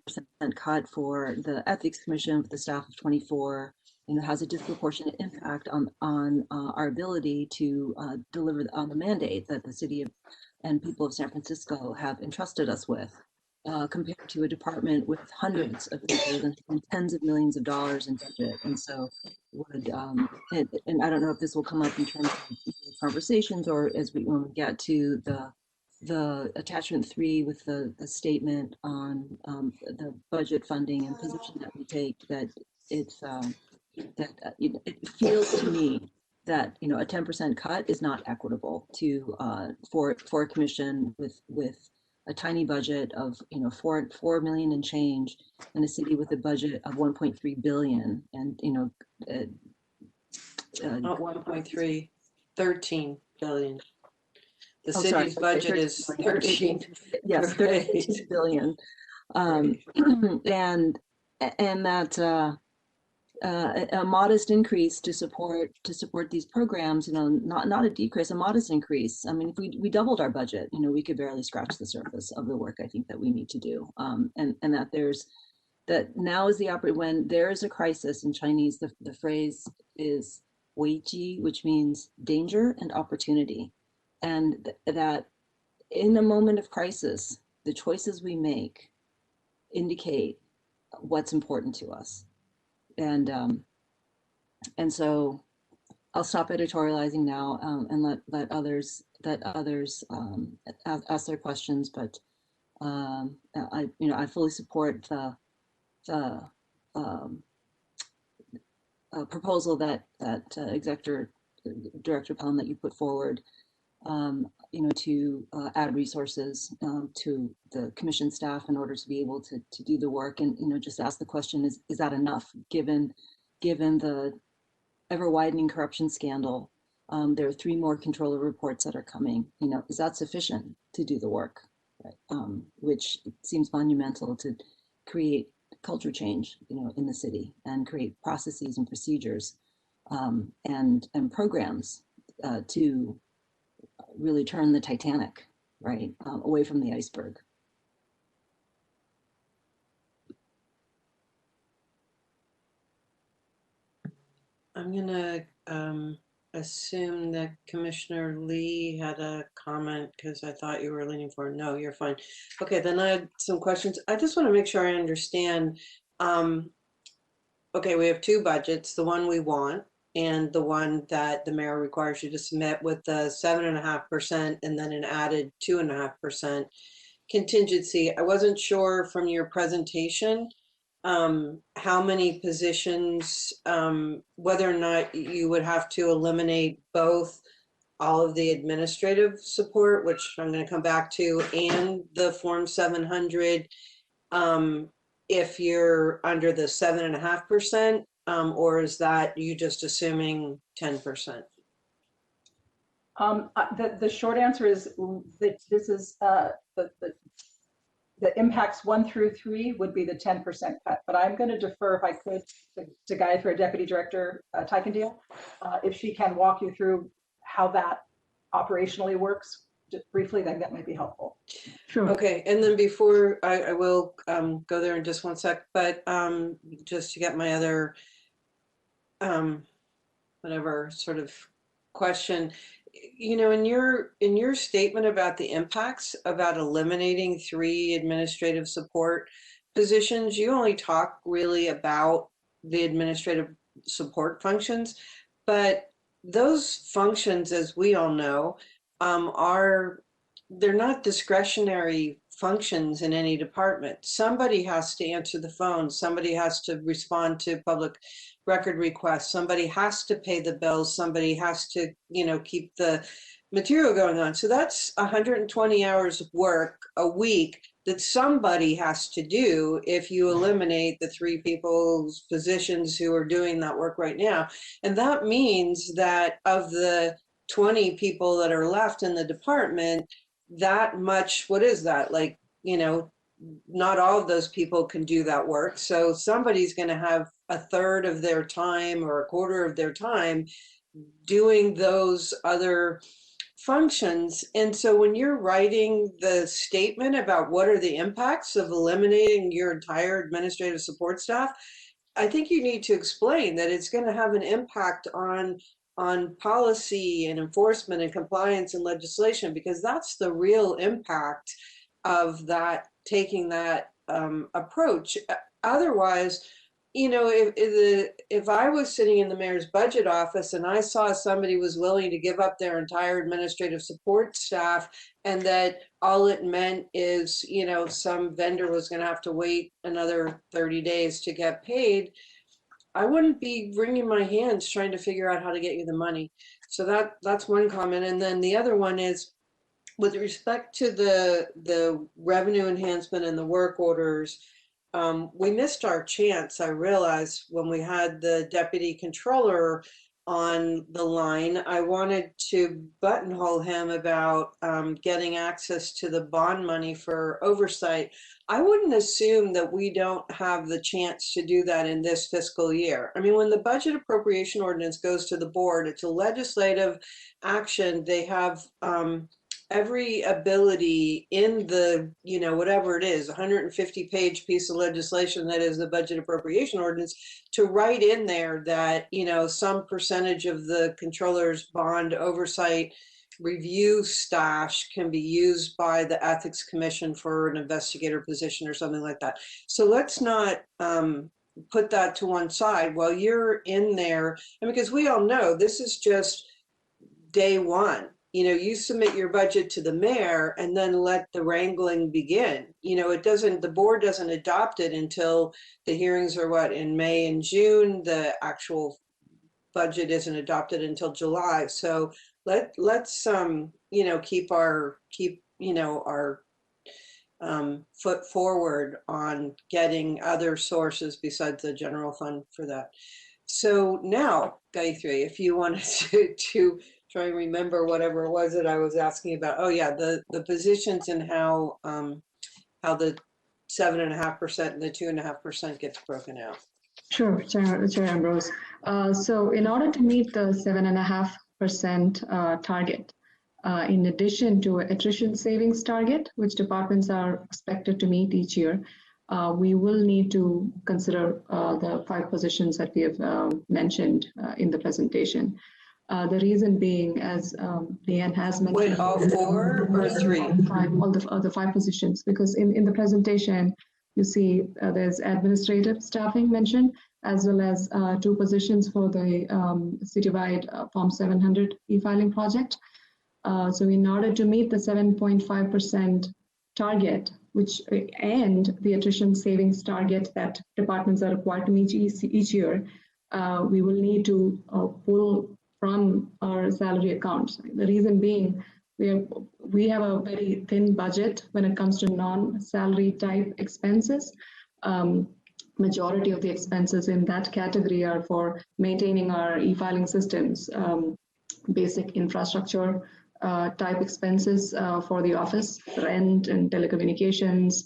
cut for the ethics commission with the staff of 24, has a disproportionate impact on our ability to deliver on the mandate that the city and people of San Francisco have entrusted us with, compared to a department with hundreds of people and tens of millions of dollars in budget. And so and I don't know if this will come up in terms of conversations or when we get to the attachment 3 with the statement on the budget funding and position that we take, that it's it feels to me that a 10% cut is not equitable to for a commission with a tiny budget of 4 million and change, in a city with a budget of 1.3 billion, and not 1.3, 13 billion. The city's budget is 13. Yes, 13 billion. And that a modest increase to support these programs, not a decrease, a modest increase. I mean, if we doubled our budget, we could barely scratch the surface of the work I think that we need to do. And that now is the when there is a crisis. In Chinese, the phrase is 危机, which means danger and opportunity. And that in a moment of crisis, the choices we make indicate what's important to us. And so I'll stop editorializing now and let others ask their questions. But I fully support the proposal that Executive Director Pelham that you put forward. To add resources to the commission staff in order to be able to do the work, and just ask the question: is that enough, given the ever widening corruption scandal There are 3 more controller reports that are coming. You know, is that sufficient to do the work? Right? Which seems monumental to create culture change, you know, in the city and create processes and procedures and programs to really turn the Titanic, right, away from the iceberg. I'm gonna assume that Commissioner Lee had a comment because I thought you were leaning forward. No, you're fine. Okay, then I had some questions. I just want to make sure I understand. Okay, we have 2 budgets, the one we want and the one that the mayor requires you to submit with the 7.5% and then an added 2.5% contingency. I wasn't sure from your presentation how many positions, whether or not you would have to eliminate both all of the administrative support, which I'm going to come back to, and the Form 700 if you're under the 7.5%, or is that you just assuming 10%? The short answer is that this is the impacts 1 through 3 would be the 10% cut, but I'm going to defer, if I could, to guide for Deputy Director Tykendale, if she can walk you through how that operationally works. Just briefly, then that might be helpful. Sure. Okay, and then before I will go there in just 1 sec, but just to get my other whatever sort of question, you know, in your statement about the impacts about eliminating 3 administrative support positions, you only talk really about the administrative support functions, but those functions, as we all know, they're not discretionary functions in any department. Somebody has to answer the phone. Somebody has to respond to public record requests. Somebody has to pay the bills. Somebody has to, you know, keep the material going on. So that's 120 hours of work a week that somebody has to do if you eliminate the 3 people's positions who are doing that work right now. And that means that of the 20 people that are left in the department, that much, what is that? Like, you know, not all of those people can do that work. So somebody's going to have a third of their time or a quarter of their time doing those other functions. And so when you're writing the statement about what are the impacts of eliminating your entire administrative support staff, I think you need to explain that it's going to have an impact on policy and enforcement and compliance and legislation, because that's the real impact of that, taking that approach. Otherwise, you know, if I was sitting in the mayor's budget office and I saw somebody was willing to give up their entire administrative support staff, and that all it meant is, you know, some vendor was going to have to wait another 30 days to get paid, I wouldn't be wringing my hands trying to figure out how to get you the money. So that's one comment. And then the other one is with respect to the revenue enhancement and the work orders. We missed our chance, I realized, when we had the deputy controller on the line. I wanted to buttonhole him about getting access to the bond money for oversight. I wouldn't assume that we don't have the chance to do that in this fiscal year. I mean, when the budget appropriation ordinance goes to the board, it's a legislative action. They have every ability in the, you know, whatever it is, 150-page piece of legislation that is the budget appropriation ordinance, to write in there that, you know, some percentage of the controller's bond oversight review stash can be used by the ethics commission for an investigator position or something like that. So let's not put that to one side while you're in there. And because we all know this is just day one. You know, you submit your budget to the mayor and then let the wrangling begin. You know, it doesn't, the board doesn't adopt it until the hearings are what, in May and June. The actual budget isn't adopted until July. So let's you know, keep our foot forward on getting other sources besides the general fund for that. So now, Gayatri, if you wanted to trying to remember whatever it was that I was asking about. Oh yeah, the positions and how the 7.5% and the 2.5% gets broken out. Sure, Chair Ambrose. So in order to meet the 7.5% target, in addition to attrition savings target, which departments are expected to meet each year, we will need to consider the 5 positions that we have mentioned in the presentation. The reason being, as Leanne has mentioned— Wait, all 4 or 3? All the 5 positions, because in the presentation, you see there's administrative staffing mentioned, as well as 2 positions for the citywide Form 700 e-filing project. So in order to meet the 7.5% target, and the attrition savings target that departments are required to meet each year, we will need to pull from our salary accounts. The reason being, we have a very thin budget when it comes to non-salary type expenses. Majority of the expenses in that category are for maintaining our e-filing systems, basic infrastructure type expenses for the office, rent and telecommunications.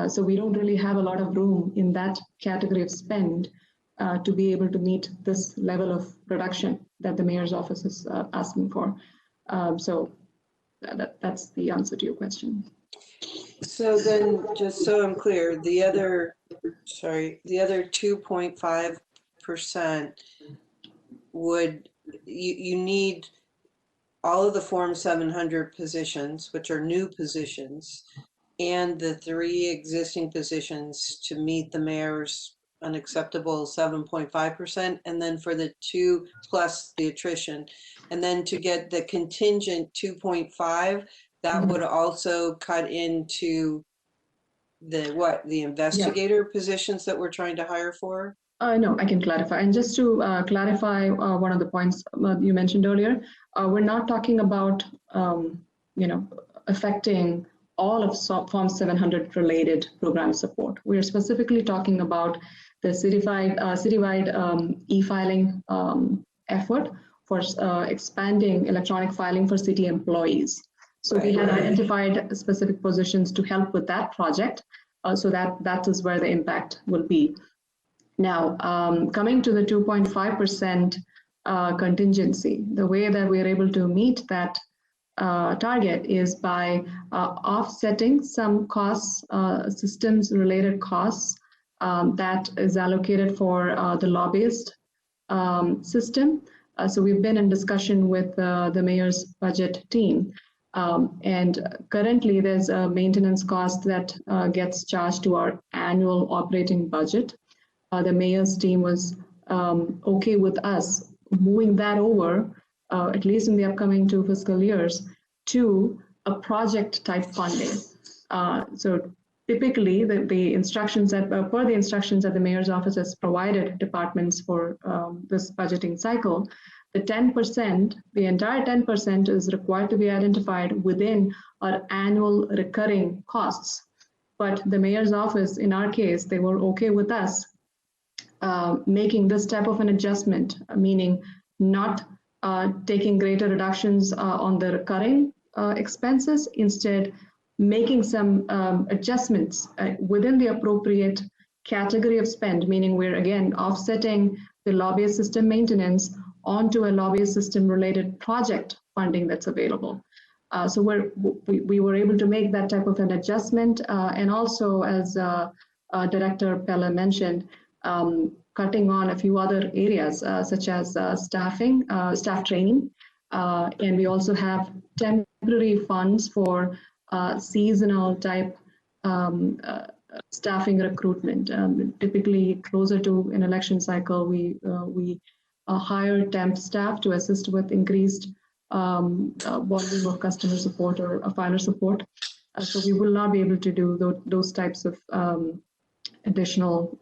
So we don't really have a lot of room in that category of spend to be able to meet this level of production that the mayor's office is asking for. So that's the answer to your question. So then, just so I'm clear, the other 2.5% would, you need all of the Form 700 positions, which are new positions, and the 3 existing positions to meet the mayor's unacceptable 7.5%, and then for the 2 plus the attrition, and then to get the contingent 2.5, that would also cut into the investigator positions that we're trying to hire for? No, I can clarify. And just to clarify one of the points you mentioned earlier, we're not talking about affecting all of Form 700 related program support. We are specifically talking about the citywide e-filing effort for expanding electronic filing for city employees. So we had identified specific positions to help with that project, so that is where the impact will be. Now, coming to the 2.5% contingency, the way that we are able to meet that target is by offsetting some costs, systems-related costs that is allocated for the lobbyist system. So we've been in discussion with the mayor's budget team. And currently there's a maintenance cost that gets charged to our annual operating budget. The mayor's team was okay with us moving that over, at least in the upcoming 2 fiscal years, to a project type funding. So typically the instructions that, per the instructions that the mayor's office has provided departments for this budgeting cycle, the 10%, the entire 10% is required to be identified within our annual recurring costs. But the mayor's office, in our case, they were okay with us making this type of an adjustment, meaning not taking greater reductions on the recurring expenses, instead making some adjustments within the appropriate category of spend, meaning we're again offsetting the lobbyist system maintenance onto a lobbyist system related project funding that's available. So we were able to make that type of an adjustment, and also, as Director Pella mentioned, cutting on a few other areas such as staffing, staff training, and we also have temporary funds for seasonal type staffing recruitment. Typically, closer to an election cycle, we hire temp staff to assist with increased volume of customer support or filer support. So we will not be able to do those types of additional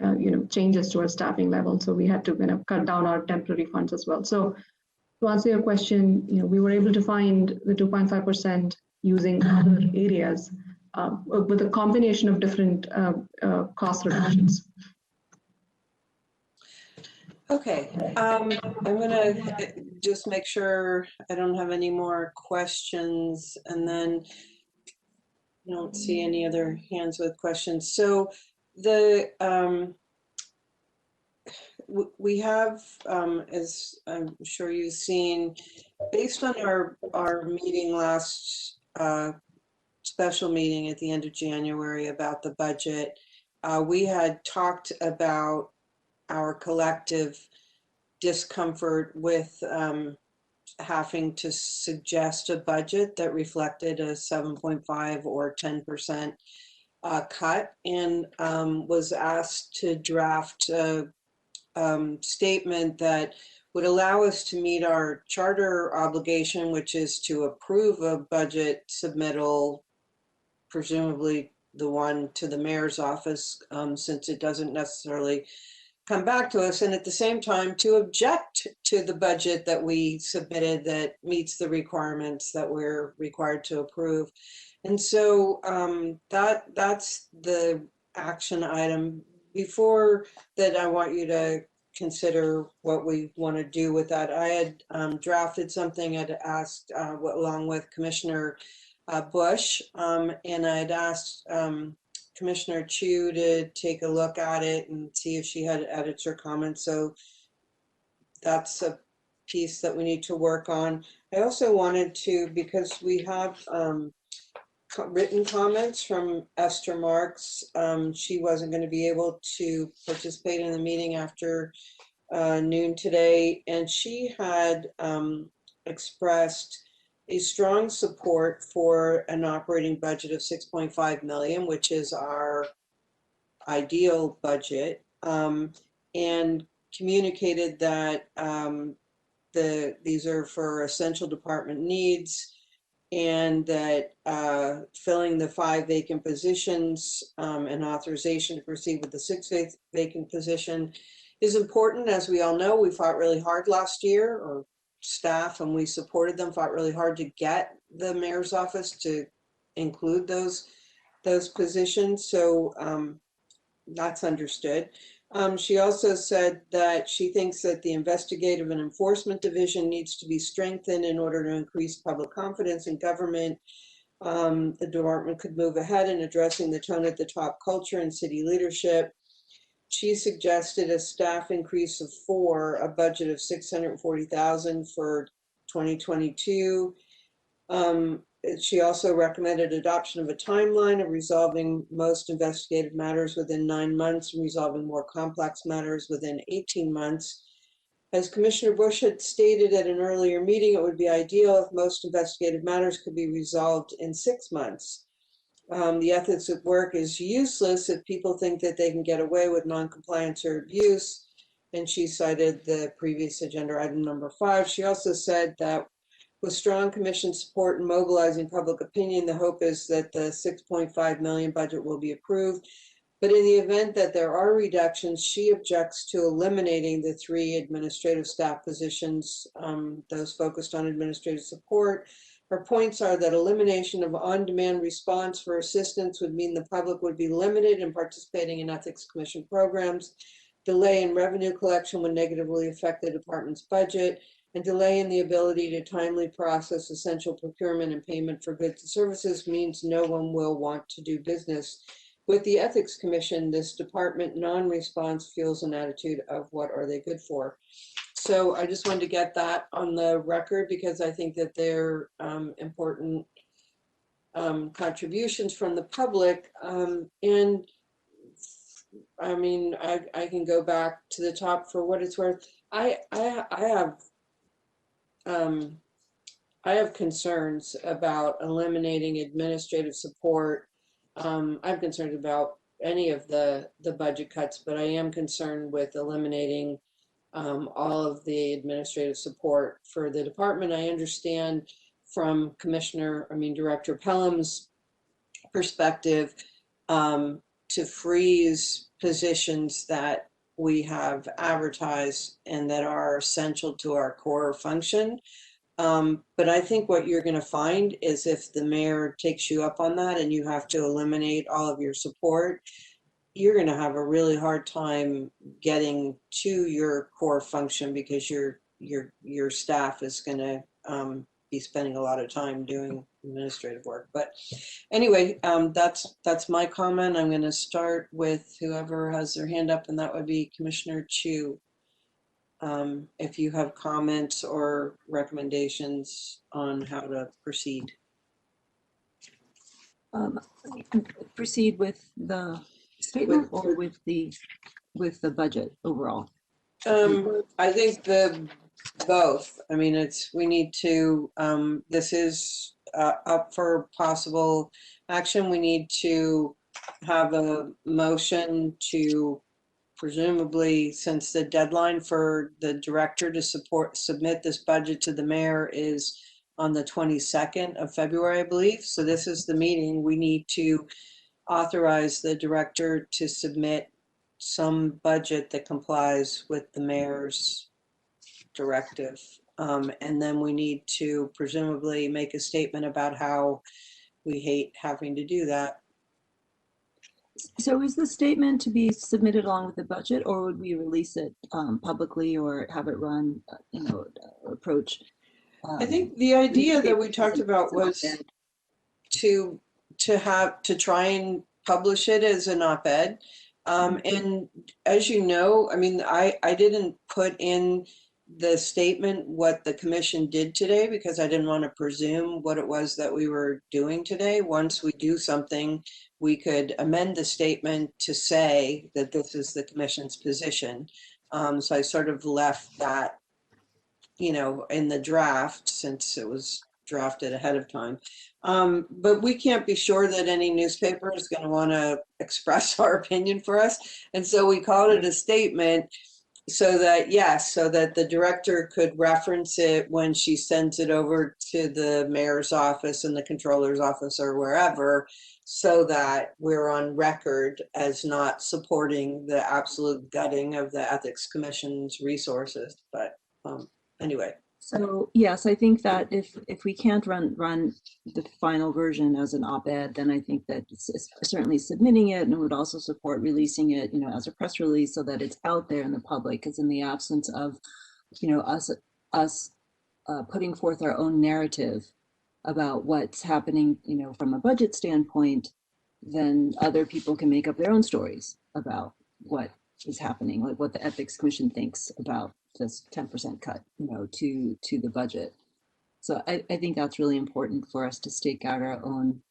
changes to our staffing level. So we had to cut down our temporary funds as well. So to answer your question, we were able to find the 2.5% using other areas with a combination of different cost reductions. Okay, I'm gonna just make sure I don't have any more questions, and then I don't see any other hands with questions. So the we have, as I'm sure you've seen, based on our meeting last special meeting at the end of January about the budget, we had talked about our collective discomfort with having to suggest a budget that reflected a 7.5 or 10% cut, and was asked to draft a statement that would allow us to meet our charter obligation, which is to approve a budget submittal, presumably the one to the mayor's office, since it doesn't necessarily come back to us, and at the same time to object to the budget that we submitted that meets the requirements that we're required to approve. And so that's the action item. Before that, I want you to consider what we want to do with that. I had drafted something. I'd asked along with Commissioner Bush, and I'd asked Commissioner Chu to take a look at it and see if she had edits or comments. So that's a piece that we need to work on. I also wanted to, because we have written comments from Esther Marks. She wasn't going to be able to participate in the meeting after noon today, and she had expressed a strong support for an operating budget of 6.5 million, which is our ideal budget, and communicated that these are for essential department needs, and that filling the 5 vacant positions and authorization to proceed with the 6th vacant position is important. As we all know, we fought really hard last year, or staff, and we supported them, fought really hard to get the mayor's office to include those positions. So that's understood. She also said that she thinks that the investigative and enforcement division needs to be strengthened in order to increase public confidence in government. The department could move ahead in addressing the tone at the top culture and city leadership. She suggested a staff increase of 4, a budget of 640,000 for 2022. She also recommended adoption of a timeline of resolving most investigative matters within 9 months and resolving more complex matters within 18 months. As Commissioner Bush had stated at an earlier meeting, it would be ideal if most investigative matters could be resolved in 6 months. The ethics at work is useless if people think that they can get away with non-compliance or abuse. And she cited the previous agenda item number 5. She also said that with strong commission support and mobilizing public opinion, the hope is that the 6.5 million budget will be approved. But in the event that there are reductions, she objects to eliminating the 3 administrative staff positions, those focused on administrative support. Her points are that elimination of on-demand response for assistance would mean the public would be limited in participating in ethics commission programs. Delay in revenue collection would negatively affect the department's budget, and delay in the ability to timely process essential procurement and payment for goods and services means no one will want to do business with the Ethics Commission. This department non-response fuels an attitude of what are they good for. So I just wanted to get that on the record because I think that they're important contributions from the public. And I mean, I can go back to the top for what it's worth. I have concerns about eliminating administrative support. I'm concerned about any of the budget cuts, but I am concerned with eliminating all of the administrative support for the department. I understand from Director Pelham's perspective to freeze positions that we have advertised and that are essential to our core function. But I think what you're going to find is if the mayor takes you up on that and you have to eliminate all of your support, you're going to have a really hard time getting to your core function because you're your staff is going to be spending a lot of time doing administrative work. But anyway, that's my comment. I'm going to start with whoever has their hand up, and that would be Commissioner Chu. If you have comments or recommendations on how to proceed. Proceed with the statement or with the budget overall? I think both. I mean, we need to, this is up for possible action. We need to have a motion to, presumably, since the deadline for the director to submit this budget to the mayor is on the 22nd of February, I believe. So this is the meeting. We need to authorize the director to submit some budget that complies with the mayor's directive. And then we need to presumably make a statement about how we hate having to do that. So is the statement to be submitted along with the budget, or would we release it publicly or have it run, approach? I think the idea that we talked about was to try and publish it as an op-ed. And as you know, I mean, I didn't put in the statement what the commission did today because I didn't want to presume what it was that we were doing today. Once we do something, we could amend the statement to say that this is the commission's position. So I sort of left that, in the draft since it was drafted ahead of time. But we can't be sure that any newspaper is going to want to express our opinion for us. And so we called it a statement so that the director could reference it when she sends it over to the mayor's office and the controller's office or wherever, so that we're on record as not supporting the absolute gutting of the Ethics Commission's resources. But anyway. So yes, I think that if we can't run the final version as an op-ed, then I think that it's certainly submitting it, and would also support releasing it, as a press release so that it's out there in the public. Because in the absence of, us putting forth our own narrative about what's happening, from a budget standpoint, then other people can make up their own stories about what is happening, like what the Ethics Commission thinks about this 10% cut, to the budget. So I think that's really important for us to stake out our own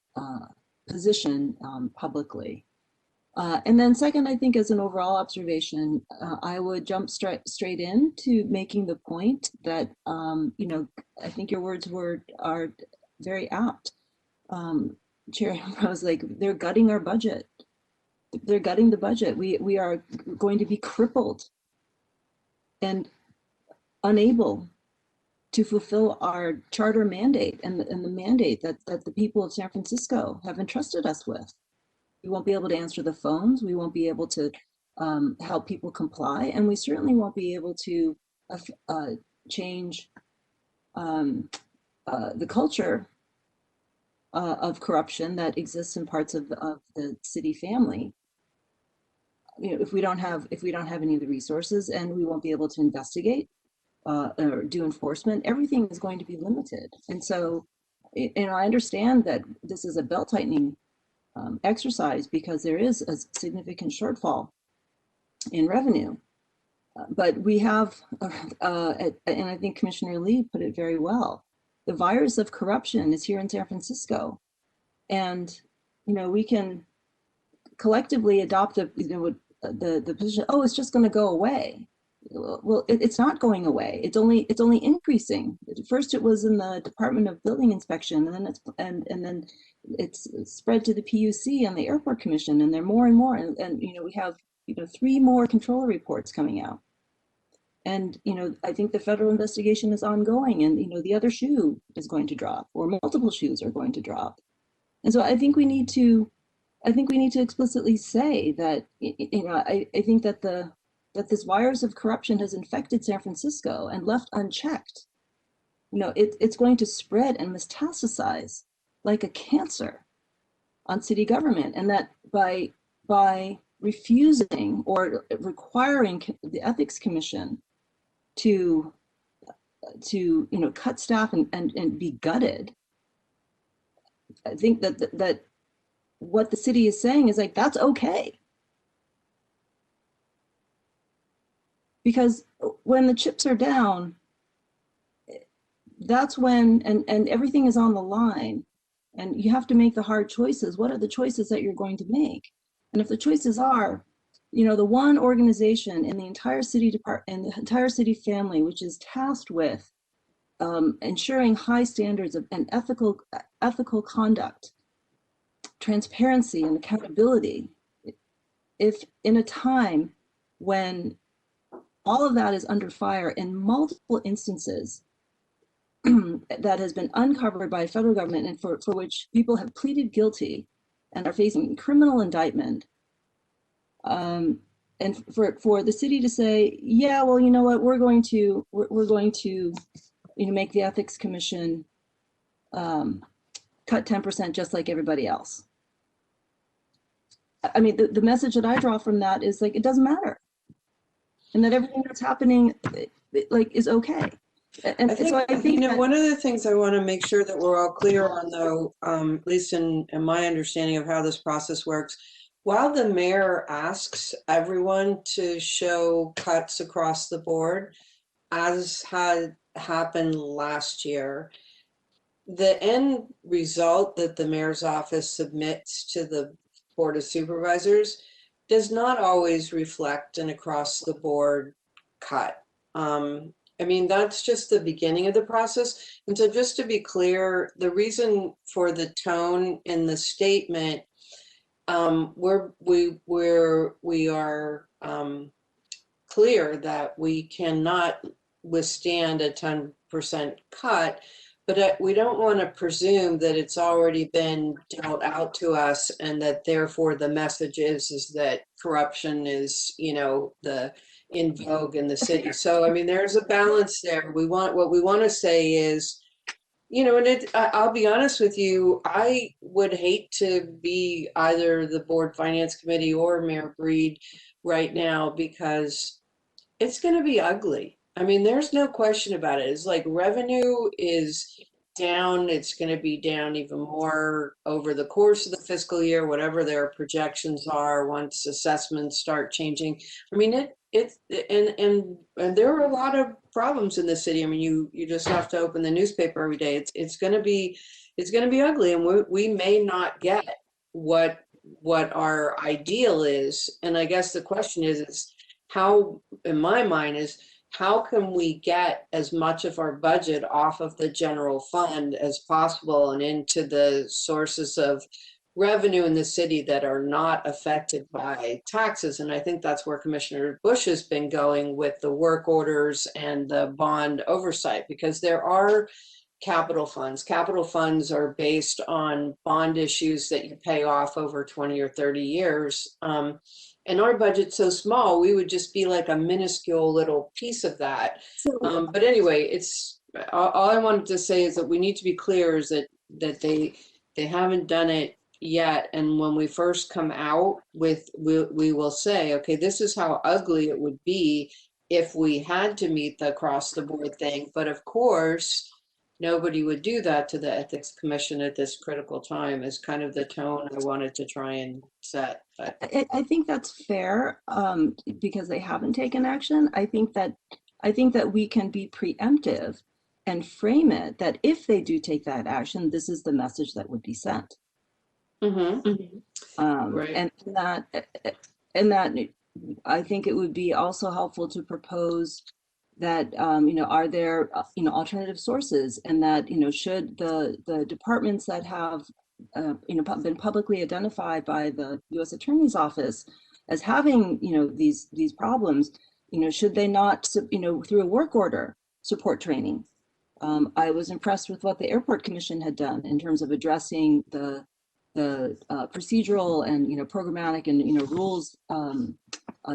position publicly. And then second, I think as an overall observation, I would jump straight in to making the point that, I think your words are very apt. Chair Ambrose, like, they're gutting our budget. They're gutting the budget. We are going to be crippled and unable to fulfill our charter mandate and the mandate that the people of San Francisco have entrusted us with. We won't be able to answer the phones. We won't be able to help people comply, and we certainly won't be able to change the culture of corruption that exists in parts of the city family. If we don't have any of the resources, and we won't be able to investigate or do enforcement, everything is going to be limited. And so, I understand that this is a belt-tightening exercise because there is a significant shortfall in revenue. But we have, and I think Commissioner Lee put it very well, the virus of corruption is here in San Francisco. And, we can collectively adopt the position, oh, it's just going to go away. Well, it's not going away. It's only increasing. First, it was in the Department of Building Inspection, and then it's spread to the PUC and the Airport Commission, and there are more and more. And we have 3 more controller reports coming out. And I think the federal investigation is ongoing, and the other shoe is going to drop, or multiple shoes are going to drop. And so I think we need to explicitly say that I think that this virus of corruption has infected San Francisco, and left unchecked, it's going to spread and metastasize like a cancer on city government, and that by refusing or requiring the Ethics Commission to to cut staff and be gutted. I think that what the city is saying is like, that's okay. Because when the chips are down, that's when, and everything is on the line, and you have to make the hard choices. What are the choices that you're going to make? And if the choices are, the one organization in the entire city department and the entire city family, which is tasked with ensuring high standards of and ethical conduct, transparency, and accountability, if in a time when all of that is under fire in multiple instances that has been uncovered by federal government and for which people have pleaded guilty and are facing criminal indictment, and for the city to say, yeah, well, you know what, we're going to make the ethics commission cut 10% just like everybody else. I mean, the message that I draw from that is like, it doesn't matter, and that everything that's happening is okay. And I think, so I think that, one of the things I want to make sure that we're all clear on, though, at least in my understanding of how this process works, while the mayor asks everyone to show cuts across the board, as had happened last year, the end result that the mayor's office submits to the Board of Supervisors does not always reflect an across the board cut. I mean, that's just the beginning of the process. And so just to be clear, the reason for the tone in the statement, we are clear that we cannot withstand a 10% cut, but we don't want to presume that it's already been dealt out to us and that therefore the message is that corruption is, in vogue in the city. So, I mean, there's a balance there. What we want to say is, and I'll be honest with you, I would hate to be either the board finance committee or Mayor Breed right now, because it's going to be ugly. I mean, there's no question about it. It's like revenue is down. It's going to be down even more over the course of the fiscal year, whatever their projections are once assessments start changing. I mean, and there are a lot of problems in the city. I mean, you just have to open the newspaper every day. It's going to be ugly, and we may not get what our ideal is. And I guess the question is how, in my mind, is how can we get as much of our budget off of the general fund as possible and into the sources of revenue in the city that are not affected by taxes? And I think that's where Commissioner Bush has been going with the work orders and the bond oversight, because there are capital funds. Capital funds are based on bond issues that you pay off over 20 or 30 years. And our budget's so small, we would just be like a minuscule little piece of that. But anyway, it's all I wanted to say is that we need to be clear is that they haven't done it yet. And when we first come out with, we will say, okay, this is how ugly it would be if we had to meet the across the board thing. But of course, nobody would do that to the Ethics Commission at this critical time, is kind of the tone I wanted to try and set. But I think that's fair, because they haven't taken action. I think that we can be preemptive and frame it that if they do take that action, this is the message that would be sent. Right. And that I think it would be also helpful to propose that, are there, alternative sources, and that, should the departments that have, been publicly identified by the U.S. Attorney's Office as having, these problems, should they not, through a work order, support training? I was impressed with what the Airport Commission had done in terms of addressing the procedural and programmatic and rules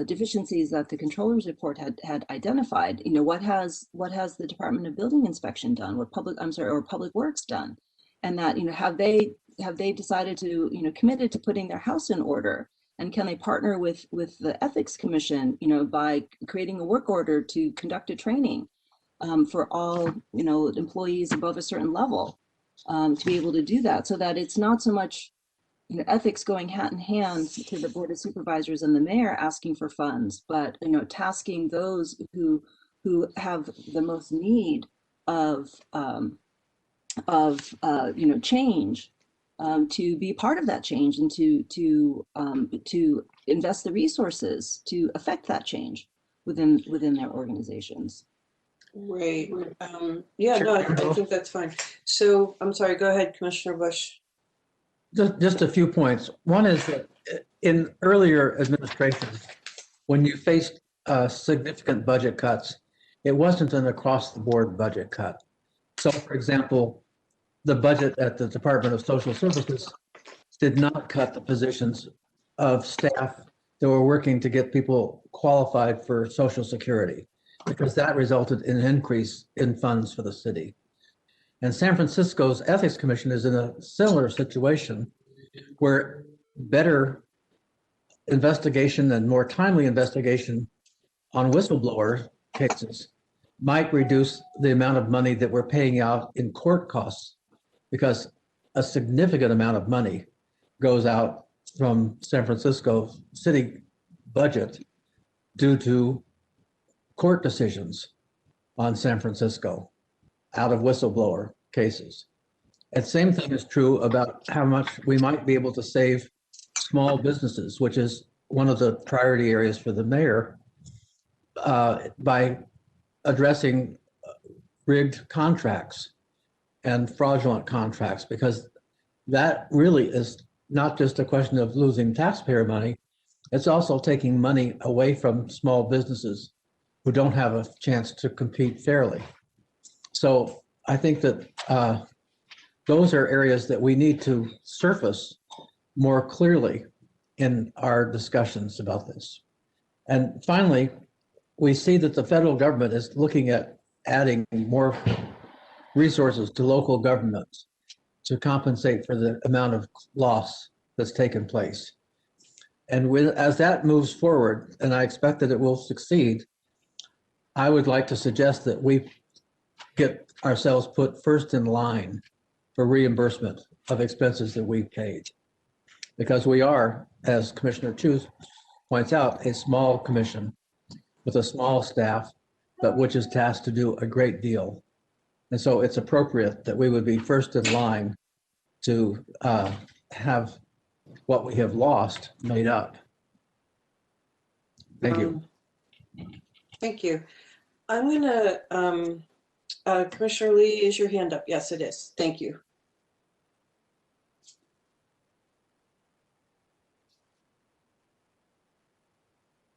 deficiencies that the controller's report had identified. What has the Department of Building Inspection done? What Public Works done? And that have they decided to committed to putting their house in order? And can they partner with the Ethics Commission by creating a work order to conduct a training? for all, employees above a certain level, to be able to do that, so that it's not so much, ethics going hand in hand to the Board of Supervisors and the mayor asking for funds, but, tasking those who have the most need of change, to be part of that change and to invest the resources to affect that change within their organizations. Right. Yeah, no, I think that's fine. So I'm sorry, go ahead, Commissioner Bush. Just a few points. One is that in earlier administrations, when you faced significant budget cuts, it wasn't an across-the-board budget cut. So, for example, the budget at the Department of Social Services did not cut the positions of staff that were working to get people qualified for Social Security, because that resulted in an increase in funds for the city. And San Francisco's Ethics Commission is in a similar situation where better investigation and more timely investigation on whistleblower cases might reduce the amount of money that we're paying out in court costs, because a significant amount of money goes out from San Francisco city budget due to court decisions on San Francisco out of whistleblower cases. And same thing is true about how much we might be able to save small businesses, which is one of the priority areas for the mayor, by addressing rigged contracts and fraudulent contracts, because that really is not just a question of losing taxpayer money, it's also taking money away from small businesses who don't have a chance to compete fairly. So I think that those are areas that we need to surface more clearly in our discussions about this. And finally, we see that the federal government is looking at adding more resources to local governments to compensate for the amount of loss that's taken place. And as that moves forward, and I expect that it will succeed, I would like to suggest that we get ourselves put first in line for reimbursement of expenses that we've paid. Because we are, as Commissioner Chu points out, a small commission with a small staff, but which is tasked to do a great deal. And so it's appropriate that we would be first in line to have what we have lost made up. Thank you. Thank you. I'm gonna, Commissioner Lee, is your hand up? Yes, it is. Thank you.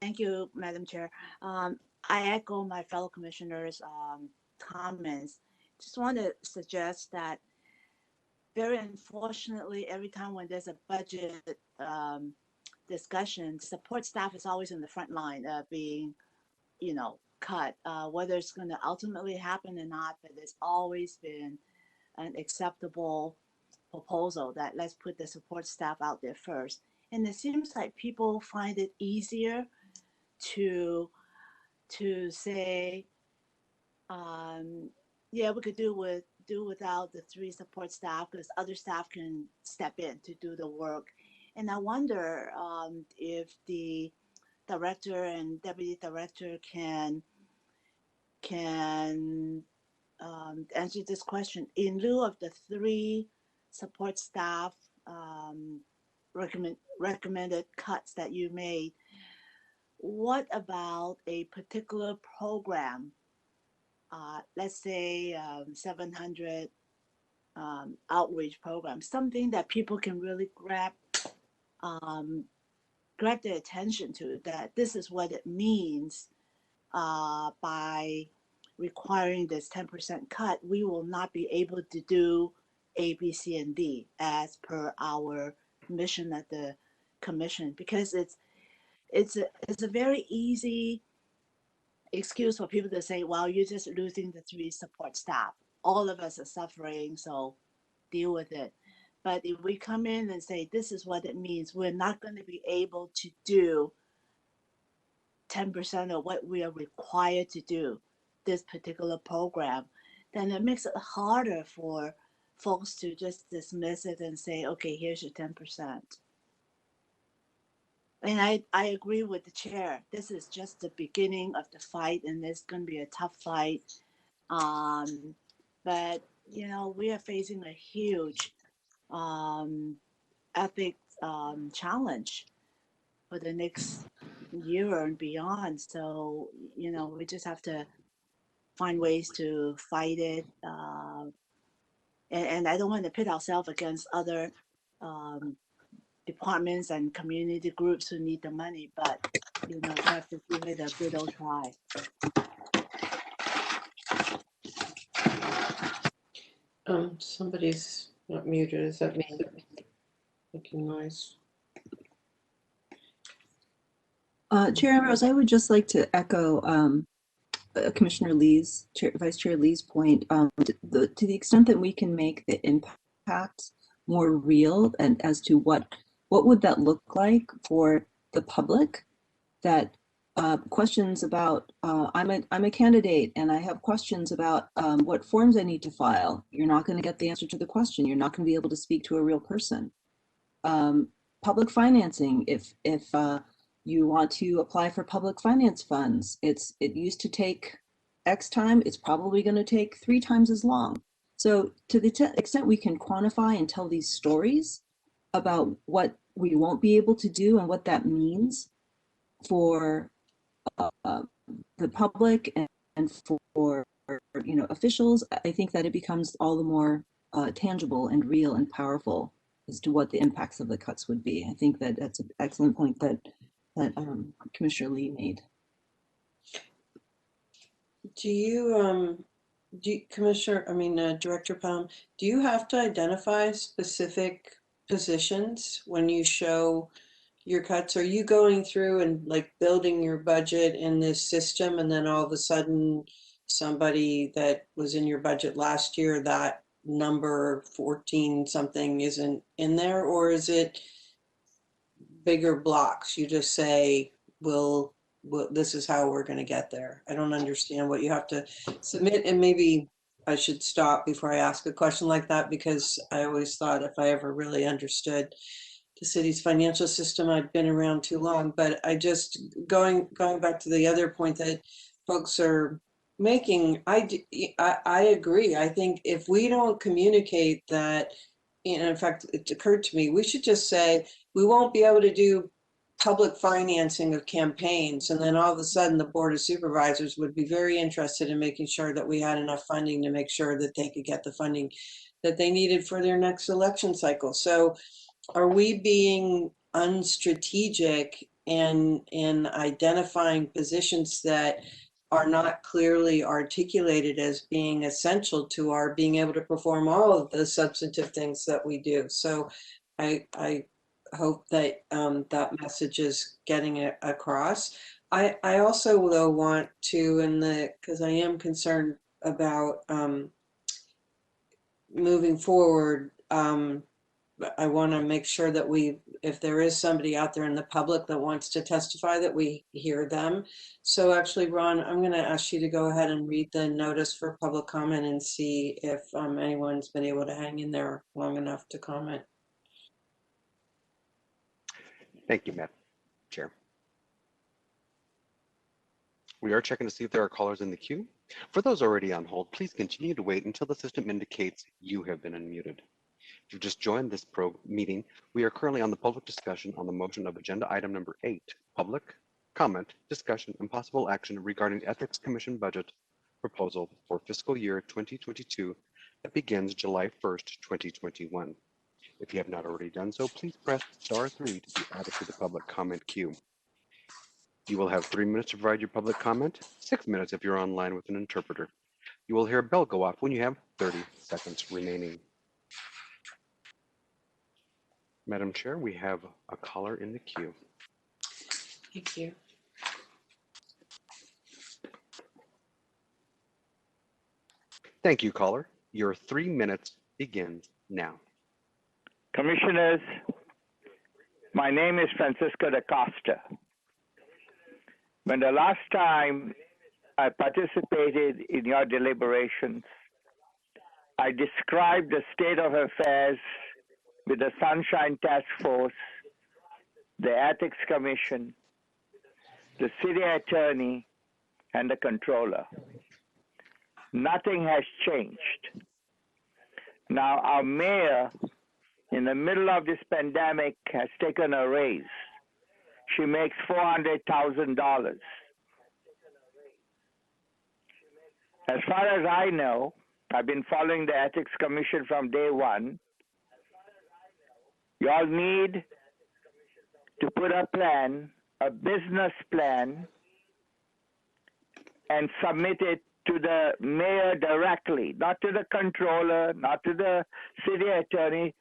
Thank you, Madam Chair. I echo my fellow commissioners' comments. Just want to suggest that very unfortunately, every time when there's a budget discussion, support staff is always in the front line being, cut. Whether it's going to ultimately happen or not, but there's always been an acceptable proposal that let's put the support staff out there first. And it seems like people find it easier to say, yeah, we could do without the 3 support staff because other staff can step in to do the work. And I wonder if the director and deputy director can answer this question. In lieu of the 3 support staff recommended cuts that you made, what about a particular program, let's say 700 outreach program, something that people can really grab their attention to, that this is what it means by requiring this 10% cut, we will not be able to do A, B, C, and D as per our mission at the commission, because it's a very easy excuse for people to say, well, you're just losing the 3 support staff. All of us are suffering, so deal with it. But if we come in and say, this is what it means, we're not going to be able to do 10% of what we are required to do. this particular program, then it makes it harder for folks to just dismiss it and say, okay, here's your 10%. And I agree with the chair. This is just the beginning of the fight, and it's going to be a tough fight. But, you know, we are facing a huge ethics challenge for the next year and beyond. So, you know, we just have to find ways to fight it. And I don't want to pit ourselves against other departments and community groups who need the money, but, you know, we have to give it a good old try. Somebody's not muted. Is that me? Making noise. Chair Ambrose, I would just like to echo Commissioner Lee's, Vice Chair Lee's point. To the extent that we can make the impact more real, and as to what would that look like for the public, that questions about I'm a candidate and I have questions about what forms I need to file. You're not going to get the answer to the question. You're not going to be able to speak to a real person. Public financing, if you want to apply for public finance funds, it used to take X time, it's probably going to take 3 times as long. So to the extent we can quantify and tell these stories about what we won't be able to do and what that means for the public and for officials, I think that it becomes all the more tangible and real and powerful as to what the impacts of the cuts would be. I think that that's an excellent point that Commissioner Lee made. Do you, Director Palm, do you have to identify specific positions when you show your cuts? Are you going through and like building your budget in this system, and then all of a sudden somebody that was in your budget last year, that number 14 something isn't in there? Or is it bigger blocks? You just say, well, this is how we're going to get there. I don't understand what you have to submit. And maybe I should stop before I ask a question like that, because I always thought if I ever really understood the city's financial system, I'd been around too long. But I just, going back to the other point that folks are making, I agree. I think if we don't communicate that, in fact, it occurred to me, we should just say we won't be able to do public financing of campaigns, and then all of a sudden the Board of Supervisors would be very interested in making sure that we had enough funding to make sure that they could get the funding that they needed for their next election cycle. So are we being unstrategic in identifying positions that are not clearly articulated as being essential to our being able to perform all of the substantive things that we do? So I hope that that message is getting it across. I also though want to, because I am concerned about moving forward, I want to make sure that if there is somebody out there in the public that wants to testify, that we hear them. So actually, Ron, I'm going to ask you to go ahead and read the notice for public comment and see if anyone's been able to hang in there long enough to comment. Thank you, Madam Chair. We are checking to see if there are callers in the queue. For those already on hold, please continue to wait until the system indicates you have been unmuted. If you've just joined this meeting, we are currently on the public discussion on the motion of agenda item number 8, public comment, discussion, and possible action regarding Ethics Commission budget proposal for fiscal year 2022 that begins July 1st, 2021. If you have not already done so, please press *3 to be added to the public comment queue. You will have 3 minutes to provide your public comment, 6 minutes if you're online with an interpreter. You will hear a bell go off when you have 30 seconds remaining. Madam Chair, we have a caller in the queue. Thank you. Thank you, caller. Your 3 minutes begins now. Commissioners, my name is Francisco da Costa. When the last time I participated in your deliberations. I described the state of affairs with the Sunshine Task Force, the Ethics Commission, the city attorney, and the controller. Nothing has changed. Now, our mayor, in the middle of this pandemic, has taken a raise. She makes $400,000. As far as I know, I've been following the Ethics Commission from day one. You all need to put a plan, a business plan, and submit it to the mayor directly, not to the controller, not to the city attorney,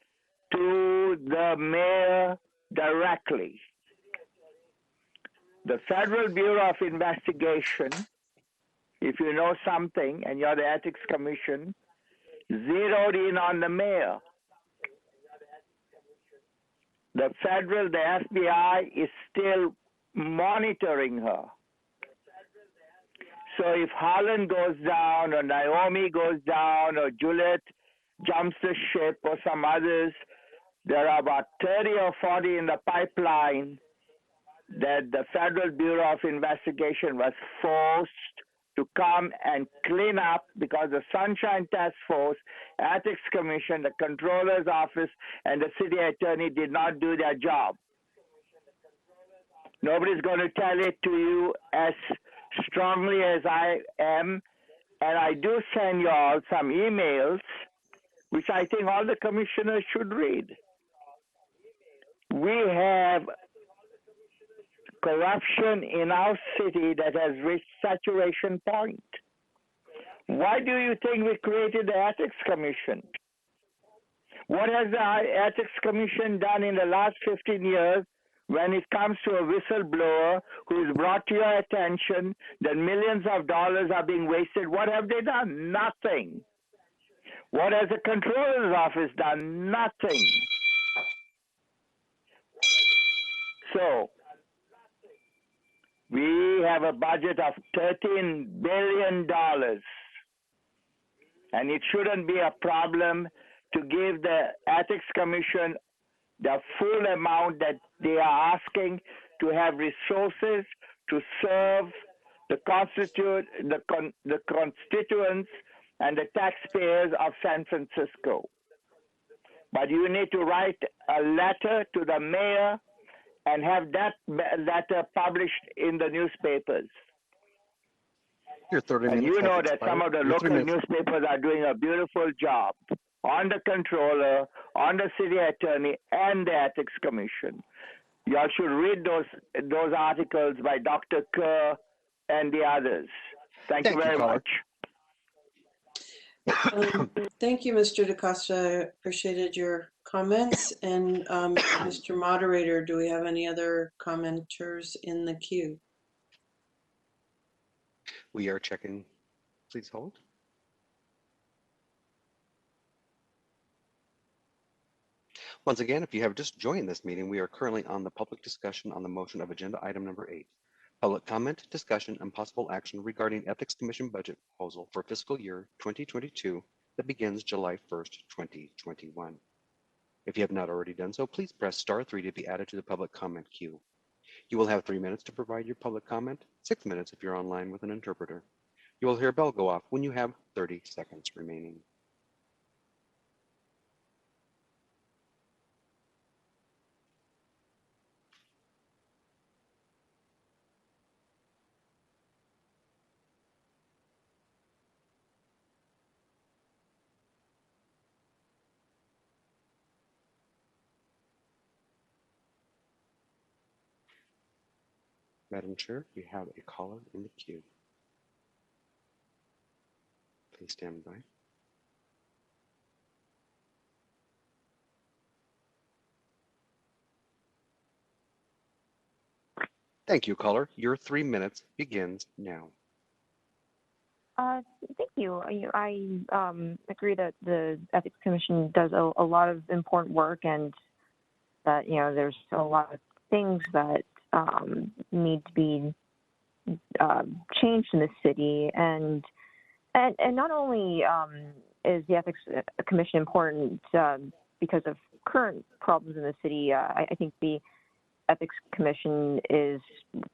to the mayor directly. The Federal Bureau of Investigation, if you know something and you're the Ethics Commission, zeroed in on the mayor. The FBI is still monitoring her. So if Harlan goes down, or Naomi goes down, or Juliet jumps the ship, or some others, there are about 30 or 40 in the pipeline that the Federal Bureau of Investigation was forced to come and clean up because the Sunshine Task Force, Ethics Commission, the Controller's Office, and the City Attorney did not do their job. Nobody's going to tell it to you as strongly as I am, and I do send you all some emails, which I think all the commissioners should read. We have corruption in our city that has reached saturation point. Why do you think we created the Ethics Commission? What has the Ethics Commission done in the last 15 years when it comes to a whistleblower who is brought to your attention that millions of dollars are being wasted? What have they done? Nothing. What has the Controller's Office done? Nothing. So, we have a budget of $13 billion, and it shouldn't be a problem to give the Ethics Commission the full amount that they are asking to have resources to serve the constituents and the taxpayers of San Francisco. But you need to write a letter to the mayor and have that letter published in the newspapers. Your 30 and minutes you know has that expired. some of the local newspapers are doing a beautiful job on the controller, on the city attorney, and the Ethics Commission. You all should read those articles by Dr. Kerr and the others. Thank you very much. Thank you, Mr. DaCosta. I appreciated your comments. And Mr. Moderator, do we have any other commenters in the queue? We are checking. Please hold. Once again, if you have just joined this meeting, we are currently on the public discussion on the motion of agenda item number 8. Public comment, discussion, and possible action regarding Ethics Commission budget proposal for fiscal year 2022 that begins July 1st, 2021. If you have not already done so, please press *3 to be added to the public comment queue. You will have 3 minutes to provide your public comment, 6 minutes if you're online with an interpreter. You will hear a bell go off when you have 30 seconds remaining. Madam Chair, we have a caller in the queue. Please stand by. Thank you, caller. Your 3 minutes begins now. Thank you. I agree that the Ethics Commission does a lot of important work, and that there's a lot of things that need to be changed in the city, and not only is the Ethics Commission important because of current problems in the city, I think the Ethics Commission is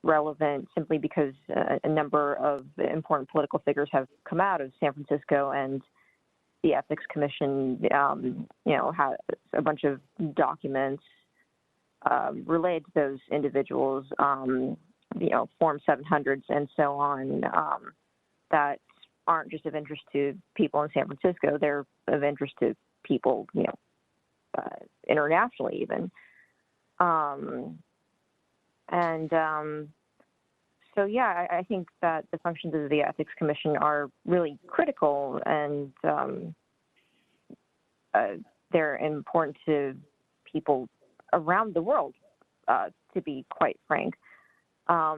relevant simply because a number of important political figures have come out of San Francisco, and the Ethics Commission, has a bunch of documents related to those individuals, Form 700s and so on, that aren't just of interest to people in San Francisco, they're of interest to people, internationally even. So yeah, I think that the functions of the Ethics Commission are really critical, and they're important to people around the world, to be quite frank. I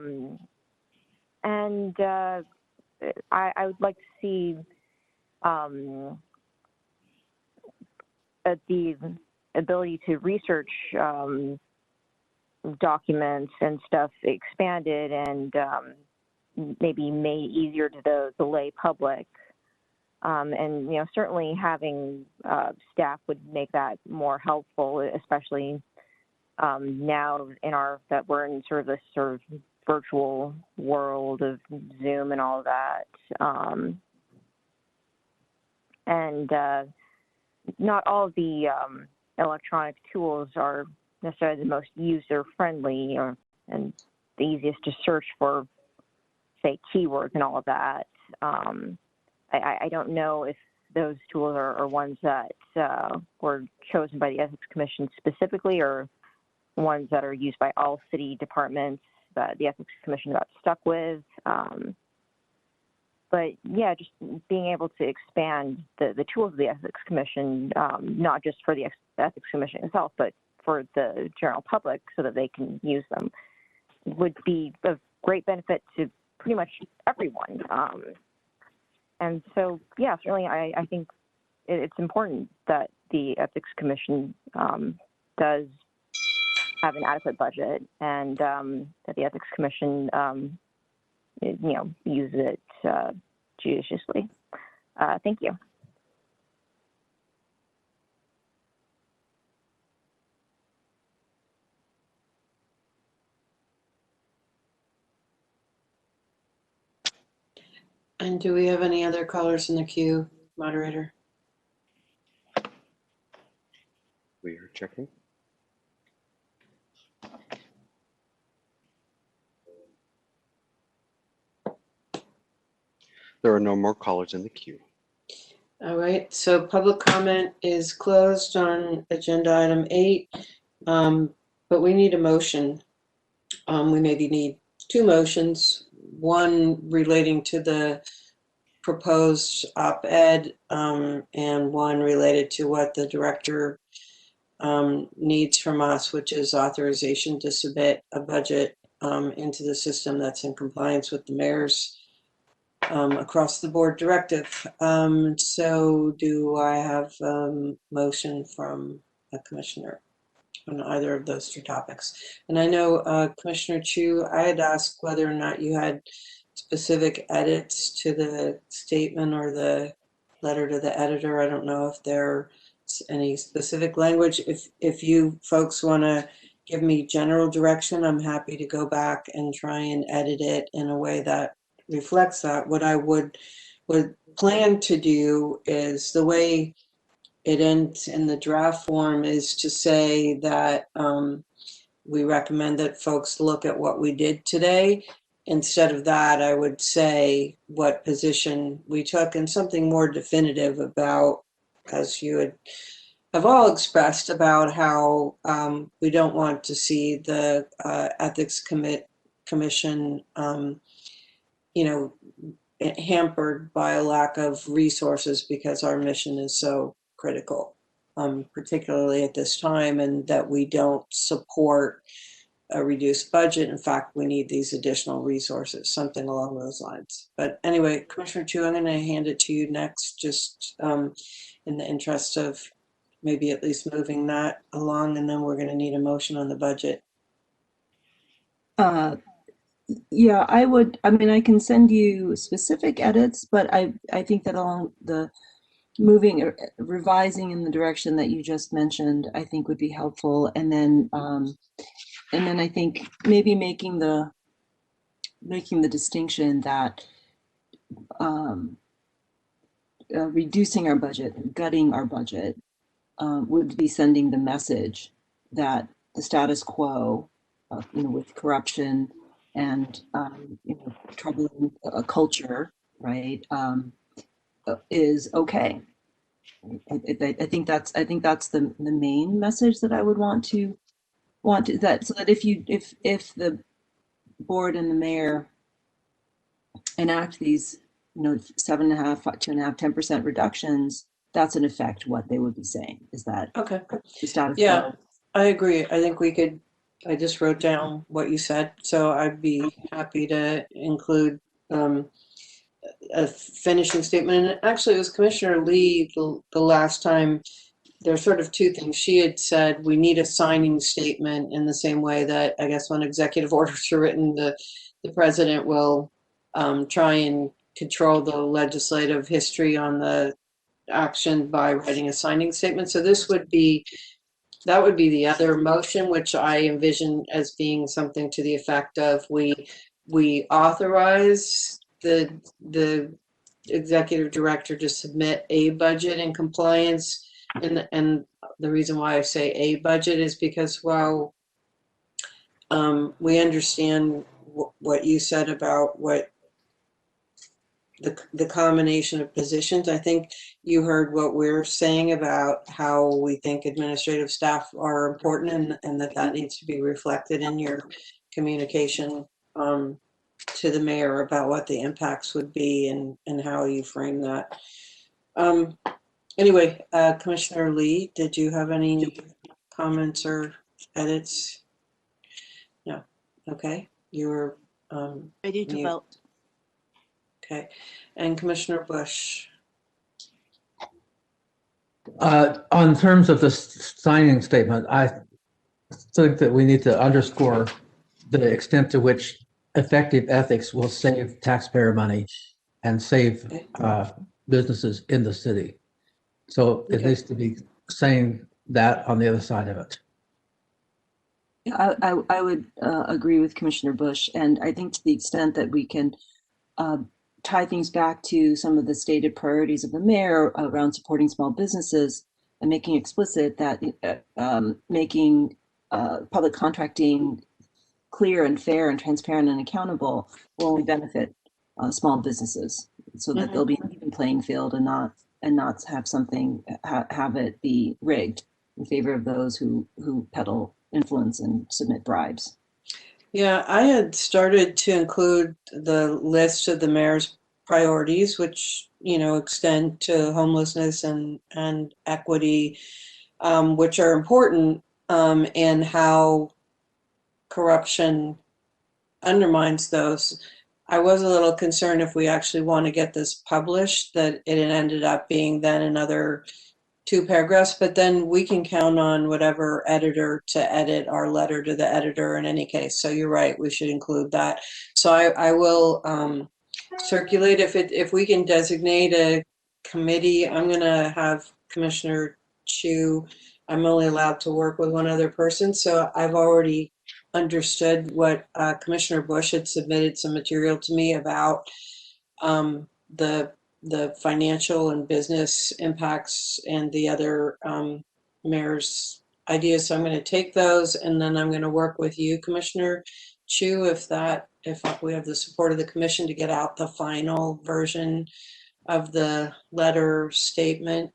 would like to see the ability to research documents and stuff expanded and maybe made easier to the lay public. Certainly having staff would make that more helpful, especially now that we're in sort of this sort of virtual world of Zoom and all that. Not all of the electronic tools are necessarily the most user-friendly and the easiest to search for, say, keywords and all of that. I don't know if those tools are ones that were chosen by the Ethics Commission specifically, or ones that are used by all city departments that the Ethics Commission got stuck with. But yeah, just being able to expand the tools of the Ethics Commission, not just for the Ethics Commission itself, but for the general public so that they can use them, would be of great benefit to pretty much everyone. And so, yeah, certainly I think it's important that the Ethics Commission does have an adequate budget, and that the Ethics Commission, use it judiciously. Thank you. And do we have any other callers in the queue, moderator? We are checking. There are no more callers in the queue. All right, so public comment is closed on agenda item 8, but we need a motion. We maybe need 2 motions, one relating to the proposed op-ed, and one related to what the director needs from us, which is authorization to submit a budget into the system that's in compliance with the mayor's across the board directive. So do I have a motion from a commissioner on either of those 2 topics? And I know Commissioner Chu, I had asked whether or not you had specific edits to the statement or the letter to the editor. I don't know if there's any specific language. If you folks want to give me general direction, I'm happy to go back and try and edit it in a way that reflects that. What I would plan to do is, the way it ends in the draft form is to say that we recommend that folks look at what we did today. Instead of that, I would say what position we took and something more definitive about, as you have all expressed, about how we don't want to see the Ethics Commission hampered by a lack of resources, because our mission is so critical, particularly at this time, and that we don't support a reduced budget. In fact, we need these additional resources, something along those lines. But anyway, Commissioner Chu, I'm going to hand it to you next, just in the interest of maybe at least moving that along, and then we're going to need a motion on the budget. Yeah, I would, I mean, I can send you specific edits, but I think that along the moving, revising in the direction that you just mentioned, I think would be helpful. And then I think maybe making the distinction that reducing our budget, gutting our budget, would be sending the message that the status quo, with corruption and troubling culture, right, is okay. I think that's the main message that I would want that, so that if the board and the mayor enact these 7.5%, 2.5%, 10% reductions, that's in effect what they would be saying, is that Okay. the status Yeah, quo. I agree. I think we could, I just wrote down what you said, so I'd be happy to include a finishing statement. And actually, it was Commissioner Lee the last time. There's sort of two things. She had said we need a signing statement in the same way that I guess when executive orders are written, the president will try and control the legislative history on the action by writing a signing statement. So that would be the other motion, which I envision as being something to the effect of we authorize the executive director to submit a budget in compliance. And the reason why I say a budget is because while we understand what you said about what the combination of positions, I think you heard what we're saying about how we think administrative staff are important, and that needs to be reflected in your communication to the mayor about what the impacts would be and how you frame that. Anyway, Commissioner Lee, did you have any comments or edits? No. Okay, you're ready to mute. vote. Okay, and Commissioner Bush. On terms of the signing statement, I think that we need to underscore the extent to which effective ethics will save taxpayer money and save businesses in the city. So it needs to be saying that on the other side of it. I would agree with Commissioner Bush, and I think to the extent that we can tie things back to some of the stated priorities of the mayor around supporting small businesses and making explicit that making public contracting clear and fair and transparent and accountable will only benefit small businesses, so that there'll be an even playing field and not have something have it be rigged in favor of those who peddle influence and submit bribes. Yeah, I had started to include the list of the mayor's priorities, which extend to homelessness and equity, which are important, and how corruption undermines those. I was a little concerned if we actually want to get this published, that it ended up being then another 2 paragraphs, but then we can count on whatever editor to edit our letter to the editor in any case. So you're right, we should include that. So I will circulate if we can designate a committee. I'm gonna have Commissioner Chu. I'm only allowed to work with one other person, so I've already understood what Commissioner Bush had submitted some material to me about the financial and business impacts and the other mayor's ideas. So I'm going to take those, and then I'm going to work with you, Commissioner Chu, if we have the support of the commission to get out the final version of the letter statement,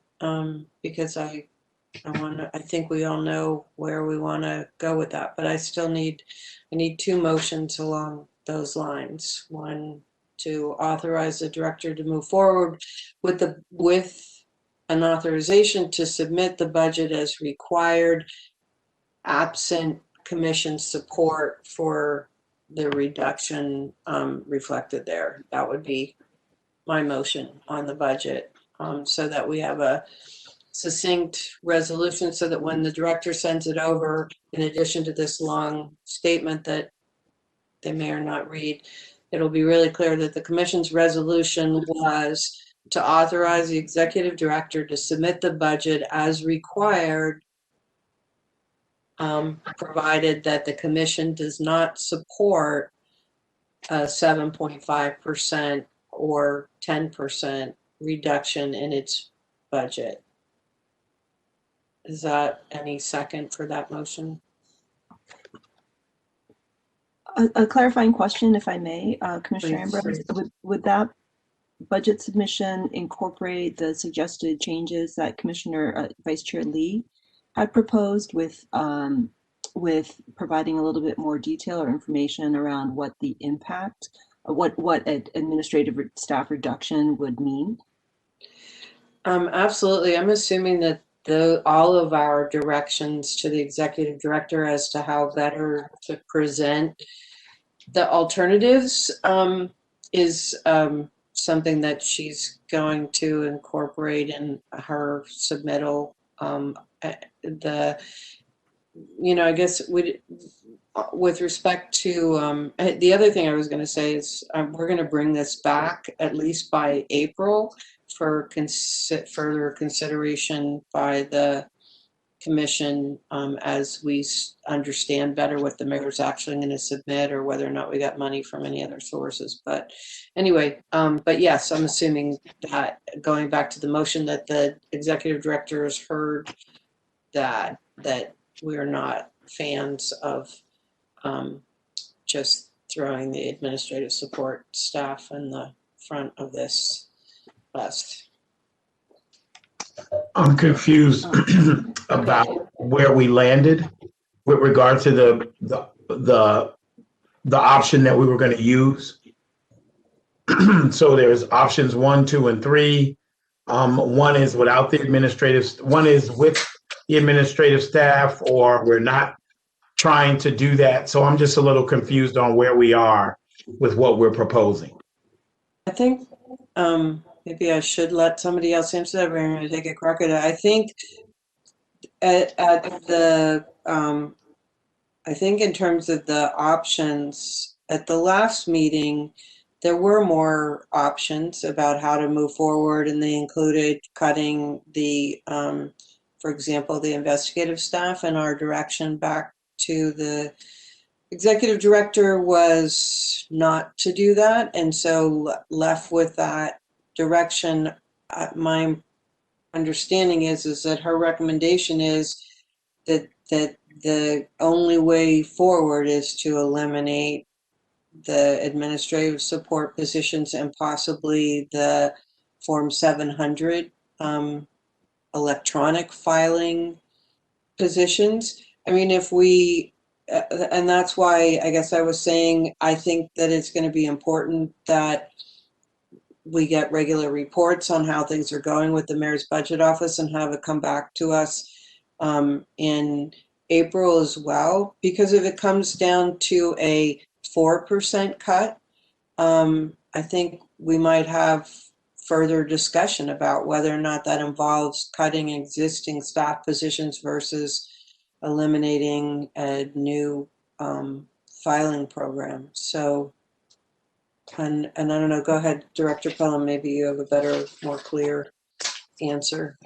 because I think we all know where we want to go with that, but I need 2 motions along those lines. One, to authorize the director to move forward with an authorization to submit the budget as required, absent commission support for the reduction reflected there. That would be my motion on the budget, so that we have a succinct resolution, so that when the director sends it over, in addition to this long statement, that they may or not read. It'll be really clear that the commission's resolution was to authorize the executive director to submit the budget as required, provided that the commission does not support a 7.5% or 10% reduction in its budget. Is that any second for that motion? A clarifying question, if I may, Commissioner Ambrose, would that budget submission incorporate the suggested changes that Commissioner Vice Chair Lee had proposed with providing a little bit more detail or information around what the impact, what administrative staff reduction would mean? Absolutely. I'm assuming that all of our directions to the executive director as to how better to present the alternatives is something that she's going to incorporate in her submittal. I guess with respect to the other thing I was going to say is we're going to bring this back at least by April for further consideration by the commission as we understand better what the mayor's actually going to submit or whether or not we got money from any other sources. But anyway, but yes, I'm assuming that going back to the motion that the executive director has heard that we're not fans of just throwing the administrative support staff in the front of this list. I'm confused about where we landed with regard to the option that we were going to use. So there's options 1, 2, and 3. One is without the administrative. One is with the administrative staff, or we're not trying to do that. So I'm just a little confused on where we are with what we're proposing. I think maybe I should let somebody else answer that. We're going to take a crack at it. I think I think in terms of the options at the last meeting, there were more options about how to move forward, and they included cutting the, for example, the investigative staff, and our direction back to the executive director was not to do that. And so left with that direction, my understanding is that her recommendation is that the only way forward is to eliminate the administrative support positions and possibly the Form 700 electronic filing positions. I mean, if we, and that's why I guess I was saying, I think that it's going to be important that we get regular reports on how things are going with the mayor's budget office and have it come back to us in April as well. Because if it comes down to a 4% cut, I think we might have further discussion about whether or not that involves cutting existing staff positions versus eliminating a new filing program. So, and I don't know, go ahead, Director Pelham, maybe you have a better, more clear answer.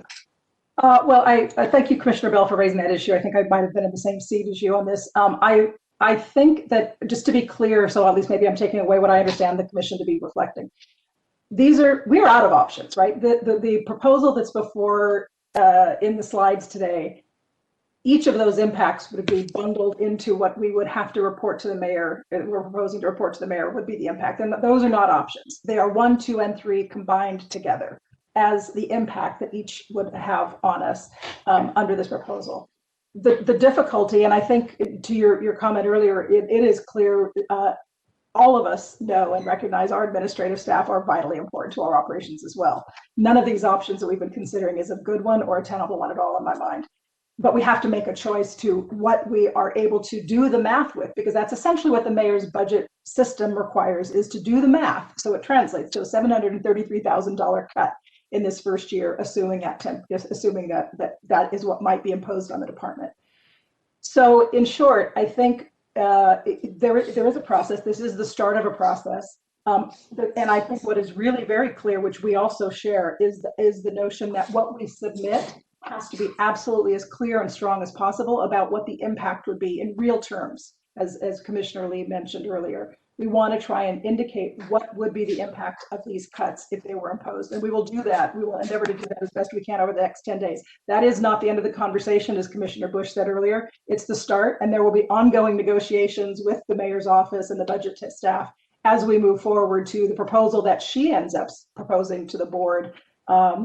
Well, I thank you, Commissioner Bell, for raising that issue. I think I might have been in the same seat as you on this. I think that, just to be clear, so at least maybe I'm taking away what I understand the commission to be reflecting. We are out of options, right? The proposal that's before in the slides today, each of those impacts would be bundled into what we would have to report to the mayor. We're proposing to report to the mayor would be the impact, and those are not options. They are 1, 2, and 3 combined together as the impact that each would have on us under this proposal. The difficulty, and I think to your comment earlier, it is clear all of us know and recognize our administrative staff are vitally important to our operations as well. None of these options that we've been considering is a good one or a tenable one at all in my mind. But we have to make a choice to what we are able to do the math with, because that's essentially what the mayor's budget system requires, is to do the math. So it translates to a $733,000 cut in this first year, assuming that is what might be imposed on the department. So in short, I think there is a process. This is the start of a process. And I think what is really very clear, which we also share, is the notion that what we submit has to be absolutely as clear and strong as possible about what the impact would be in real terms, as Commissioner Lee mentioned earlier. We want to try and indicate what would be the impact of these cuts if they were imposed. And we will do that. We will endeavor to do that as best we can over the next 10 days. That is not the end of the conversation, as Commissioner Bush said earlier. It's the start, and there will be ongoing negotiations with the mayor's office and the budget staff as we move forward to the proposal that she ends up proposing to the board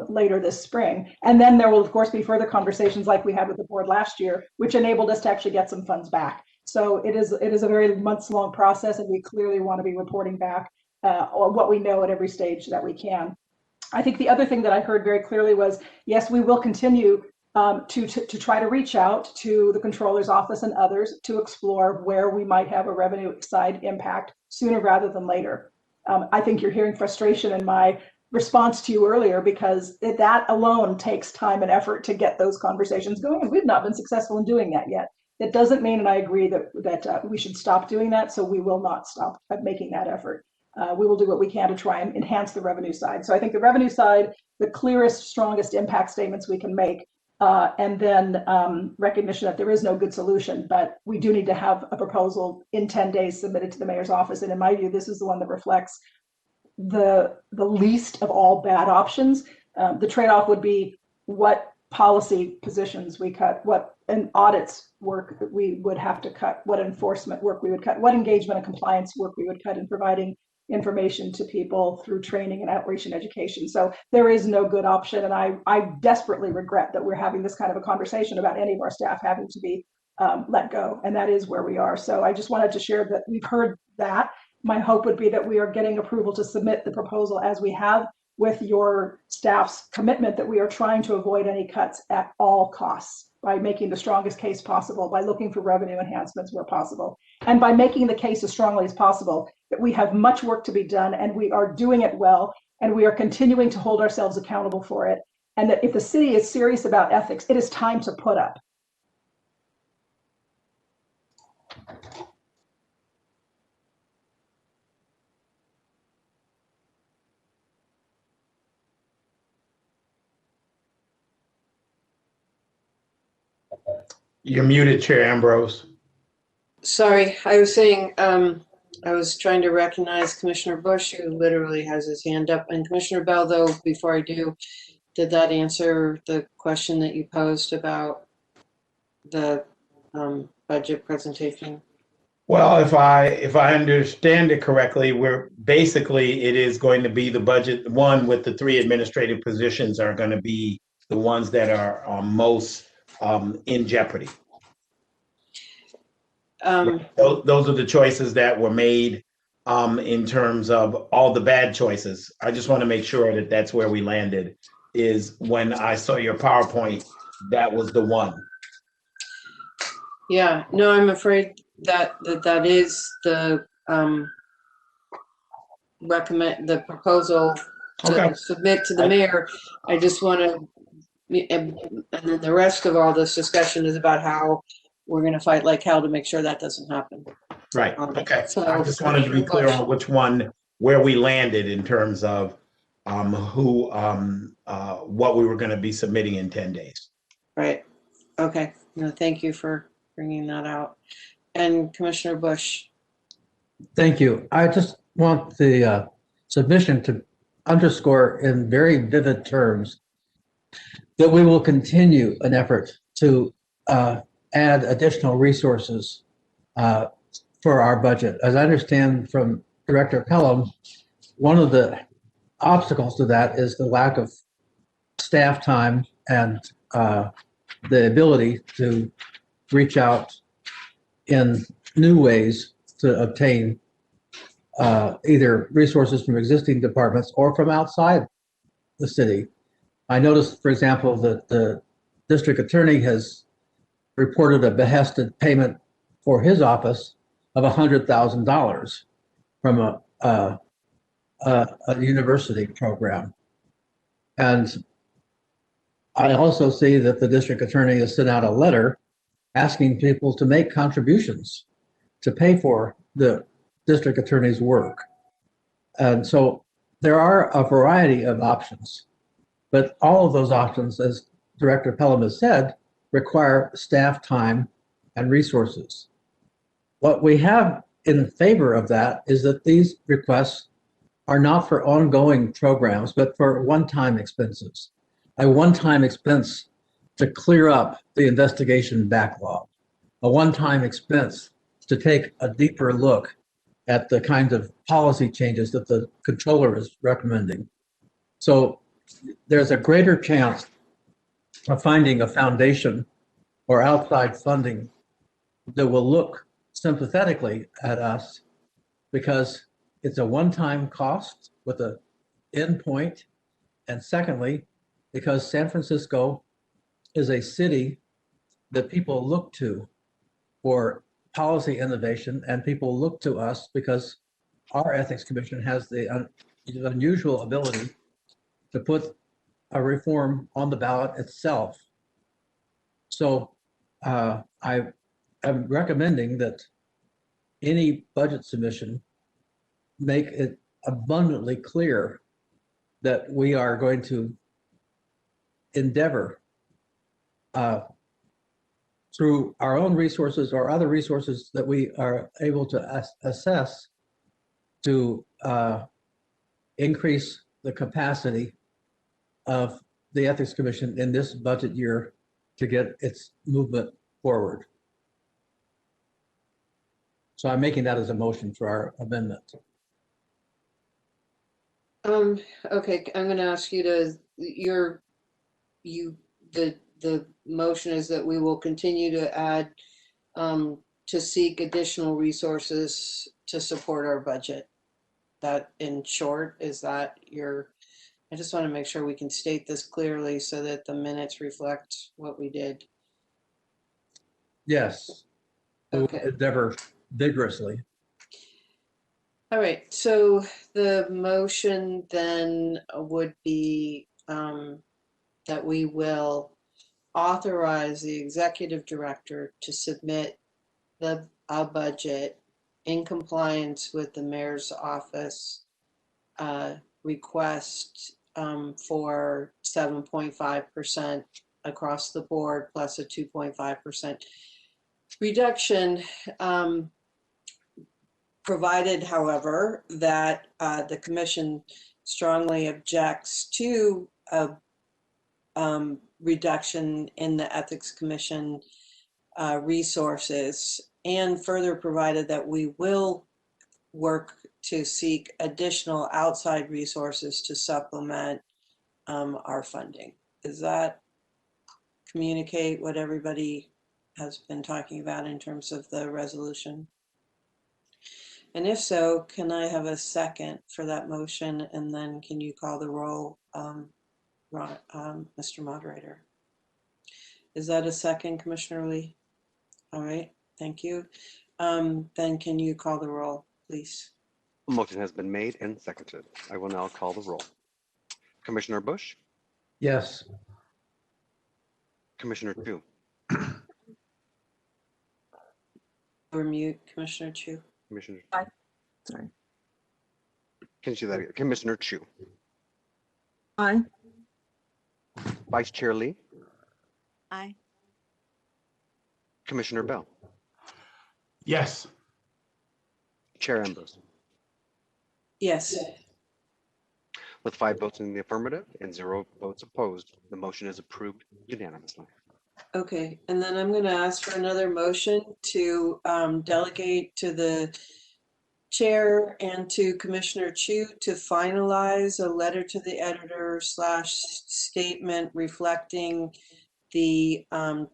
later this spring. And then there will, of course, be further conversations like we had with the board last year, which enabled us to actually get some funds back. So it is a very months-long process, and we clearly want to be reporting back on what we know at every stage that we can. I think the other thing that I heard very clearly was, yes, we will continue to try to reach out to the controller's office and others to explore where we might have a revenue side impact sooner rather than later. I think you're hearing frustration in my response to you earlier, because that alone takes time and effort to get those conversations going, and we've not been successful in doing that yet. That doesn't mean, and I agree that we should stop doing that, so we will not stop making that effort. We will do what we can to try and enhance the revenue side. So I think the revenue side, the clearest, strongest impact statements we can make, and then recognition that there is no good solution, but we do need to have a proposal in 10 days submitted to the mayor's office. And in my view, this is the one that reflects the least of all bad options. The trade-off would be what policy positions we cut, what an audits work that we would have to cut, what enforcement work we would cut, what engagement and compliance work we would cut in providing information to people through training and outreach and education. So there is no good option. And I desperately regret that we're having this kind of a conversation about any of our staff having to be let go. And that is where we are. So I just wanted to share that we've heard that. My hope would be that we are getting approval to submit the proposal as we have, with your staff's commitment that we are trying to avoid any cuts at all costs by making the strongest case possible, by looking for revenue enhancements where possible, and by making the case as strongly as possible that we have much work to be done and we are doing it well, and we are continuing to hold ourselves accountable for it. And that if the city is serious about ethics, it is time to put up. You're muted, Chair Ambrose. Sorry, I was saying, I was trying to recognize Commissioner Bush, who literally has his hand up. And Commissioner Bell, though, before I do, did that answer the question that you posed about the budget presentation? Well, if I understand it correctly, it is going to be the budget one with the 3 administrative positions are going to be the ones that are most in jeopardy. Those are the choices that were made in terms of all the bad choices. I just want to make sure that that's where we landed, is when I saw your PowerPoint, that was the one. Yeah, no, I'm afraid that is the proposal to submit to the mayor. I just want to, and then the rest of all this discussion is about how we're going to fight like hell to make sure that doesn't happen. Right. Okay. So I just wanted to be clear on which one, where we landed in terms of what we were going to be submitting in 10 days. Right. Okay. No, thank you for bringing that out. And Commissioner Bush. Thank you. I just want the submission to underscore in very vivid terms that we will continue an effort to add additional resources for our budget. As I understand from Director Pelham, one of the obstacles to that is the lack of staff time and the ability to reach out in new ways to obtain either resources from existing departments or from outside the city. I noticed, for example, that the district attorney has reported a behested payment for his office of $100,000 from a university program. And I also see that the district attorney has sent out a letter asking people to make contributions to pay for the district attorney's work. And so there are a variety of options, but all of those options, as Director Pelham has said, require staff time and resources. What we have in favor of that is that these requests are not for ongoing programs, but for one-time expenses. A one-time expense to clear up the investigation backlog, a one-time expense to take a deeper look at the kinds of policy changes that the controller is recommending. So there's a greater chance of finding a foundation or outside funding that will look sympathetically at us, because it's a one-time cost with an end point. And secondly, because San Francisco is a city that people look to for policy innovation, and people look to us because our Ethics Commission has the unusual ability to put a reform on the ballot itself. So I am recommending that any budget submission make it abundantly clear that we are going to endeavor through our own resources or other resources that we are able to assess to increase the capacity of the Ethics Commission in this budget year to get its movement forward. So I'm making that as a motion for our amendment. Okay, I'm going to ask you to, the motion is that we will continue to add, to seek additional resources to support our budget. That, in short, is that I just want to make sure we can state this clearly so that the minutes reflect what we did. Yes. Okay. We'll endeavor vigorously. All right, so the motion then would be that we will authorize the executive director to submit a budget in compliance with the mayor's office request for 7.5% across the board plus a 2.5% reduction. Provided, however, that the commission strongly objects to a reduction in the Ethics Commission resources, and further provided that we will work to seek additional outside resources to supplement our funding. Does that communicate what everybody has been talking about in terms of the resolution? And if so, can I have a second for that motion? And then can you call the roll, Mr. Moderator? Is that a second, Commissioner Lee? All right, thank you. Then can you call the roll, please? A motion has been made and seconded. I will now call the roll. Commissioner Bush? Yes. Commissioner Chu? Or mute, Commissioner Chu. Commissioner. Aye. Sorry. Can you see that again? Commissioner Chu? Aye. Vice Chair Lee? Aye. Commissioner Bell? Yes. Chair Ambrose? Yes. With 5 votes in the affirmative and 0 votes opposed, the motion is approved unanimously. Okay, and then I'm going to ask for another motion to delegate to the chair and to Commissioner Chu to finalize a letter to the editor / statement reflecting the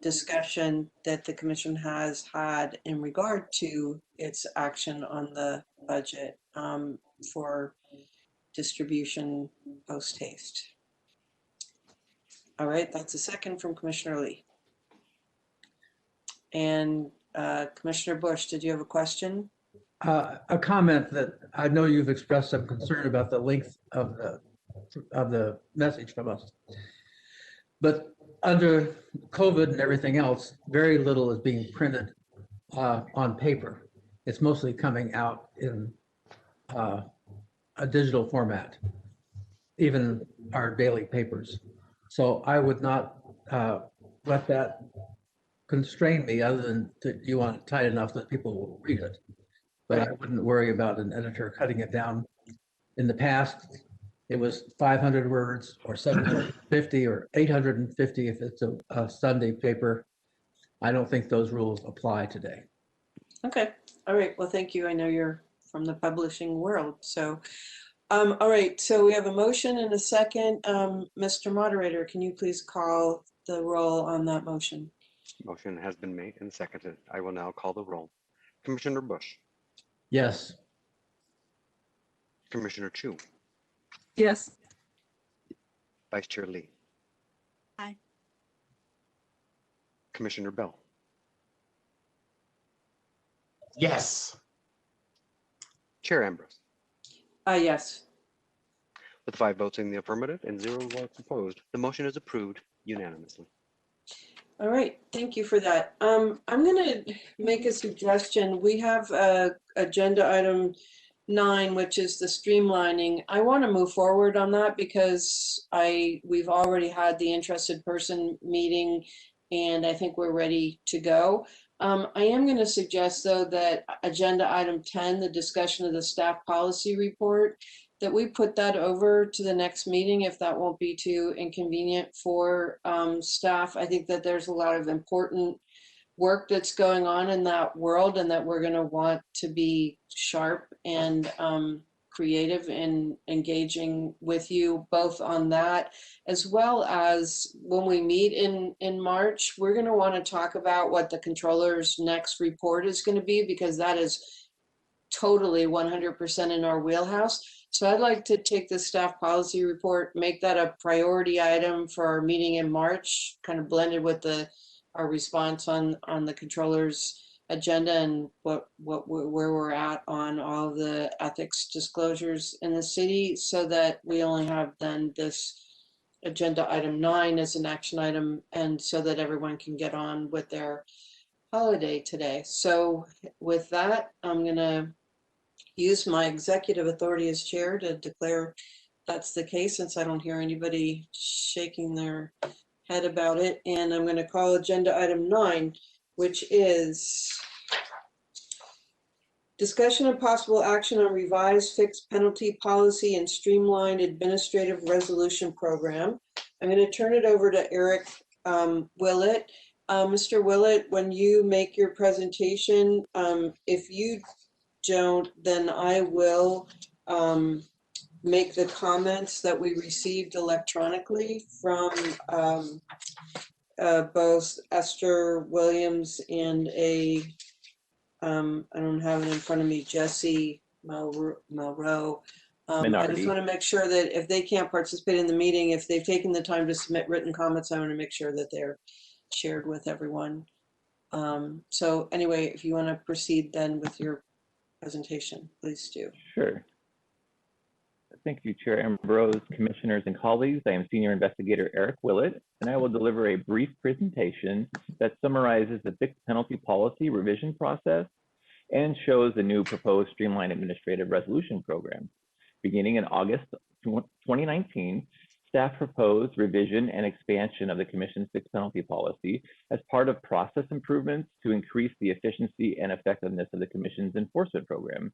discussion that the commission has had in regard to its action on the budget for distribution post haste. All right, that's a second from Commissioner Lee. And Commissioner Bush, did you have a question? A comment that I know you've expressed some concern about the length of the message from us. But under COVID and everything else, very little is being printed on paper. It's mostly coming out in a digital format, even our daily papers. So I would not let that constrain me, other than that you want it tight enough that people will read it. But I wouldn't worry about an editor cutting it down. In the past, it was 500 words or 750 or 850 if it's a Sunday paper. I don't think those rules apply today. Okay. All right. Well, thank you. I know you're from the publishing world. So, all right. So we have a motion and a second. Mr. Moderator, can you please call the roll on that motion? Motion has been made and seconded. I will now call the roll. Commissioner Bush, Yes. Commissioner Chu, Yes. Vice Chair Lee, Aye. Commissioner Bell, Yes. Chair Ambrose. Yes. With 5 votes in the affirmative and 0 votes opposed, the motion is approved unanimously. All right, thank you for that. I'm going to make a suggestion. We have agenda item 9, which is the streamlining. I want to move forward on that because we've already had the interested person meeting, and I think we're ready to go. I am going to suggest, though, that agenda item 10, the discussion of the staff policy report, that we put that over to the next meeting if that won't be too inconvenient for staff. I think that there's a lot of important work that's going on in that world, and that we're going to want to be sharp and creative in engaging with you both on that, as well as when we meet in March, we're going to want to talk about what the controller's next report is going to be, because that is totally 100% in our wheelhouse. So I'd like to take the staff policy report, make that a priority item for our meeting in March, kind of blended with our response on the controller's agenda and where we're at on all of the ethics disclosures in the city, so that we only have then this agenda item 9 as an action item, and so that everyone can get on with their holiday today. So with that, I'm going to use my executive authority as chair to declare that's the case, since I don't hear anybody shaking their head about it. And I'm going to call agenda item 9, which is discussion of possible action on revised fixed penalty policy and streamlined administrative resolution program. I'm going to turn it over to Eric Willett. Mr. Willett, when you make your presentation, if you don't, then I will make the comments that we received electronically from both Esther Williams and I don't have it in front of me, Jesse Melroe. I just want to make sure that if they can't participate in the meeting, if they've taken the time to submit written comments, I want to make sure that they're shared with everyone. So anyway, if you want to proceed then with your presentation, please do. Sure. Thank you, Chair Ambrose, commissioners, and colleagues. I am Senior Investigator Eric Willett, and I will deliver a brief presentation that summarizes the fixed penalty policy revision process and shows the new proposed streamlined administrative resolution program. Beginning in August 2019, staff proposed revision and expansion of the Commission's fixed penalty policy as part of process improvements to increase the efficiency and effectiveness of the Commission's enforcement program.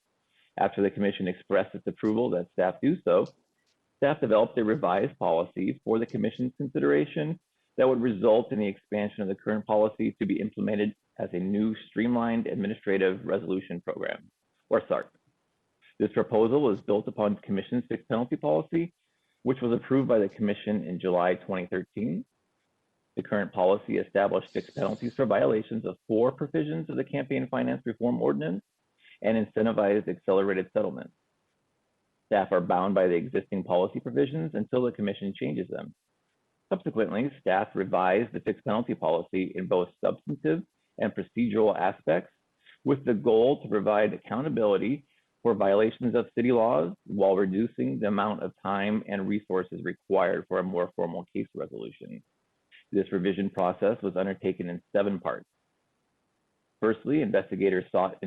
After the Commission expressed its approval that staff do so, staff developed a revised policy for the Commission's consideration that would result in the expansion of the current policy to be implemented as a new streamlined administrative resolution program, or SARP. This proposal was built upon the Commission's fixed penalty policy, which was approved by the Commission in July 2013. The current policy established fixed penalties for violations of 4 provisions of the Campaign Finance Reform Ordinance and incentivized accelerated settlements. Staff are bound by the existing policy provisions until the Commission changes them. Subsequently, staff revised the fixed penalty policy in both substantive and procedural aspects with the goal to provide accountability for violations of city laws while reducing the amount of time and resources required for a more formal case resolution. This revision process was undertaken in 7 parts. Firstly, investigators sought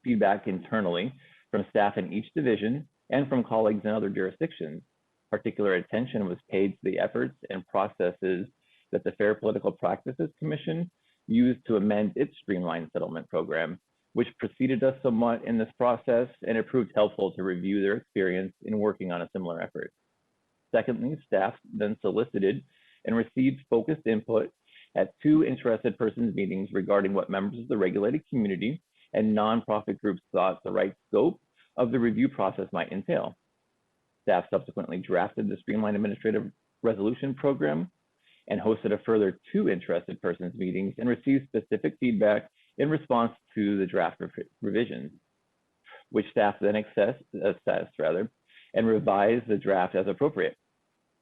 feedback internally from staff in each division and from colleagues in other jurisdictions. Particular attention was paid to the efforts and processes that the Fair Political Practices Commission used to amend its streamlined settlement program, which preceded us somewhat in this process, and it proved helpful to review their experience in working on a similar effort. Secondly, staff then solicited and received focused input at 2 interested persons meetings regarding what members of the regulated community and nonprofit groups thought the right scope of the review process might entail. Staff subsequently drafted the Streamlined Administrative Resolution Program and hosted a further 2 interested persons meetings and received specific feedback in response to the draft revisions, which staff then assessed and revised the draft as appropriate.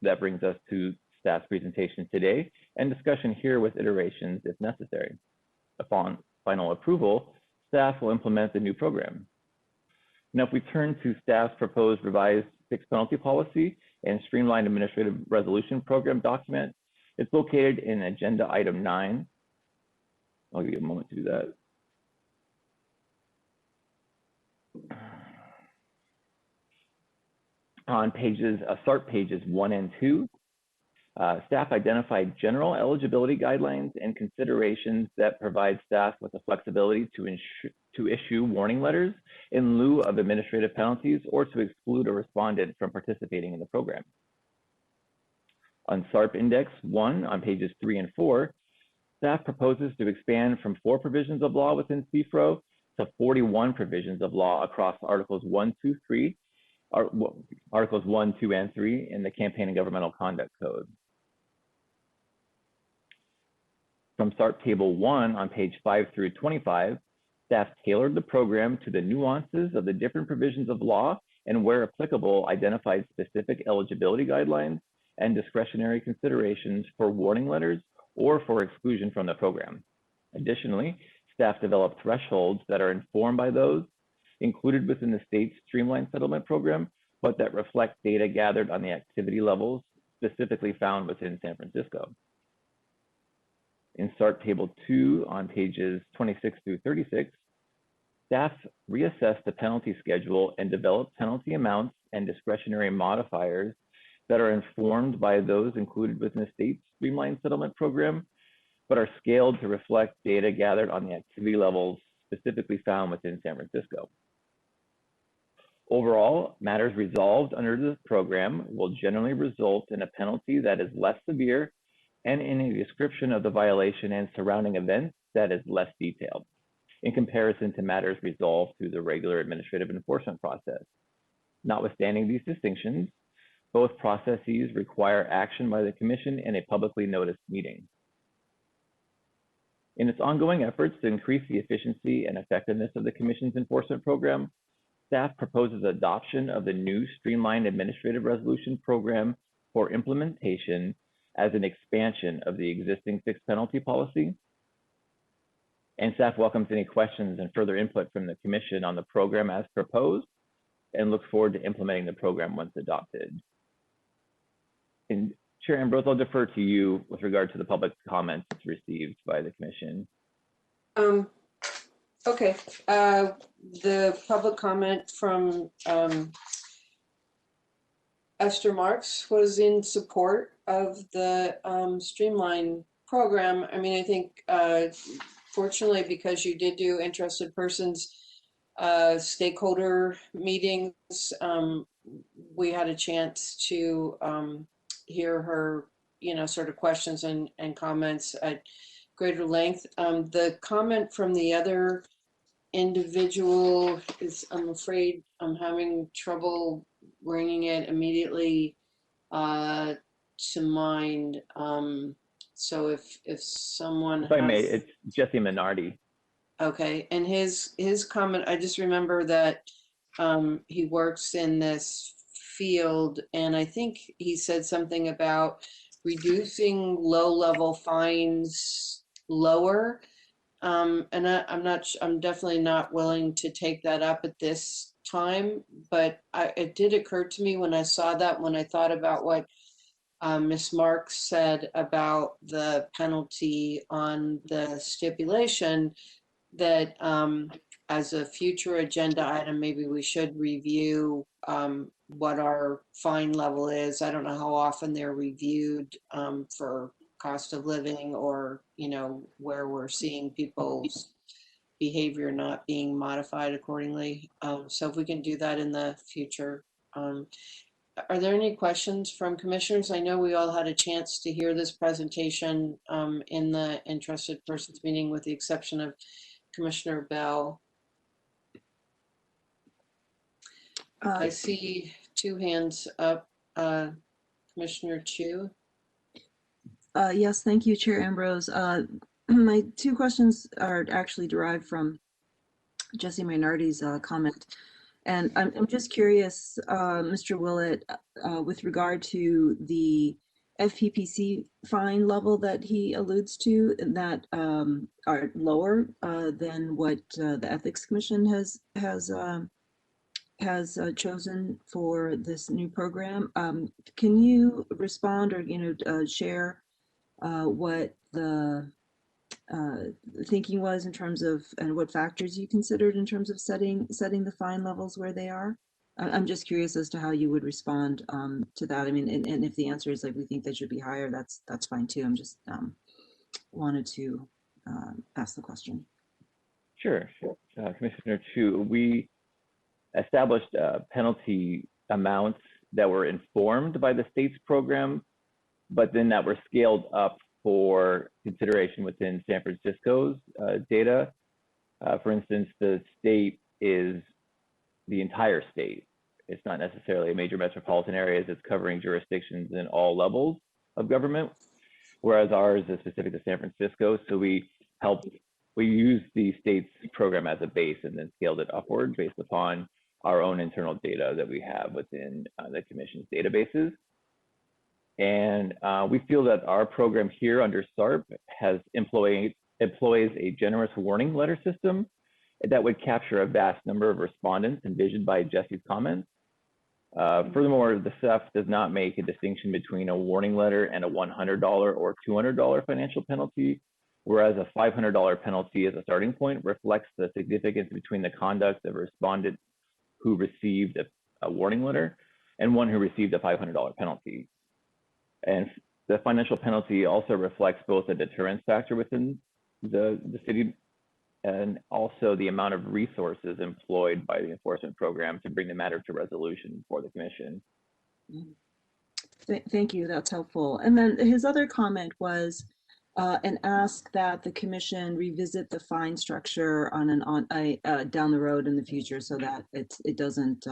That brings us to staff's presentation today and discussion here with iterations if necessary. Upon final approval, staff will implement the new program. Now, if we turn to staff's proposed revised fixed penalty policy and Streamlined Administrative Resolution Program document, it's located in agenda item 9. I'll give you a moment to do that. On SART pages 1 and 2, staff identified general eligibility guidelines and considerations that provide staff with the flexibility to issue warning letters in lieu of administrative penalties or to exclude a respondent from participating in the program. On SARP Index 1 on pages 3 and 4, staff proposes to expand from 4 provisions of law within CFRO to 41 provisions of law across Articles 1, 2, and 3 in the Campaign and Governmental Conduct Code. From SART Table 1 on page 5 through 25, staff tailored the program to the nuances of the different provisions of law and, where applicable, identified specific eligibility guidelines and discretionary considerations for warning letters or for exclusion from the program. Additionally, staff developed thresholds that are informed by those included within the state's Streamlined Settlement Program, but that reflect data gathered on the activity levels specifically found within San Francisco. In SART Table 2 on pages 26 through 36, staff reassessed the penalty schedule and developed penalty amounts and discretionary modifiers that are informed by those included within the state's Streamlined Settlement Program, but are scaled to reflect data gathered on the activity levels specifically found within San Francisco. Overall, matters resolved under this program will generally result in a penalty that is less severe and in a description of the violation and surrounding events that is less detailed in comparison to matters resolved through the regular administrative enforcement process. Notwithstanding these distinctions, both processes require action by the Commission in a publicly noticed meeting. In its ongoing efforts to increase the efficiency and effectiveness of the Commission's enforcement program, staff proposes adoption of the new Streamlined Administrative Resolution Program for implementation as an expansion of the existing fixed penalty policy. And staff welcomes any questions and further input from the Commission on the program as proposed and looks forward to implementing the program once adopted. And Chair Ambrose, I'll defer to you with regard to the public comments received by the Commission. Okay, the public comment from Esther Marks was in support of the Streamline program. I mean, I think fortunately, because you did do interested persons stakeholder meetings, we had a chance to hear her, sort of questions and comments at greater length. The comment from the other individual is, I'm afraid I'm having trouble bringing it immediately to mind. So if someone If I may, it's Jesse Minardi. Okay, and his comment, I just remember that he works in this field, and I think he said something about reducing low-level fines lower. And I'm definitely not willing to take that up at this time, but it did occur to me when I saw that, when I thought about what Ms. Marks said about the penalty on the stipulation, that as a future agenda item, maybe we should review what our fine level is. I don't know how often they're reviewed for cost of living, or, you know, where we're seeing people's behavior not being modified accordingly. So if we can do that in the future. Are there any questions from commissioners? I know we all had a chance to hear this presentation in the interested persons meeting, with the exception of Commissioner Bell. I see two hands up. Commissioner Chu. Yes, thank you, Chair Ambrose. My two questions are actually derived from Jesse Maynardi's comment. And I'm just curious, Mr. Willett, with regard to the FPPC fine level that he alludes to, that are lower than what the Ethics Commission has chosen for this new program. Can you respond, or share what the thinking was in terms of, and what factors you considered in terms of setting the fine levels where they are? I'm just curious as to how you would respond to that. I mean, and if the answer is like, we think they should be higher, that's fine too. I'm just wanted to ask the question. Sure. Commissioner Chu, we established penalty amounts that were informed by the state's program, but then that were scaled up for consideration within San Francisco's data. For instance, the state is the entire state. It's not necessarily a major metropolitan areas. It's covering jurisdictions in all levels of government, whereas ours is specific to San Francisco. So we used the state's program as a base and then scaled it upward based upon our own internal data that we have within the commission's databases. And we feel that our program here under SARP employs a generous warning letter system that would capture a vast number of respondents envisioned by Jesse's comments. Furthermore, the CEF does not make a distinction between a warning letter and a $100 or $200 financial penalty, whereas a $500 penalty as a starting point reflects the significance between the conduct of a respondent who received a warning letter and one who received a $500 penalty. And the financial penalty also reflects both a deterrence factor within the city and also the amount of resources employed by the enforcement program to bring the matter to resolution for the commission. Thank you, that's helpful. And then his other comment was an ask that the commission revisit the fine structure on down the road in the future, so that it doesn't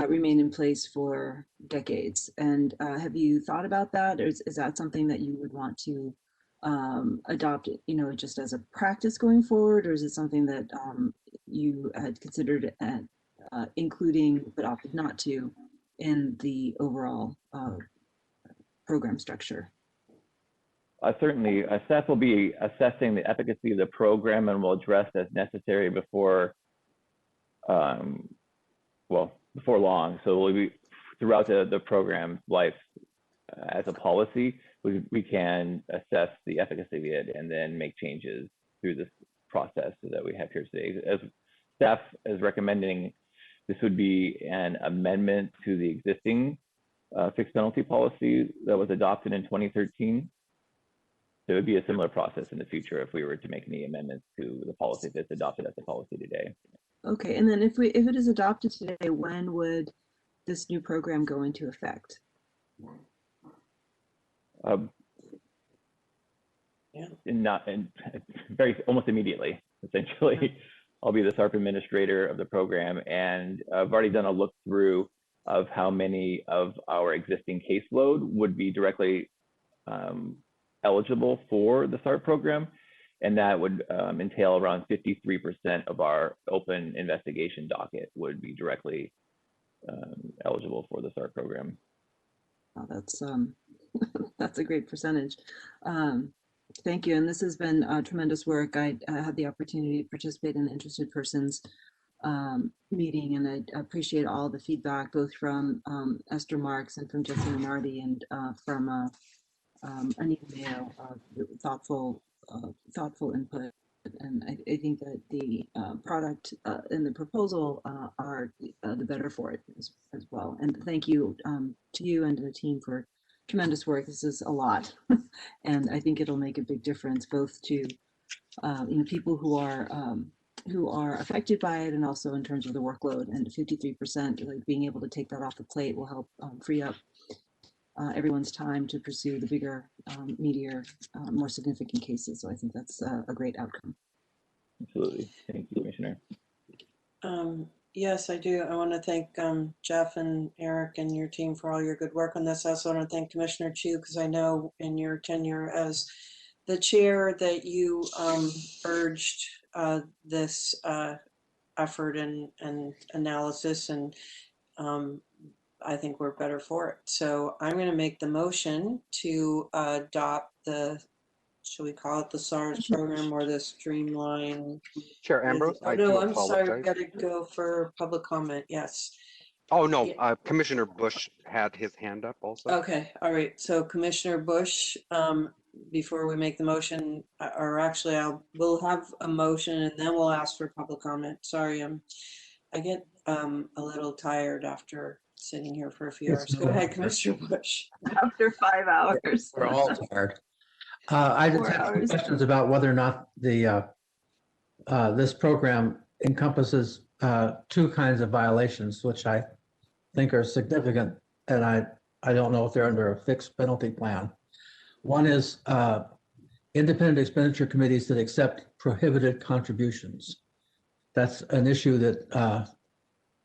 remain in place for decades. And have you thought about that? Or is that something that you would want to adopt, just as a practice going forward? Or is it something that you had considered including, but opted not to, in the overall program structure? Certainly, staff will be assessing the efficacy of the program and will address as necessary before long. So we'll be, throughout the program's life as a policy, we can assess the efficacy of it and then make changes through this process that we have here today. As staff is recommending, this would be an amendment to the existing fixed penalty policy that was adopted in 2013. So it would be a similar process in the future if we were to make any amendments to the policy that's adopted as a policy today. Okay, and then if it is adopted today, when would this new program go into effect? Almost immediately, essentially. I'll be the SARP administrator of the program, and I've already done a look through of how many of our existing caseload would be directly eligible for the SARP program. And that would entail around 53% of our open investigation docket would be directly eligible for the SARP program. Oh, that's a great percentage. Thank you. And this has been tremendous work. I had the opportunity to participate in the interested persons meeting, and I appreciate all the feedback, both from Esther Marks and from Jesse Minardi, and from Anita Mayo, thoughtful input. And I think that the product and the proposal are the better for it as well. And thank you to you and to the team for tremendous work. This is a lot, and I think it'll make a big difference both to people who are affected by it, and also in terms of the workload. And 53%, like being able to take that off the plate, will help free up everyone's time to pursue the bigger, meatier, more significant cases. So I think that's a great outcome. Absolutely. Thank you, Commissioner. Yes, I do. I want to thank Jeff and Eric and your team for all your good work on this. I also want to thank Commissioner Chu, because I know in your tenure as the chair that you urged this effort and analysis, and I think we're better for it. So I'm going to make the motion to adopt the, should we call it the SARS program or the Streamlined? Chair Ambrose, Oh, I no, do I'm sorry, we apologize. got to go for public comment, yes. Oh, no, Yeah. Commissioner Bush had his hand up also. Okay, all right, so Commissioner Bush, before we make the motion, or actually we'll have a motion and then we'll ask for public comment. Sorry, I get a little tired after sitting here for a few hours. Go ahead, Commissioner Bush. After 5 hours. We're all tired. I just have some questions about whether or not the this program encompasses two kinds of violations, which I think are significant, and I don't know if they're under a fixed penalty plan. One is independent expenditure committees that accept prohibited contributions. That's an issue that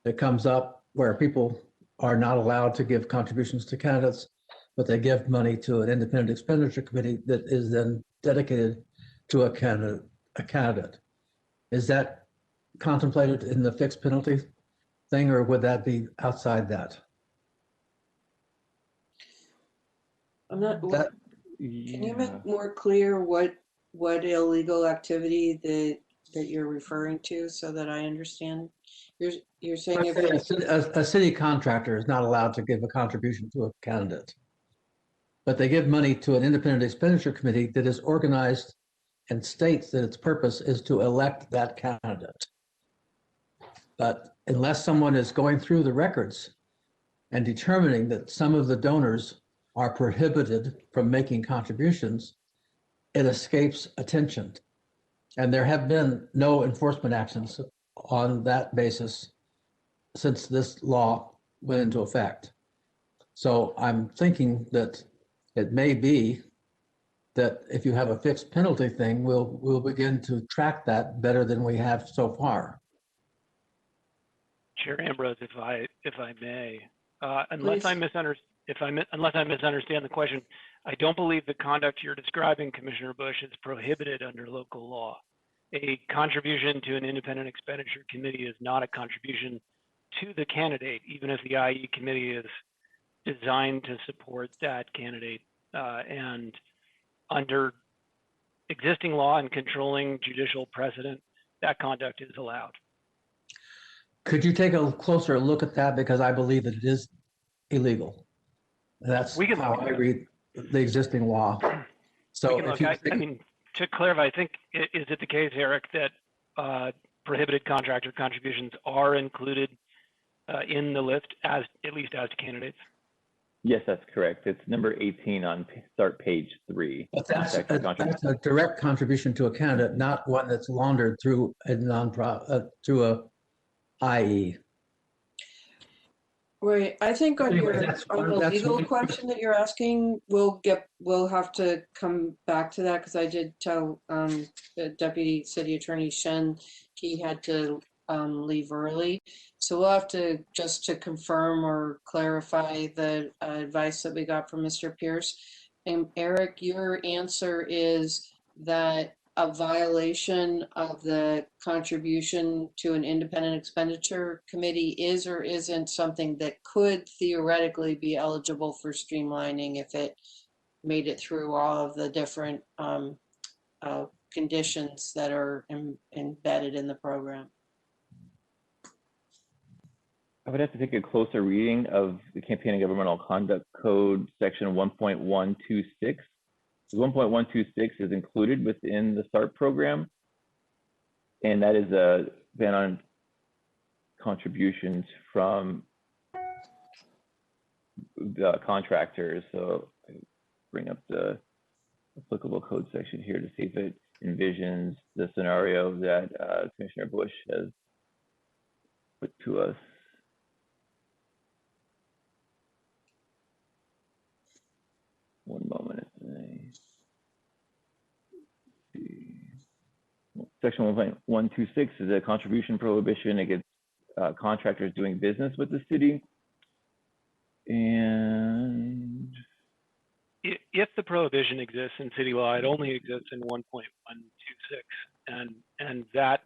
that comes up where people are not allowed to give contributions to candidates, but they give money to an independent expenditure committee that is then dedicated to a candidate. Is that contemplated in the fixed penalty thing, or would that be outside that? I'm not, can you make more clear what illegal activity that you're referring to so that I understand? You're saying if a city contractor is not allowed to give a contribution to a candidate, but they give money to an independent expenditure committee that is organized and states that its purpose is to elect that candidate. But unless someone is going through the records and determining that some of the donors are prohibited from making contributions, it escapes attention. And there have been no enforcement actions on that basis since this law went into effect. So I'm thinking that it may be that if you have a fixed penalty thing, we'll begin to track that better than we have so far. Chair Ambrose, if I may, unless I misunderstand the question, I don't believe the conduct you're describing, Commissioner Bush, is prohibited under local law. A contribution to an independent expenditure committee is not a contribution to the candidate, even if the IE committee is designed to support that candidate. And under existing law and controlling judicial precedent, that conduct is allowed. Could you take a closer look at that? Because I believe that it is illegal. That's how I read the existing law. So if I mean, to clarify, I think, is it the case, Eric, that prohibited contractor contributions are included in the list, at least as to candidates? Yes, that's correct. It's number 18 on start page 3. But that's a direct contribution to a candidate, not one that's laundered through a through a IE. Right. I think on Anyway, the legal question that you're asking, we'll have to come back to that, because I did tell the Deputy City Attorney Shen he had to leave early. So we'll have to just to confirm or clarify the advice that we got from Mr. Pierce. And Eric, your answer is that a violation of the contribution to an independent expenditure committee is or isn't something that could theoretically be eligible for streamlining if it made it through all of the different conditions that are embedded in the program. I would have to take a closer reading of the Campaign and Governmental Conduct Code, section 1.126. 1.126 is included within the SART program, and that is a ban on contributions from the contractors. So I bring up the applicable code section here to see if it envisions the scenario that Commissioner Bush has put to us. One moment. Section 1.126 is a contribution prohibition against contractors doing business with the city. And if the prohibition exists in city law, it only exists in 1.126, and that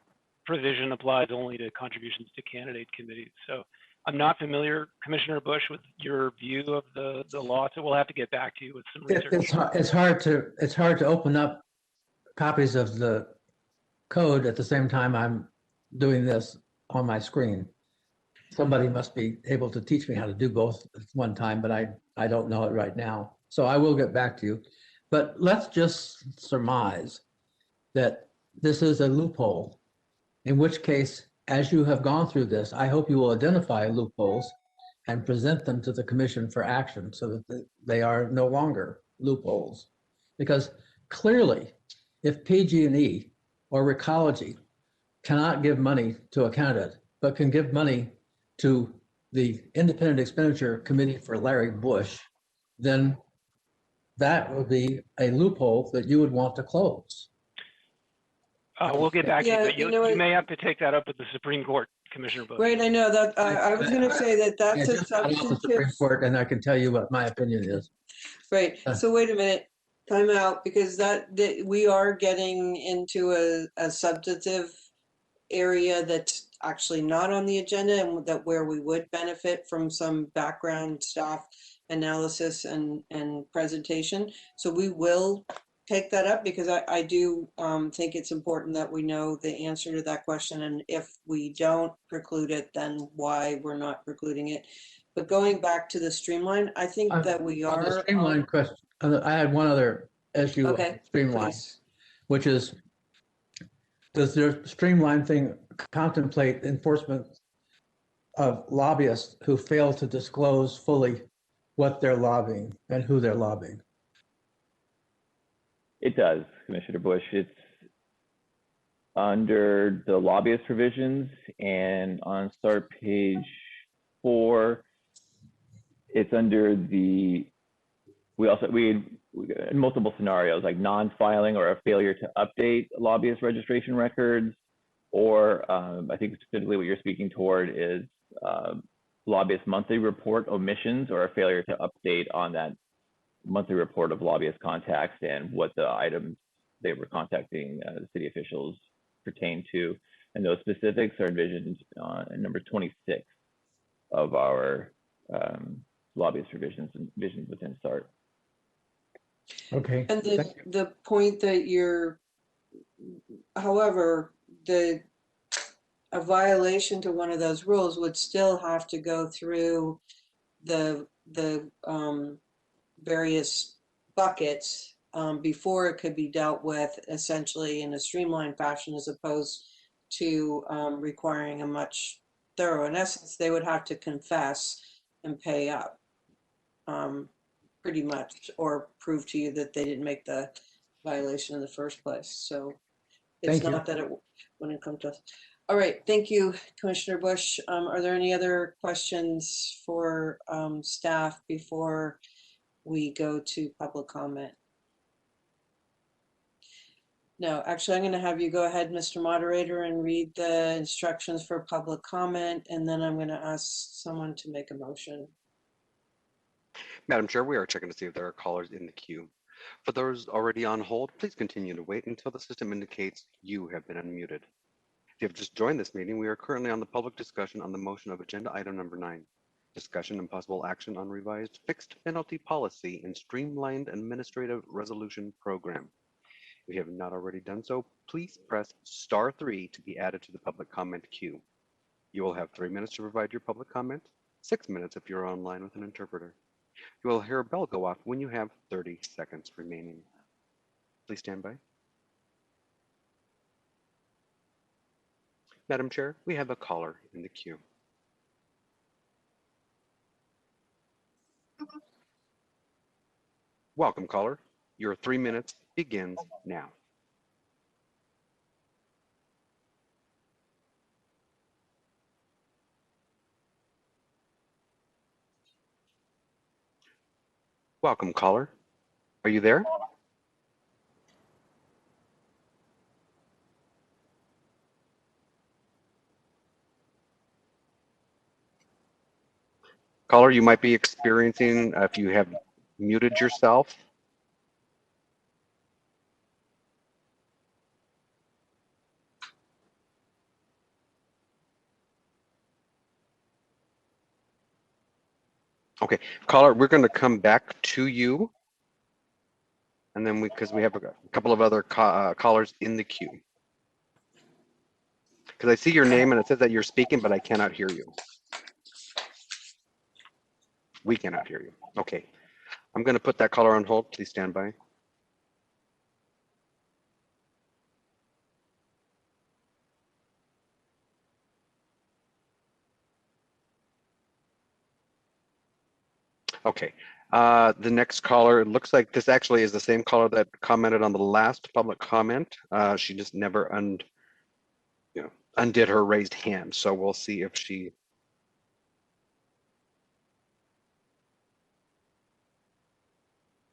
provision applies only to contributions to candidate committees. So I'm not familiar, Commissioner Bush, with your view of the law, so we'll have to get back to you with some research. It's hard to open up copies of the code at the same time I'm doing this on my screen. Somebody must be able to teach me how to do both at one time, but I don't know it right now. So I will get back to you. But let's just surmise that this is a loophole, in which case, as you have gone through this, I hope you will identify loopholes and present them to the commission for action so that they are no longer loopholes. Because clearly, if PG&E or Recology cannot give money to a candidate, but can give money to the Independent Expenditure Committee for Larry Bush, then that would be a loophole that you would want to close. We'll get back to you, but you may have to take that up with the Supreme Court, Commissioner Bush. Right, I know that. I was going to say that's a substantive. Supreme Court, and I can tell you what my opinion is. Right. So wait a minute. Time out, because that we are getting into a substantive area that's actually not on the agenda, and that where we would benefit from some background staff analysis and presentation. So we will take that up, because I do think it's important that we know the answer to that question, and if we don't preclude it, then why we're not precluding it. But going back to the Streamline, I think that we are. The Streamline question, I had one other issue. Okay, Streamline, please. Which is, does their Streamline thing contemplate enforcement of lobbyists who fail to disclose fully what they're lobbying and who they're lobbying? It does, Commissioner Bush. It's under the lobbyist provisions, and on start page 4, it's under the, we in multiple scenarios, like non-filing or a failure to update lobbyist registration records, or I think specifically what you're speaking toward is lobbyist monthly report omissions, or a failure to update on that monthly report of lobbyist contacts and what the items they were contacting the city officials pertain to. And those specifics are envisioned in number 26 of our lobbyist provisions within START. Okay. And the point that you're, however, a violation to one of those rules would still have to go through the various buckets before it could be dealt with essentially in a streamlined fashion, as opposed to requiring a much thorough. In essence, they would have to confess and pay up pretty much, or prove to you that they didn't make the violation in the first place. So it's not that it wouldn't come to us. All right, thank you, Commissioner Bush. Are there any other questions for staff before we go to public comment? No, actually, I'm going to have you go ahead, Mr. Moderator, and read the instructions for public comment, and then I'm going to ask someone to make a motion. Madam Chair, we are checking to see if there are callers in the queue. For those already on hold, please continue to wait until the system indicates you have been unmuted. If you have just joined this meeting, we are currently on the public discussion on the motion of agenda item number 9, discussion and possible action on revised fixed penalty policy and streamlined administrative resolution program. If you have not already done so, please press *3 to be added to the public comment queue. You will have 3 minutes to provide your public comment, 6 minutes if you're online with an interpreter. You will hear a bell go off when you have 30 seconds remaining. Please stand by. Madam Chair, we have a caller in the queue. Welcome, caller. Your 3 minutes begins now. Welcome, caller. Are you there? Caller, you might be experiencing, if you have muted yourself. Okay, caller, we're going to come back to you. And then because we have a couple of other callers in the queue. Because I see your name and it says that you're speaking, but I cannot hear you. We cannot hear you. Okay, I'm going to put that caller on hold. Please stand by. Okay, the next caller, it looks like this actually is the same caller that commented on the last public comment. She just never undid her raised hand. So we'll see if she.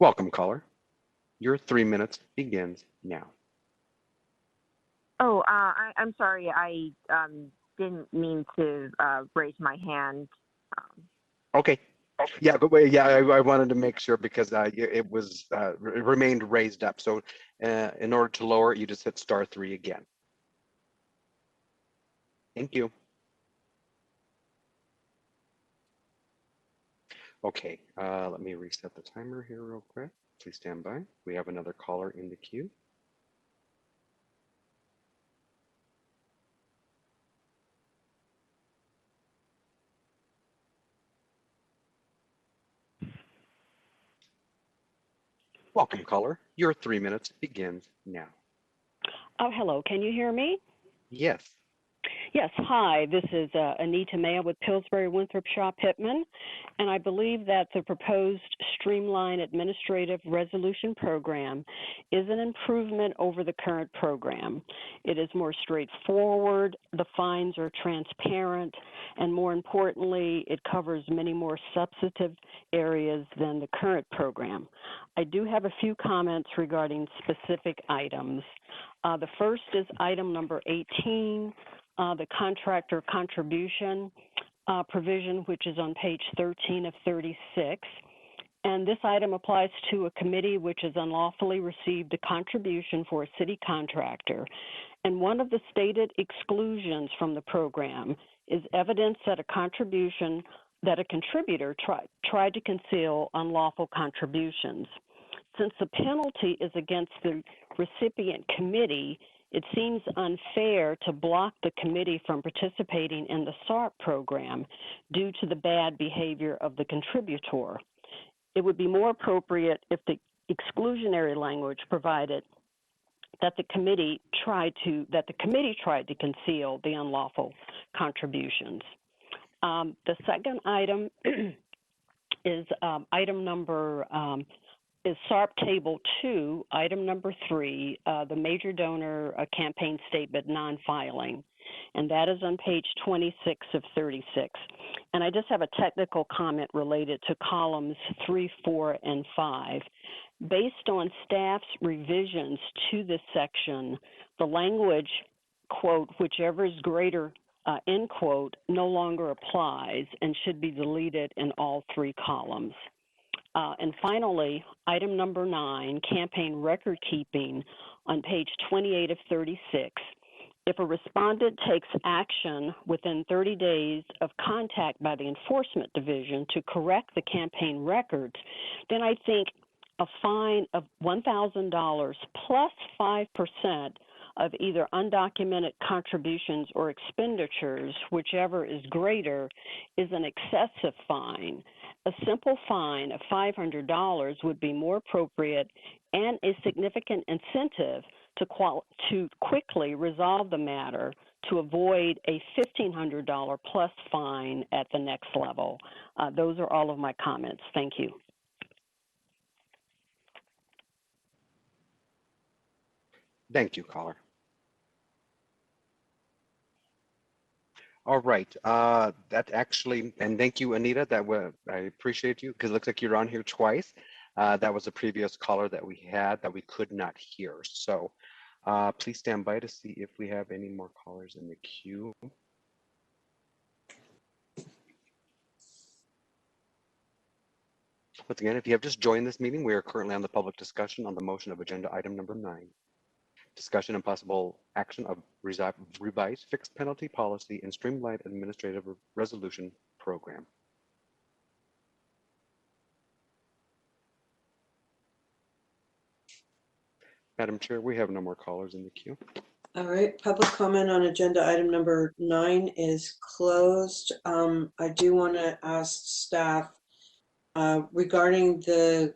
Welcome, caller. Your 3 minutes begins now. Oh, I'm sorry. I didn't mean to raise my hand. Okay. Yeah, but wait, yeah, I wanted to make sure because it remained raised up. So in order to lower it, you just hit *3 again. Thank you. Okay, let me reset the timer here real quick. Please stand by. We have another caller in the queue. Welcome, caller. Your 3 minutes begins now. Oh, hello. Can you hear me? Yes. Yes. Hi, this is Anita Maya with Pillsbury Winthrop Shaw Pittman, and I believe that the proposed Streamlined Administrative Resolution Program is an improvement over the current program. It is more straightforward, the fines are transparent, and more importantly, it covers many more substantive areas than the current program. I do have a few comments regarding specific items. The first is item number 18. The contractor contribution provision, which is on page 13 of 36. And this item applies to a committee which has unlawfully received a contribution for a city contractor. And one of the stated exclusions from the program is evidence that a contributor tried to conceal unlawful contributions. Since the penalty is against the recipient committee, it seems unfair to block the committee from participating in the SARP program due to the bad behavior of the contributor. It would be more appropriate if the exclusionary language provided that the committee tried to conceal the unlawful contributions. The second item is item number is SARP Table 2, item number 3, the major donor campaign statement non-filing, and that is on page 26 of 36. And I just have a technical comment related to columns 3, 4, and 5. Based on staff's revisions to this section, the language, quote, whichever is greater, end quote, no longer applies and should be deleted in all 3 columns. And finally, item number 9, campaign record keeping on page 28 of 36. If a respondent takes action within 30 days of contact by the Enforcement Division to correct the campaign records, then I think a fine of $1,000 plus 5% of either undocumented contributions or expenditures, whichever is greater, is an excessive fine. A simple fine of $500 would be more appropriate and a significant incentive to quickly resolve the matter to avoid a $1,500 plus fine at the next level. Those are all of my comments. Thank you. Thank you, caller. All right, that actually, and thank you, Anita. I appreciate you because it looks like you're on here twice. That was a previous caller that we had that we could not hear. So please stand by to see if we have any more callers in the queue. Once again, if you have just joined this meeting, we are currently on the public discussion on the motion of agenda item number 9. Discussion and possible action of revised fixed penalty policy and streamlined administrative resolution program. Madam Chair, we have no more callers in the queue. All right, public comment on agenda item number 9 is closed. I do want to ask staff regarding the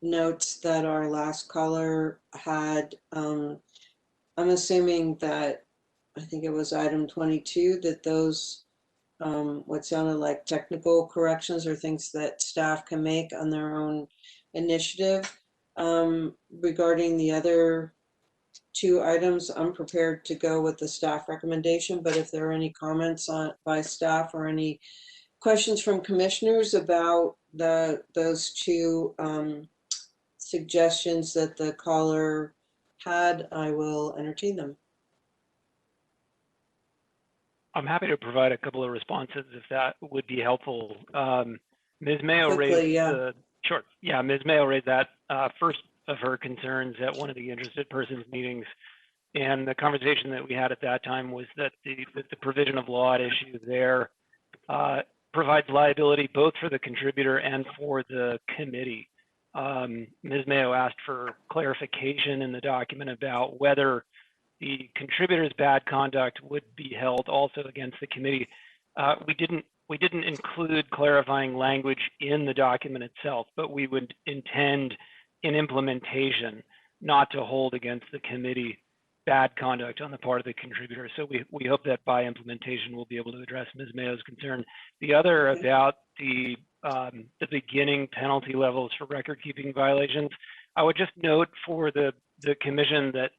notes that our last caller had. I'm assuming that, I think it was item 22, that those what sounded like technical corrections or things that staff can make on their own initiative. Regarding the other 2 items, I'm prepared to go with the staff recommendation, but if there are any comments by staff or any questions from commissioners about those 2 suggestions that the caller had, I will entertain them. I'm happy to provide a couple of responses if that would be helpful. Ms. Mayo Sure. Yeah, Ms. Mayo raised that first of her concerns at one of the interested persons meetings. And the conversation that we had at that time was that the provision of law at issue there provides liability both for the contributor and for the committee. Ms. Mayo asked for clarification in the document about whether the contributor's bad conduct would be held also against the committee. We didn't include clarifying language in the document itself, but we would intend in implementation not to hold against the committee bad conduct on the part of the contributor. So we hope that by implementation we'll be able to address Ms. Mayo's concern. The other about the beginning penalty levels for record keeping violations, I would just note for the commission that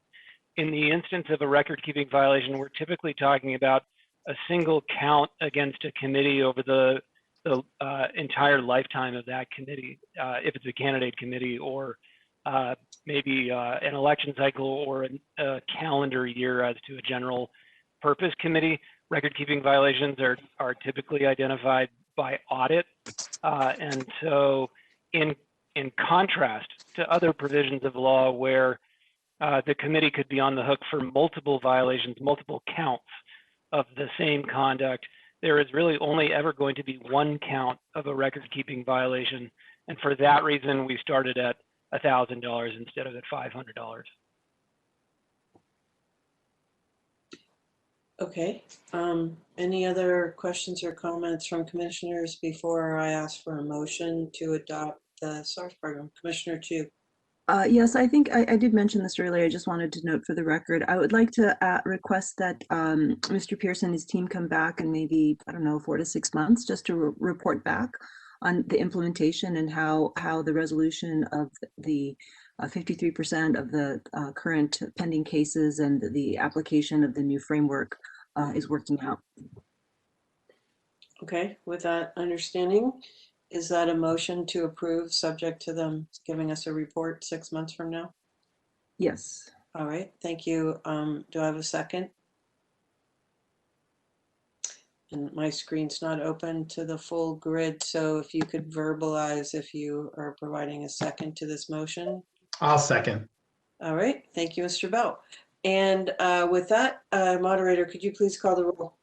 in the instance of a record keeping violation, we're typically talking about a single count against a committee over the entire lifetime of that committee, if it's a candidate committee or maybe an election cycle or a calendar year as to a general purpose committee. Record keeping violations are typically identified by audit. And so in contrast to other provisions of law where the committee could be on the hook for multiple violations, multiple counts of the same conduct, there is really only ever going to be one count of a record keeping violation. And for that reason, we started at $1,000 instead of at $500. Okay, any other questions or comments from commissioners before I ask for a motion to adopt the SARS program? Commissioner Chu. Yes, I think I did mention this earlier. I just wanted to note for the record, I would like to request that Mr. Pearson and his team come back in maybe, I don't know, 4 to 6 months just to report back on the implementation and how the resolution of the 53% of the current pending cases and the application of the new framework is working out. Okay, with that understanding, is that a motion to approve subject to them giving us a report 6 months from now? Yes. All right, thank you. Do I have a second? And my screen's not open to the full grid, so if you could verbalize if you are providing a second to this motion. I'll second. All right, thank you, Mr. Bell. And with that, moderator, could you please call the roll?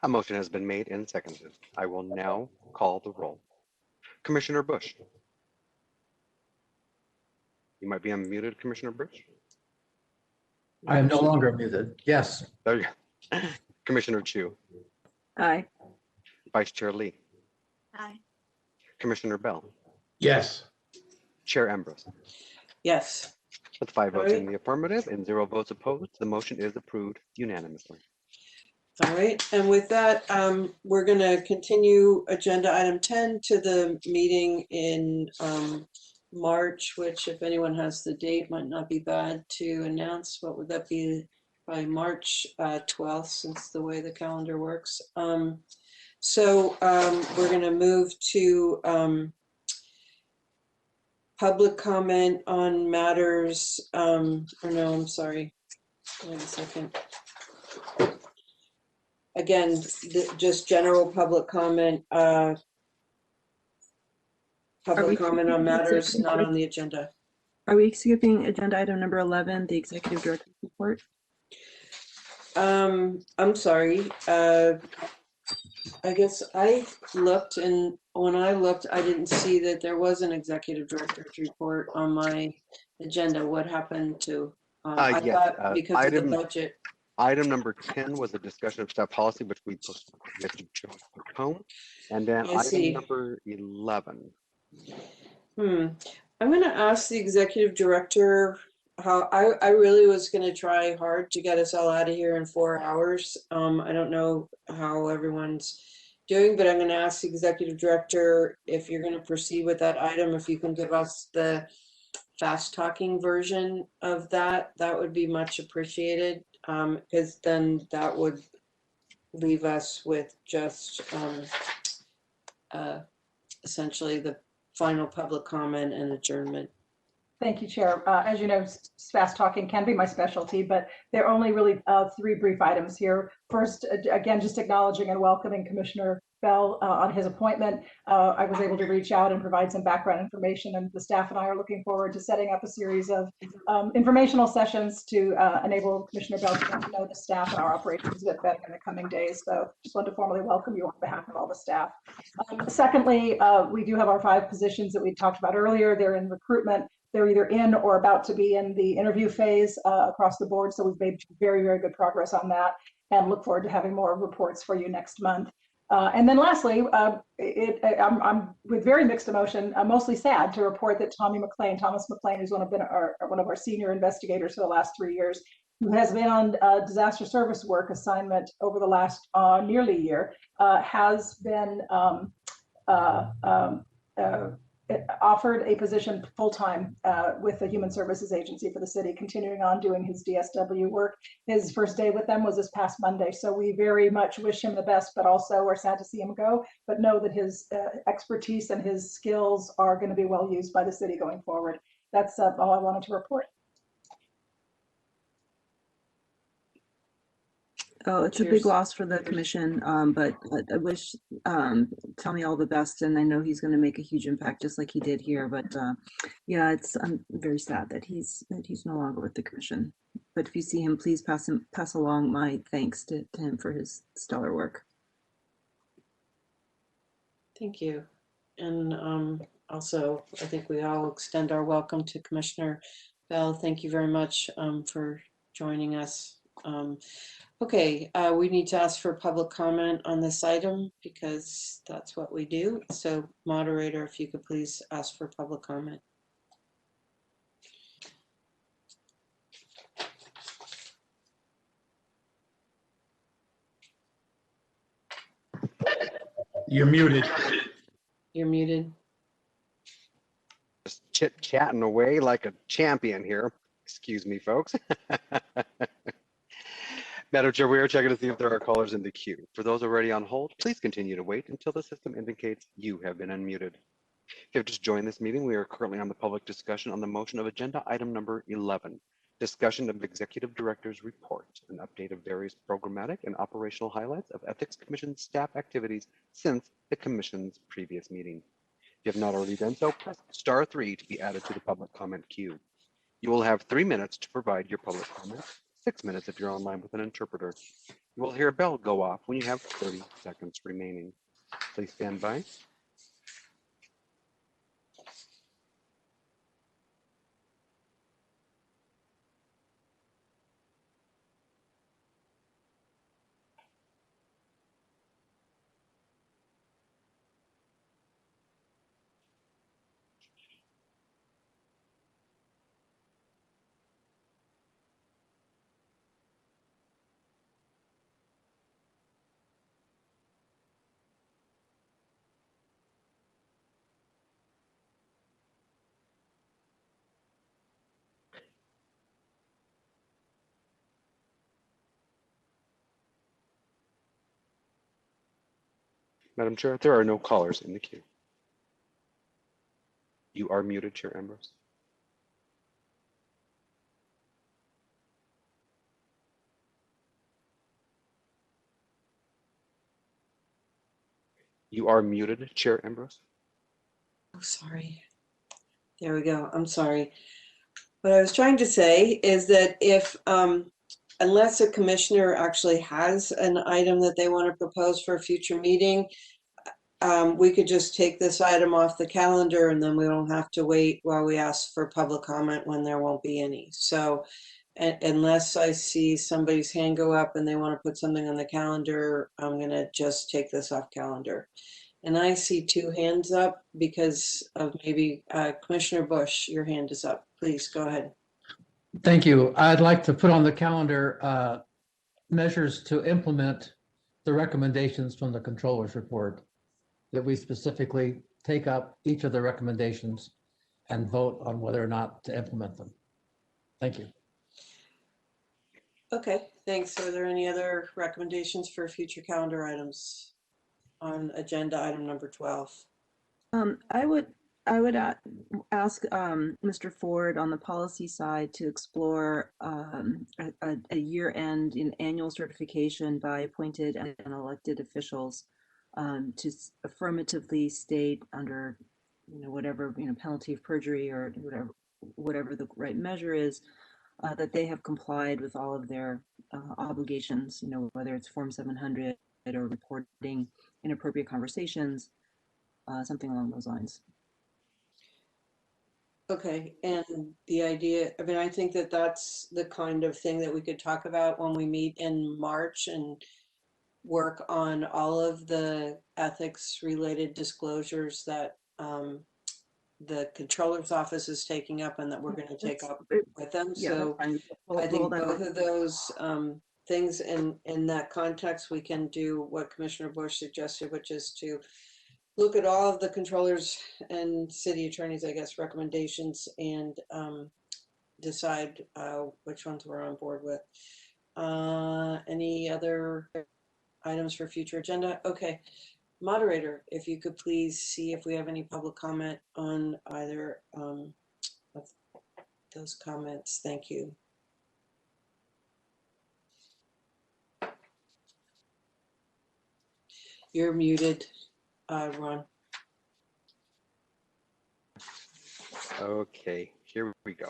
A motion has been made and seconded. I will now call the roll. Commissioner Bush. You might be unmuted, Commissioner Bush. I am no longer muted. Yes. There you go. Commissioner Chu. Aye. Vice Chair Lee. Aye. Commissioner Bell. Yes. Chair Ambrose. Yes. With 5 All votes right. in the affirmative and 0 votes opposed, the motion is approved unanimously. All right, and with that, we're going to continue agenda item 10 to the meeting in March, which if anyone has the date, might not be bad to announce. What would that be? By March 12th, since the way the calendar works. So we're going to move to public comment on matters, or no, I'm sorry, wait a second. Again, just general public comment, public comment on matters not on the agenda. Are we skipping agenda item number 11, the executive director's report? I'm sorry. I guess I looked, and when I looked, I didn't see that there was an executive director's report on my agenda. What happened to? I Yes, thought because of the budget. Item number 10 was a discussion of staff policy, which we postponed. And then item number 11. I'm going to ask the executive director how I really was going to try hard to get us all out of here in 4 hours. I don't know how everyone's doing, but I'm going to ask the executive director if you're going to proceed with that item, if you can give us the fast talking version of that, that would be much appreciated. Because then that would leave us with just essentially the final public comment and adjournment. Thank you, Chair. As you know, fast talking can be my specialty, but there are only really 3 brief items here. First, again, just acknowledging and welcoming Commissioner Bell on his appointment. I was able to reach out and provide some background information, and the staff and I are looking forward to setting up a series of informational sessions to enable Commissioner Bell to get to know the staff and our operations a bit better in the coming days. So just want to formally welcome you on behalf of all the staff. Secondly, we do have our 5 positions that we talked about earlier. They're in recruitment. They're either in or about to be in the interview phase across the board. So we've made very, very good progress on that and look forward to having more reports for you next month. And then lastly, I'm with very mixed emotion, mostly sad to report that Thomas McLean, who's one of our senior investigators for the last 3 years, who has been on disaster service work assignment over the last nearly year, has been offered a position full-time with the Human Services Agency for the city, continuing on doing his DSW work. His first day with them was this past Monday, so we very much wish him the best, but also are sad to see him go, but know that his expertise and his skills are going to be well used by the city going forward. That's all I wanted to report. Oh, it's a big loss for the commission, but I wish Tommy all the best, and I know he's going to make a huge impact just like he did here. But yeah, I'm very sad that he's no longer with the commission. But if you see him, please pass along my thanks to him for his stellar work. Thank you, and also I think we all extend our welcome to Commissioner Bell. Thank you very much for joining us. Okay, we need to ask for public comment on this item because that's what we do. So moderator, if you could please ask for public comment. You're muted. You're muted. Just chit-chatting away like a champion here. Excuse me, folks. Madam Chair, we are checking to see if there are callers in the queue. For those already on hold, please continue to wait until the system indicates you have been unmuted. If you have just joined this meeting, we are currently on the public discussion on the motion of agenda item number 11, discussion of Executive Director's report, an update of various programmatic and operational highlights of Ethics Commission staff activities since the Commission's previous meeting. If you have not already done so, press *3 to be added to the public comment queue. You will have 3 minutes to provide your public comment. 6 minutes if you're online with an interpreter. You will hear a bell go off when you have 30 seconds remaining. Please stand by. Madam Chair, there are no callers in the queue. You are muted, Chair Ambrose. You are muted, Chair Ambrose. Oh, sorry. There we go. I'm sorry. What I was trying to say is that if, unless a commissioner actually has an item that they want to propose for a future meeting, we could just take this item off the calendar and then we don't have to wait while we ask for public comment when there won't be any. So unless I see somebody's hand go up and they want to put something on the calendar, I'm going to just take this off calendar. And I see two hands up because of maybe Commissioner Bush, your hand is up. Please go ahead. Thank you. I'd like to put on the calendar measures to implement the recommendations from the controller's report, that we specifically take up each of the recommendations and vote on whether or not to implement them. Thank you. Okay, thanks. Are there any other recommendations for future calendar items on agenda item number 12? I would ask Mr. Ford on the policy side to explore a year-end annual certification by appointed and elected officials to affirmatively state under whatever penalty of perjury or whatever the right measure is, that they have complied with all of their obligations, whether it's Form 700 or reporting inappropriate conversations, something along those lines. Okay, and the idea, I mean, I think that that's the kind of thing that we could talk about when we meet in March and work on all of the ethics related disclosures that the controller's office is taking up and that we're going to take up with them. Yeah, So I think both of those things in that context, we can do what Commissioner Bush suggested, which is to look at all of the controllers and city attorneys, I guess, recommendations and decide which ones we're on board with. Any other items for future agenda? Okay. Moderator, if you could please see if we have any public comment on either of those comments. Thank you. You're muted, Ron. Okay, here we go.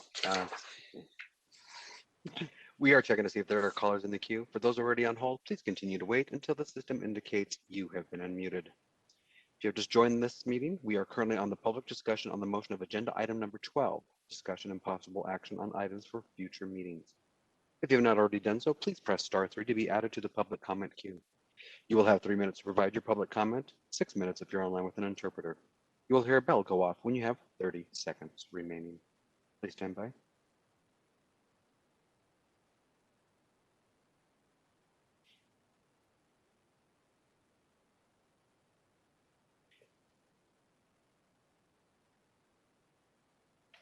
We are checking to see if there are callers in the queue. For those already on hold, please continue to wait until the system indicates you have been unmuted. If you have just joined this meeting, we are currently on the public discussion on the motion of agenda item number 12, discussion and possible action on items for future meetings. If you have not already done so, please press *3 to be added to the public comment queue. You will have 3 minutes to provide your public comment, 6 minutes if you're online with an interpreter. You will hear a bell go off when you have 30 seconds remaining. Please stand by.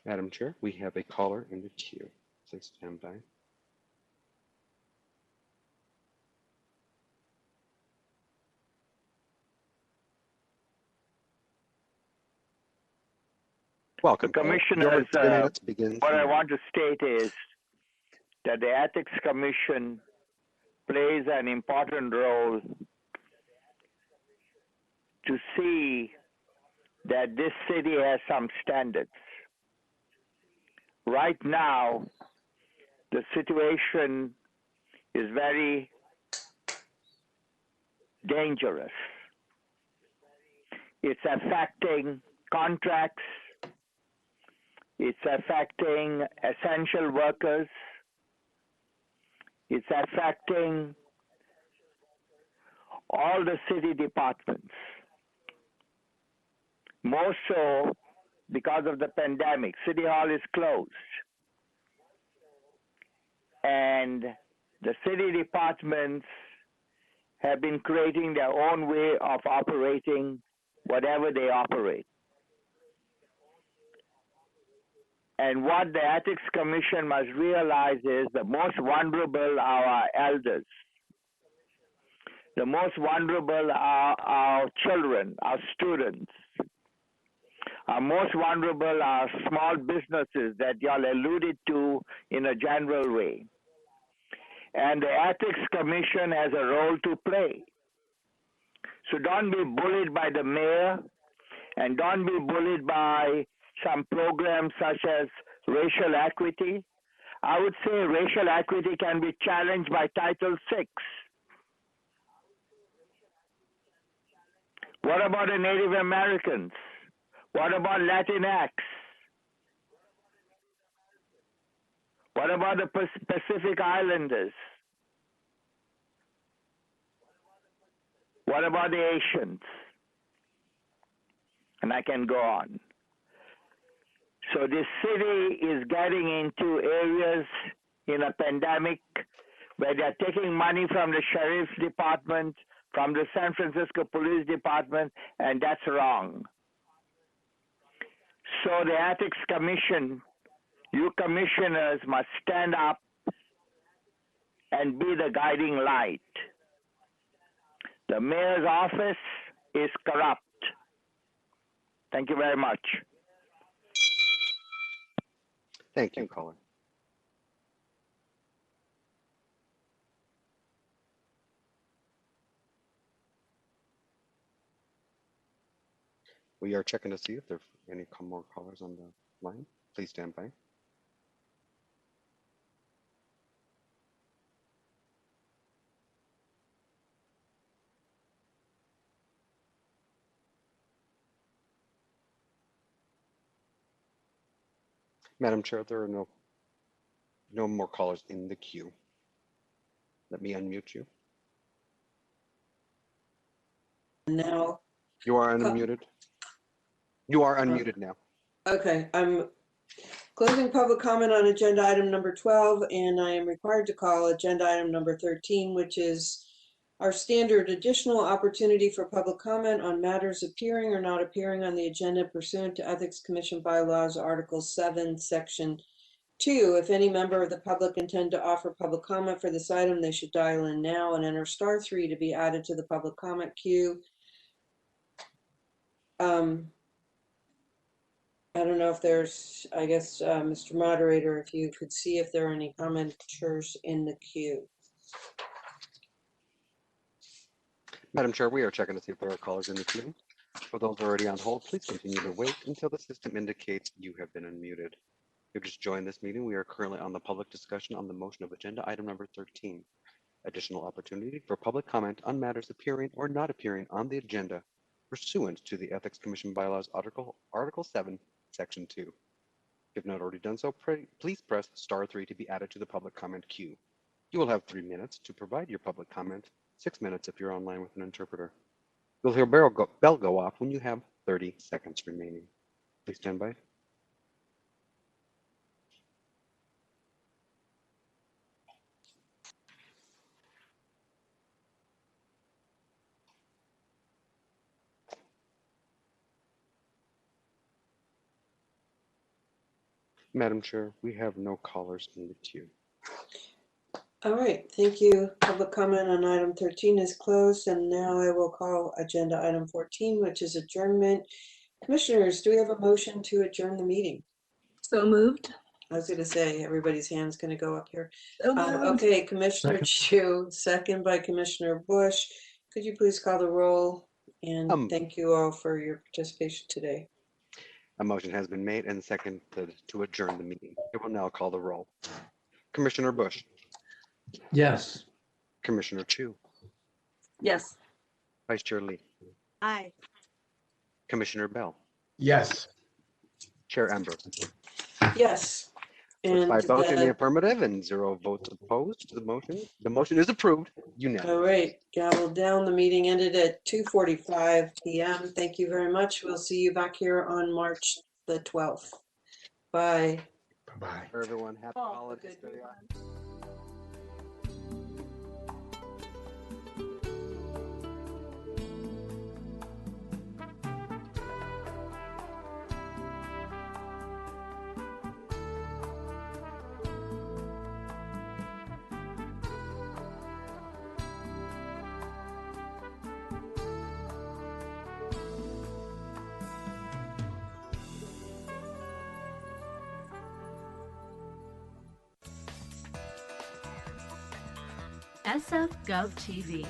Madam Chair, we have a caller in the queue. Please stand by. Welcome. Commissioners, what I want to state is that the Ethics Commission plays an important role to see that this city has some standards. Right now, the situation is very dangerous. It's affecting contracts. It's affecting essential workers. It's affecting all the city departments. More so because of the pandemic. City Hall is closed. And the city departments have been creating their own way of operating whatever they operate. And what the Ethics Commission must realize is the most vulnerable are our elders. The most vulnerable are our children, our students. Our most vulnerable are small businesses that y'all alluded to in a general way. And the Ethics Commission has a role to play. So don't be bullied by the mayor, and don't be bullied by some programs such as racial equity. I would say racial equity can be challenged by Title VI. What about the Native Americans? What about Latinx? What about the Pacific Islanders? What about the Asians? And I can go on. So this city is getting into areas in a pandemic where they're taking money from the sheriff's department, from the San Francisco Police Department, and that's wrong. So the Ethics Commission, you commissioners must stand up and be the guiding light. The mayor's office is corrupt. Thank you very much. Thank you, caller. We are checking to see if there are any more callers on the line. Please stand by. Madam Chair, there are no more callers in the queue. Let me unmute you. Now. You are unmuted. You are unmuted now. Okay, I'm closing public comment on agenda item number 12, and I am required to call agenda item number 13, which is our standard additional opportunity for public comment on matters appearing or not appearing on the agenda pursuant to Ethics Commission Bylaws, Article 7, Section 2. If any member of the public intend to offer public comment for this item, they should dial in now and enter *3 to be added to the public comment queue. I don't know if there's, I guess, Mr. Moderator, if you could see if there are any commenters in the queue. Madam Chair, we are checking to see if there are callers in the queue. For those already on hold, please continue to wait until the system indicates you have been unmuted. If you just joined this meeting, we are currently on the public discussion on the motion of agenda item number 13. Additional opportunity for public comment on matters appearing or not appearing on the agenda pursuant to the Ethics Commission Bylaws, Article 7, Section 2. If you've not already done so, please press *3 to be added to the public comment queue. You will have 3 minutes to provide your public comment, 6 minutes if you're online with an interpreter. You'll hear a bell go off when you have 30 seconds remaining. Please stand by. Madam Chair, we have no callers in the queue. All right, thank you. Public comment on item 13 is closed, and now I will call agenda item 14, which is adjournment. Commissioners, do we have a motion to adjourn the meeting? So moved. I was going to say, everybody's hand's going to go up here. So moved. Okay, Commissioner Chu, second by Commissioner Bush. Could you please call the roll? And thank you all for your participation today. A motion has been made and seconded to adjourn the meeting. I will now call the roll. Commissioner Bush. Yes. Commissioner Chu. Yes. Vice Chair Lee. Aye. Commissioner Bell. Yes. Chair Ember. Yes. With And 5 votes in the affirmative and 0 votes opposed to the motion. The motion is approved unanimously. all right, gavel down. The meeting ended at 2:45 p.m. Thank you very much. We'll see you back here on March the 12th. Bye. Bye-bye. Everyone, happy holidays. SF Gov TV.